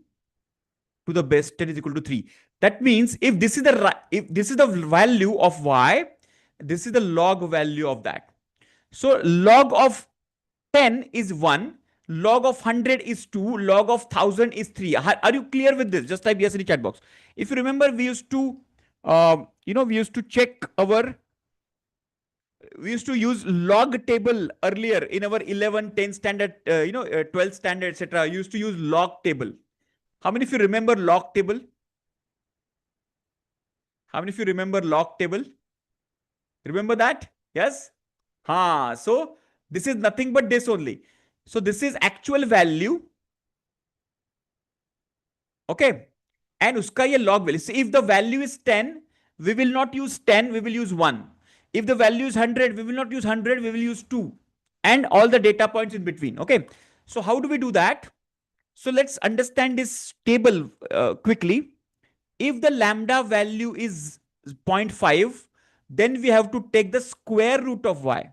Speaker 1: to the base 10 is equal to 3. That means if this is the value of y, this is the log value of that. So log of 10 is 1, log of 100 is 2, log of 1000 is 3. Are you clear with this? Just type yes in the chat box. If you remember, we used to check we used to use log table earlier in our 11, 10 standard, 12 standard, etc. Used to use log table. How many of you remember log table? How many of you remember log table? Remember that? Yes? So this is nothing but this only. So this is actual value. Okay. And uska ye log value. So if the value is 10, we will not use 10, we will use 1. If the value is 100, we will not use 100, we will use 2. And all the data points in between. Okay. So how do we do that? So let's understand this table quickly. If the lambda value is 0.5, then we have to take the square root of y.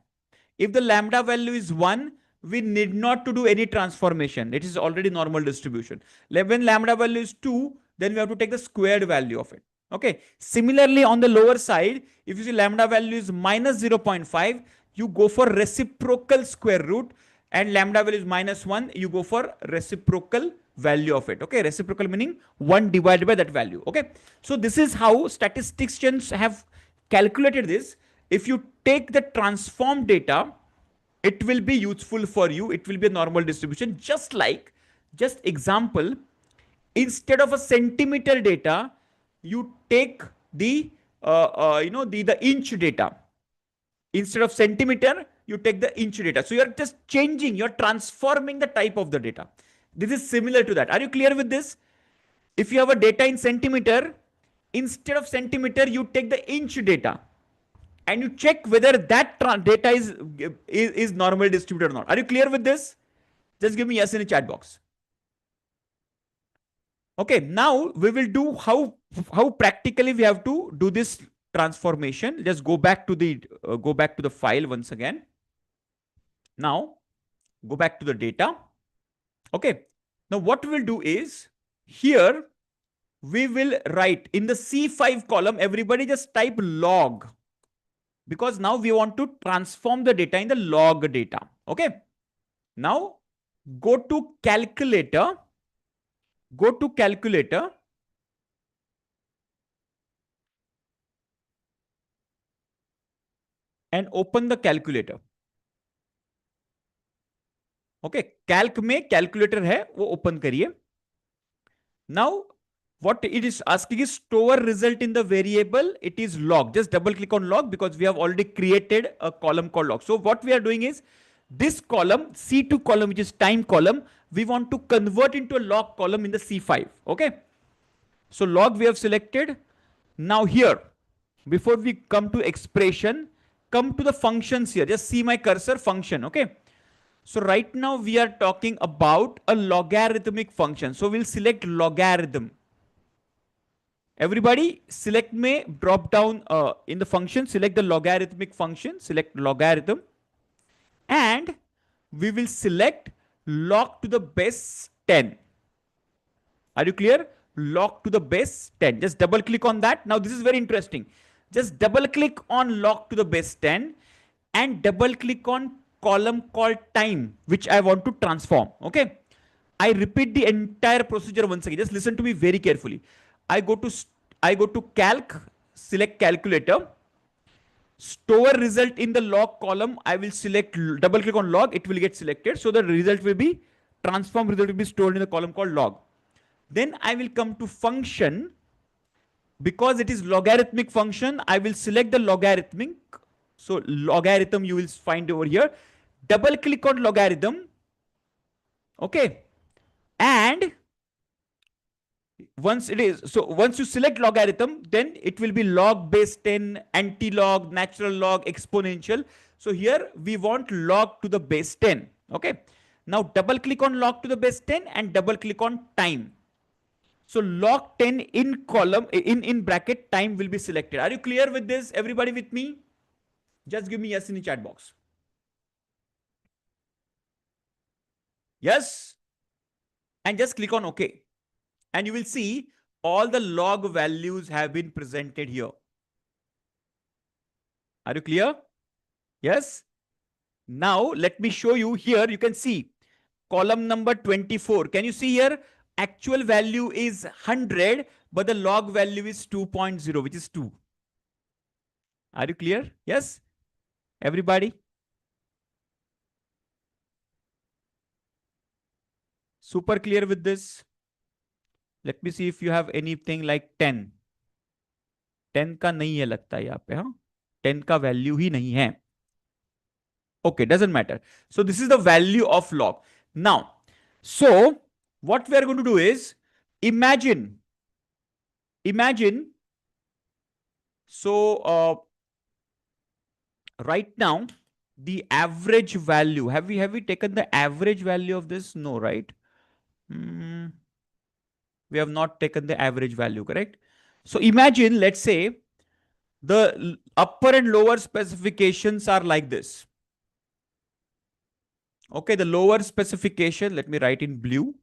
Speaker 1: If the lambda value is 1, we need not to do any transformation. It is already normal distribution. When lambda value is 2, then we have to take the squared value of it. Okay. Similarly, on the lower side, if you see lambda value is minus 0.5, you go for reciprocal square root, and lambda value is minus 1, you go for reciprocal value of it. Okay. Reciprocal meaning 1 divided by that value. Okay. So this is how statisticians have calculated this. If you take the transform data, it will be useful for you. It will be a normal distribution. Just example, instead of a centimeter data, you take the the inch data. Instead of centimeter, you take the inch data. So you're just changing, you're transforming the type of the data. This is similar to that. Are you clear with this? If you have a data in centimeter, instead of centimeter, you take the inch data and you check whether that data is normally distributed or not. Are you clear with this? Just give me yes in the chat box. Okay, now we will do how practically we have to do this transformation. Just go back to the file once again. Now go back to the data. Okay, now what we'll do is here we will write in the C5 column, everybody just type log, because now we want to transform the data in the log data. Okay, now go to calculator. And open the calculator. Okay, calc में calculator है वो open करिए. Now what it is asking is store result in the variable. It is log. Just double click on log because we have already created a column called log. So what we are doing is this column, C2 column, which is time column, we want to convert into a log column in the C5. Okay. So log we have selected. Now here, before we come to expression, come to the functions here. Just see my cursor, function. Okay. So right now we are talking about a logarithmic function. So we'll select logarithm. Everybody select may drop down in the function, select the logarithmic function, select logarithm, and we will select log to the base 10. Are you clear? Log to the base 10. Just double click on that. Now this is very interesting. Just double click on log to the base 10 and double click on column called time, which I want to transform. Okay. I repeat the entire procedure once again. Just listen to me very carefully. I go to calc, select calculator, store result in the log column. I will select, double click on log, it will get selected. So the result will be, result will be stored in the column called log. Then I will come to function. because it is logarithmic function, I will select the logarithmic. So logarithm you will find over here. Double click on logarithm. Okay. And once it is, so once you select logarithm, then it will be log base 10, anti-log, natural log, exponential. So here we want log to the base 10. Okay. Now double click on log to the base 10 and double click on time. So log 10 in column, in bracket, time will be selected. Are you clear with this? Everybody with me? Just give me yes in the chat box. Yes. And just click on OK. And you will see all the log values have been presented here. Are you clear? Yes. Now let me show you here. You can see column number 24. Can you see here? Actual value is 100, but the log value is 2.0, which is 2. Are you clear? Yes. Everybody? Super clear with this? Let me see if you have anything like 10. 10 का नहीं है लगता है यहाँ पे, हाँ 10 का value ही नहीं है. Okay, doesn't matter. So this is the value of log. Now, so what we are going to do is imagine. So right now the average value. Have we taken the average value of this? No, right? We have not taken the average value, correct? So imagine, let's say the upper and lower specifications are like this. Okay, the lower specification, let me write in blue.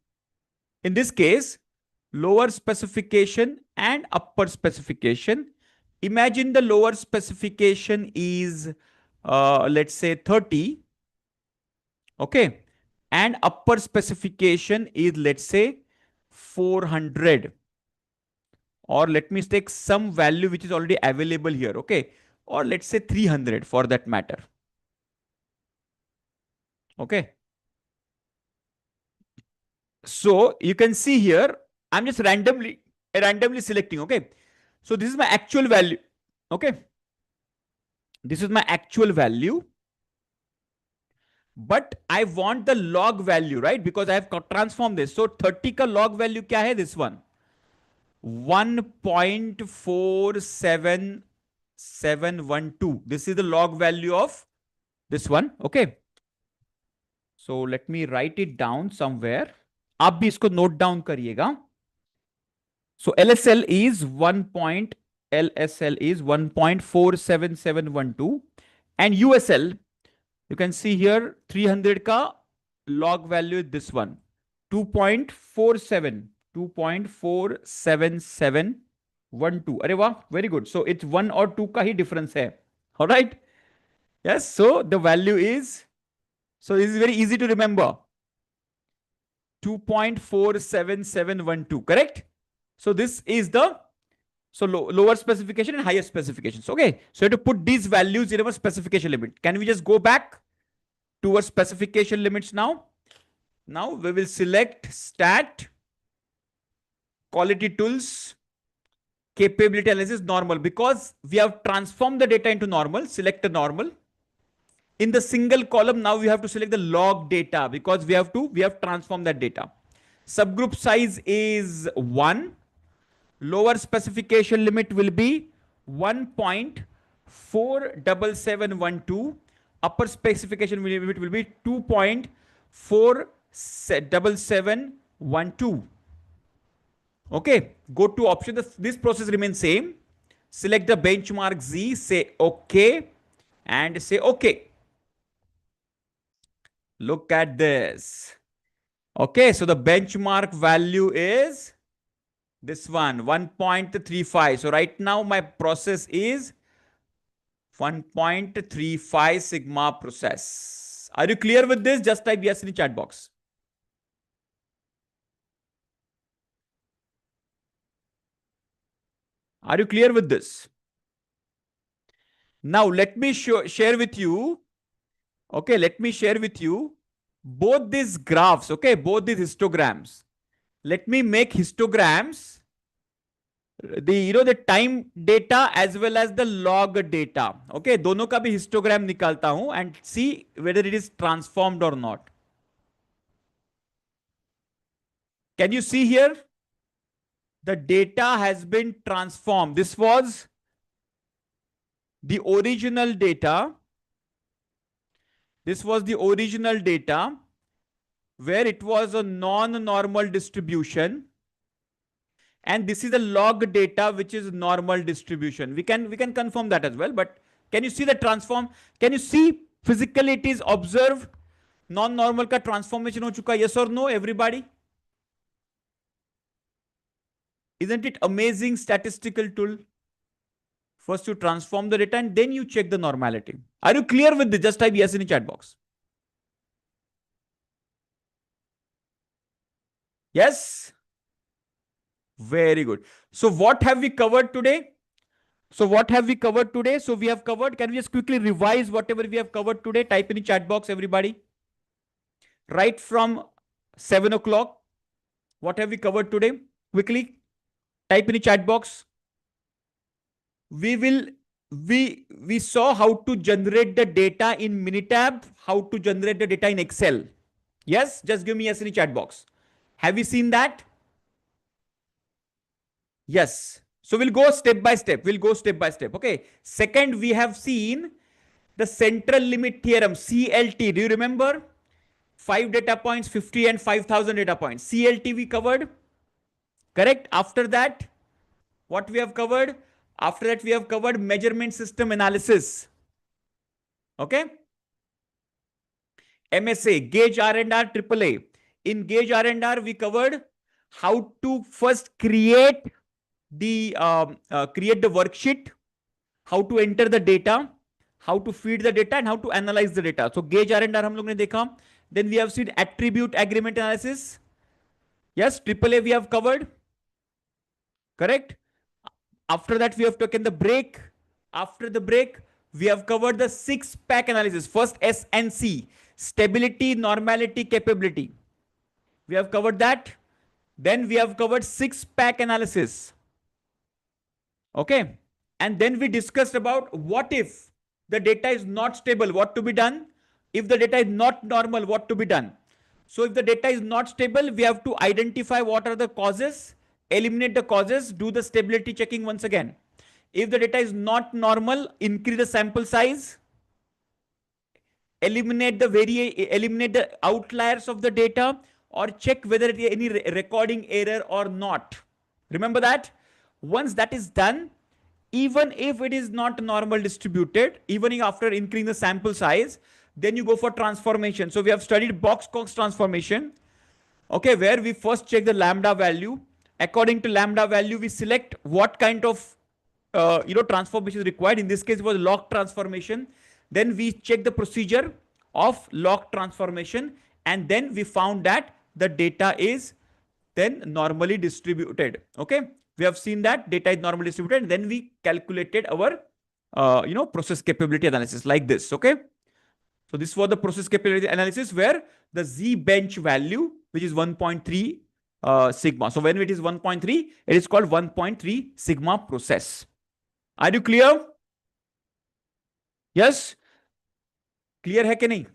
Speaker 1: In this case, lower specification and upper specification. Imagine the lower specification is, let's say 30. Okay. And upper specification is, let's say 400. Or let me take some value which is already available here. Okay. Or let's say 300 for that matter. Okay. So you can see here, I'm just randomly selecting. Okay. So this is my actual value. Okay. This is my actual value. But I want the log value, right? Because I have transformed this. So 30 ka log value kya hai? This one. 1.47712. This is the log value of this one. Okay. So let me write it down somewhere. आप भी इसको note down करिएगा. So LSL is 1.477712 and USL, you can see here 300 ka log value is this one, 2.4712. अरे वाह, very good. So it's 1 or 2 का ही difference है. All right. Yes. So the value is, so this is very easy to remember. 2.47712, correct? So this is the, so lower specification and higher specifications. Okay. So you have to put these values in our specification limit. Can we just go back to our specification limits now? Now we will select stat, quality tools, capability analysis, normal, because we have transformed the data into normal. Select the normal. In the single column, now we have to select the log data because we have transformed that data. Subgroup size is 1. Lower specification limit will be 1.47712. Upper specification limit will be 2.47712. Okay, go to option. This process remains same. Select the benchmark Z, say OK, and say OK. Look at this. Okay, so the benchmark value is this one, 1.35. So right now my process is 1.35 sigma process. Are you clear with this? Just type yes in the chat box. Are you clear with this? Now let me share with you. Okay, let me share with you both these graphs. Okay, both these histograms. Let me make histograms. the time data as well as the log data. Okay, दोनों का भी histogram निकालता हूं and see whether it is transformed or not. Can you see here? The data has been transformed. This was the original data. This was the original data where it was a non-normal distribution, and this is the log data which is normal distribution. We can confirm that as well, but can you see the transform? Can you see physically it is observed? Non-normal का transformation हो चुका, yes or no, everybody? Isn't it amazing statistical tool? First you transform the data and then you check the normality. Are you clear with this? Just type yes in the chat box. Yes? Very good. So what have we covered today? So we have covered, can we just quickly revise whatever we have covered today? Type in the chat box, everybody. Right from 7 o'clock. What have we covered today? Quickly type in the chat box. We saw how to generate the data in Minitab, how to generate the data in Excel. Yes, just give me yes in the chat box. Have you seen that? Yes. So we'll go step by step. Okay. Second, we have seen the central limit theorem, CLT. Do you remember? 5 data points, 50 and 5,000 data points. CLT we covered. Correct. After that, what we have covered? After that, we have covered measurement system analysis. Okay. MSA, Gauge R&R, AAA. In Gauge R&R, we covered how to first create the worksheet, how to enter the data, how to feed the data, and how to analyze the data. So Gauge R&R हम लोग ने देखा. Then we have seen attribute agreement analysis. Yes, AAA we have covered. Correct. After that, we have taken the break. After the break, we have covered the 6-pack analysis. First S and C, stability, normality, capability. We have covered that. Then we have covered 6-pack analysis. Okay. And then we discussed about what if the data is not stable, what to be done? If the data is not normal, what to be done? So if the data is not stable, we have to identify what are the causes, eliminate the causes, do the stability checking once again. If the data is not normal, increase the sample size, eliminate the outliers of the data, or check whether it is any recording error or not. Remember that? Once that is done, even if it is not normal distributed, even after increasing the sample size, then you go for transformation. So we have studied Box-Cox transformation, okay, where we first check the lambda value. According to lambda value, we select what kind of transformation is required. In this case, it was log transformation. Then we check the procedure of log transformation, and then we found that the data is then normally distributed. Okay, we have seen that data is normally distributed, and then we calculated our process capability analysis like this. Okay, so this was the process capability analysis where the Z bench value, which is 1.3 sigma. So when it is 1.3, it is called 1.3 sigma process. Are you clear? Yes? Clear hai ke nahi?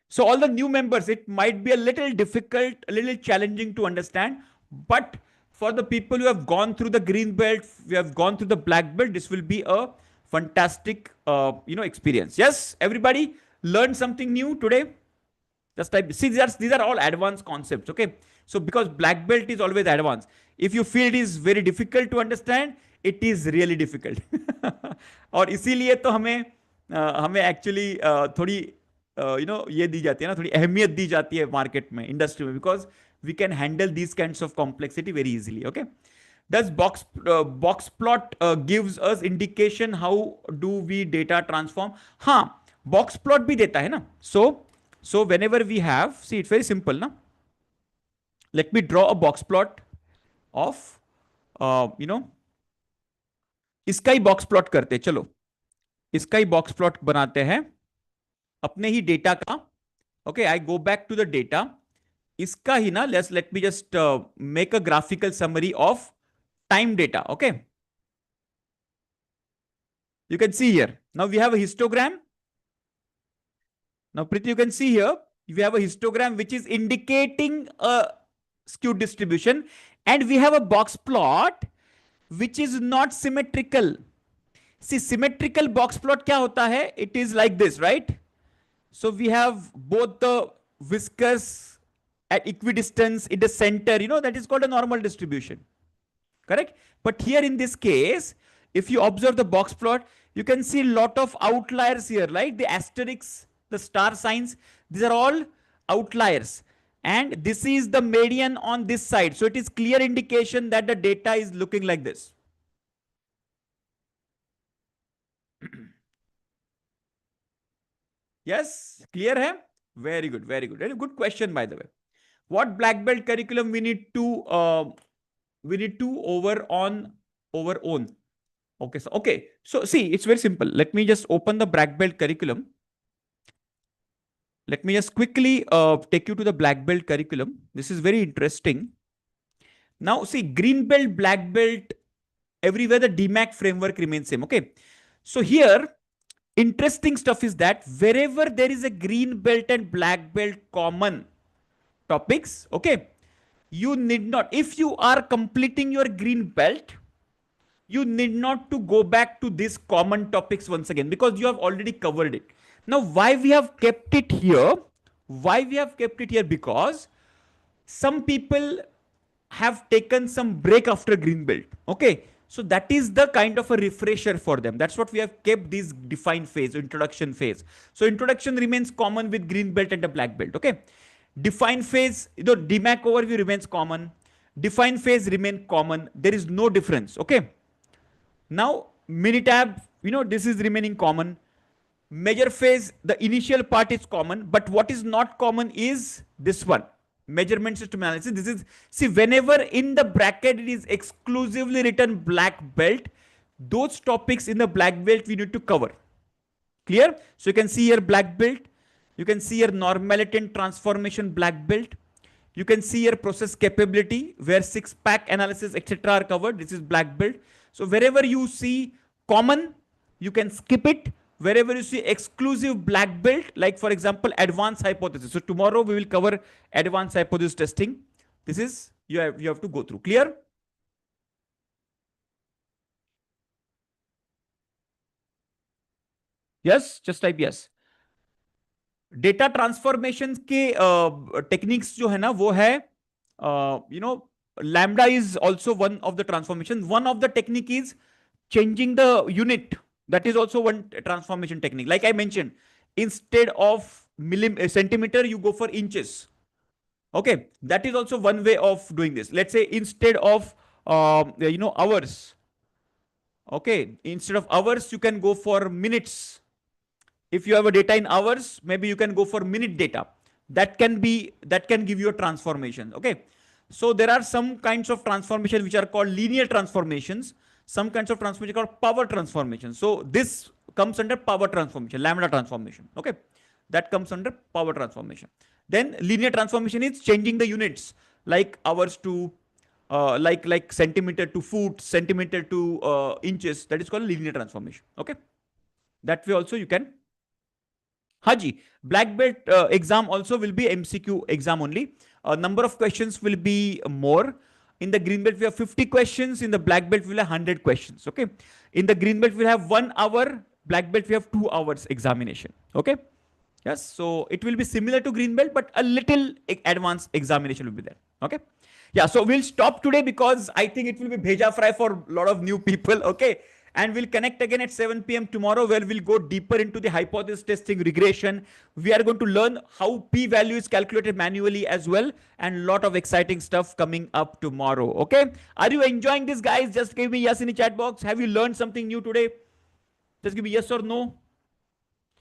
Speaker 1: So all the new members, it might be a little difficult, a little challenging to understand, but for the people who have gone through the green belt, we have gone through the black belt, this will be a fantastic, experience. Yes, everybody learned something new today. Just type. See, these are all advanced concepts. Okay, so because black belt is always advanced. If you feel it is very difficult to understand, it is really difficult. और इसीलिए तो हमें actually थोड़ी ये दी जाती है ना, थोड़ी अहमियत दी जाती है मार्केट में, इंडस्ट्री में, because we can handle these kinds of complexity very easily. Okay, does box plot gives us indication how do we data transform? हाँ, box plot भी देता है ना. So whenever we have, see, it's very simple ना. Let me draw a box plot of इसका ही box plot करते, चलो इसका ही बॉक्स प्लॉट बनाते हैं अपने ही डेटा का. Okay, I go back to the data. इसका ही ना, let me just make a graphical summary of time data. Okay. You can see here. Now we have a histogram. Now, Priti, you can see here, we have a histogram which is indicating a skewed distribution, and we have a box plot which is not symmetrical. See, symmetrical box plot kya hota hai? It is like this, right? So we have both the whiskers at equidistance in the center, that is called a normal distribution. Correct? But here in this case, if you observe the box plot, you can see a lot of outliers here, right? The asterisks, the star signs, these are all outliers. And this is the median on this side. So it is clear indication that the data is looking like this. Yes, clear hai? Very good, very good. Very good question, by the way. What black belt curriculum we need to over own? Okay. So see, it's very simple. Let me just open the black belt curriculum. Let me just quickly take you to the black belt curriculum. This is very interesting. Now see, green belt, black belt, everywhere the DMAC framework remains same. Okay. So here, interesting stuff is that wherever there is a green belt and black belt common topics, okay, you need not, if you are completing your green belt, you need not to go back to these common topics once again because you have already covered it. Now, why we have kept it here? Why we have kept it here? Because some people have taken some break after green belt. Okay. So that is the kind of a refresher for them. That's what we have kept this defined phase, introduction phase. So introduction remains common with green belt and the black belt. Okay. Defined phase, DMAC overview remains common. Defined phase remain common. There is no difference. Okay. Now, Minitab, this is remaining common. Measure phase, the initial part is common, but what is not common is this one, measurement system analysis. This is, see, whenever in the bracket it is exclusively written black belt, those topics in the black belt we need to cover. Clear? So you can see here black belt. You can see here normality and transformation black belt. You can see here process capability where 6-pack analysis, etc. are covered. This is black belt. So wherever you see common, you can skip it. Wherever you see exclusive black belt, like for example, advanced hypothesis. So tomorrow we will cover advanced hypothesis testing. This is, you have to go through. Clear? Yes, just type yes. Data transformations के techniques जो है ना वो है, lambda is also one of the transformations. One of the technique is changing the unit. That is also one transformation technique. Like I mentioned, instead of centimeter, you go for inches. Okay, that is also one way of doing this. Let's say instead of hours. Okay, instead of hours, you can go for minutes. If you have a data in hours, maybe you can go for minute data. That can give you a transformation. Okay, so there are some kinds of transformation which are called linear transformations. Some kinds of transformation called power transformation. So this comes under power transformation, lambda transformation. Okay, that comes under power transformation. Then linear transformation is changing the units like hours to like centimeter to foot, centimeter to inches. That is called linear transformation. Okay, that way also you can. Haji, black belt exam also will be MCQ exam only. Number of questions will be more. In the green belt, we have 50 questions. In the black belt, we'll have 100 questions. Okay. In the green belt, we'll have 1 hour. Black belt, we have 2 hours examination. Okay. Yes. So it will be similar to green belt, but a little advanced examination will be there. Okay. Yeah. So we'll stop today because I think it will be bheja fry for a lot of new people. Okay. And we'll connect again at 7 p.m. tomorrow where we'll go deeper into the hypothesis testing regression. We are going to learn how p-value is calculated manually as well, and a lot of exciting stuff coming up tomorrow. Okay. Are you enjoying this, guys? Just give me yes in the chat box. Have you learned something new today? Just give me yes or no.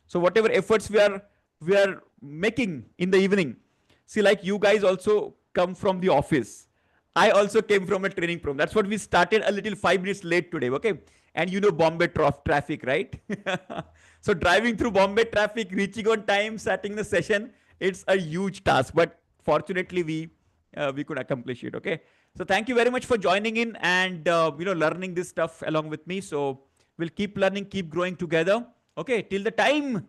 Speaker 1: So whatever efforts we are making in the evening. See, like you guys also come from the office. I also came from a training program. That's what we started a little 5 minutes late today. Okay. And Bombay traffic, right? So driving through Bombay traffic, reaching on time, starting the session, it's a huge task. But fortunately, we could accomplish it. Okay. So thank you very much for joining in and learning this stuff along with me. So we'll keep learning, keep growing together. Okay, till the time.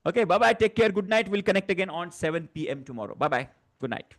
Speaker 1: Okay, bye bye. Take care. Good night. We'll connect again on 7 p.m. tomorrow. Bye bye. Good night.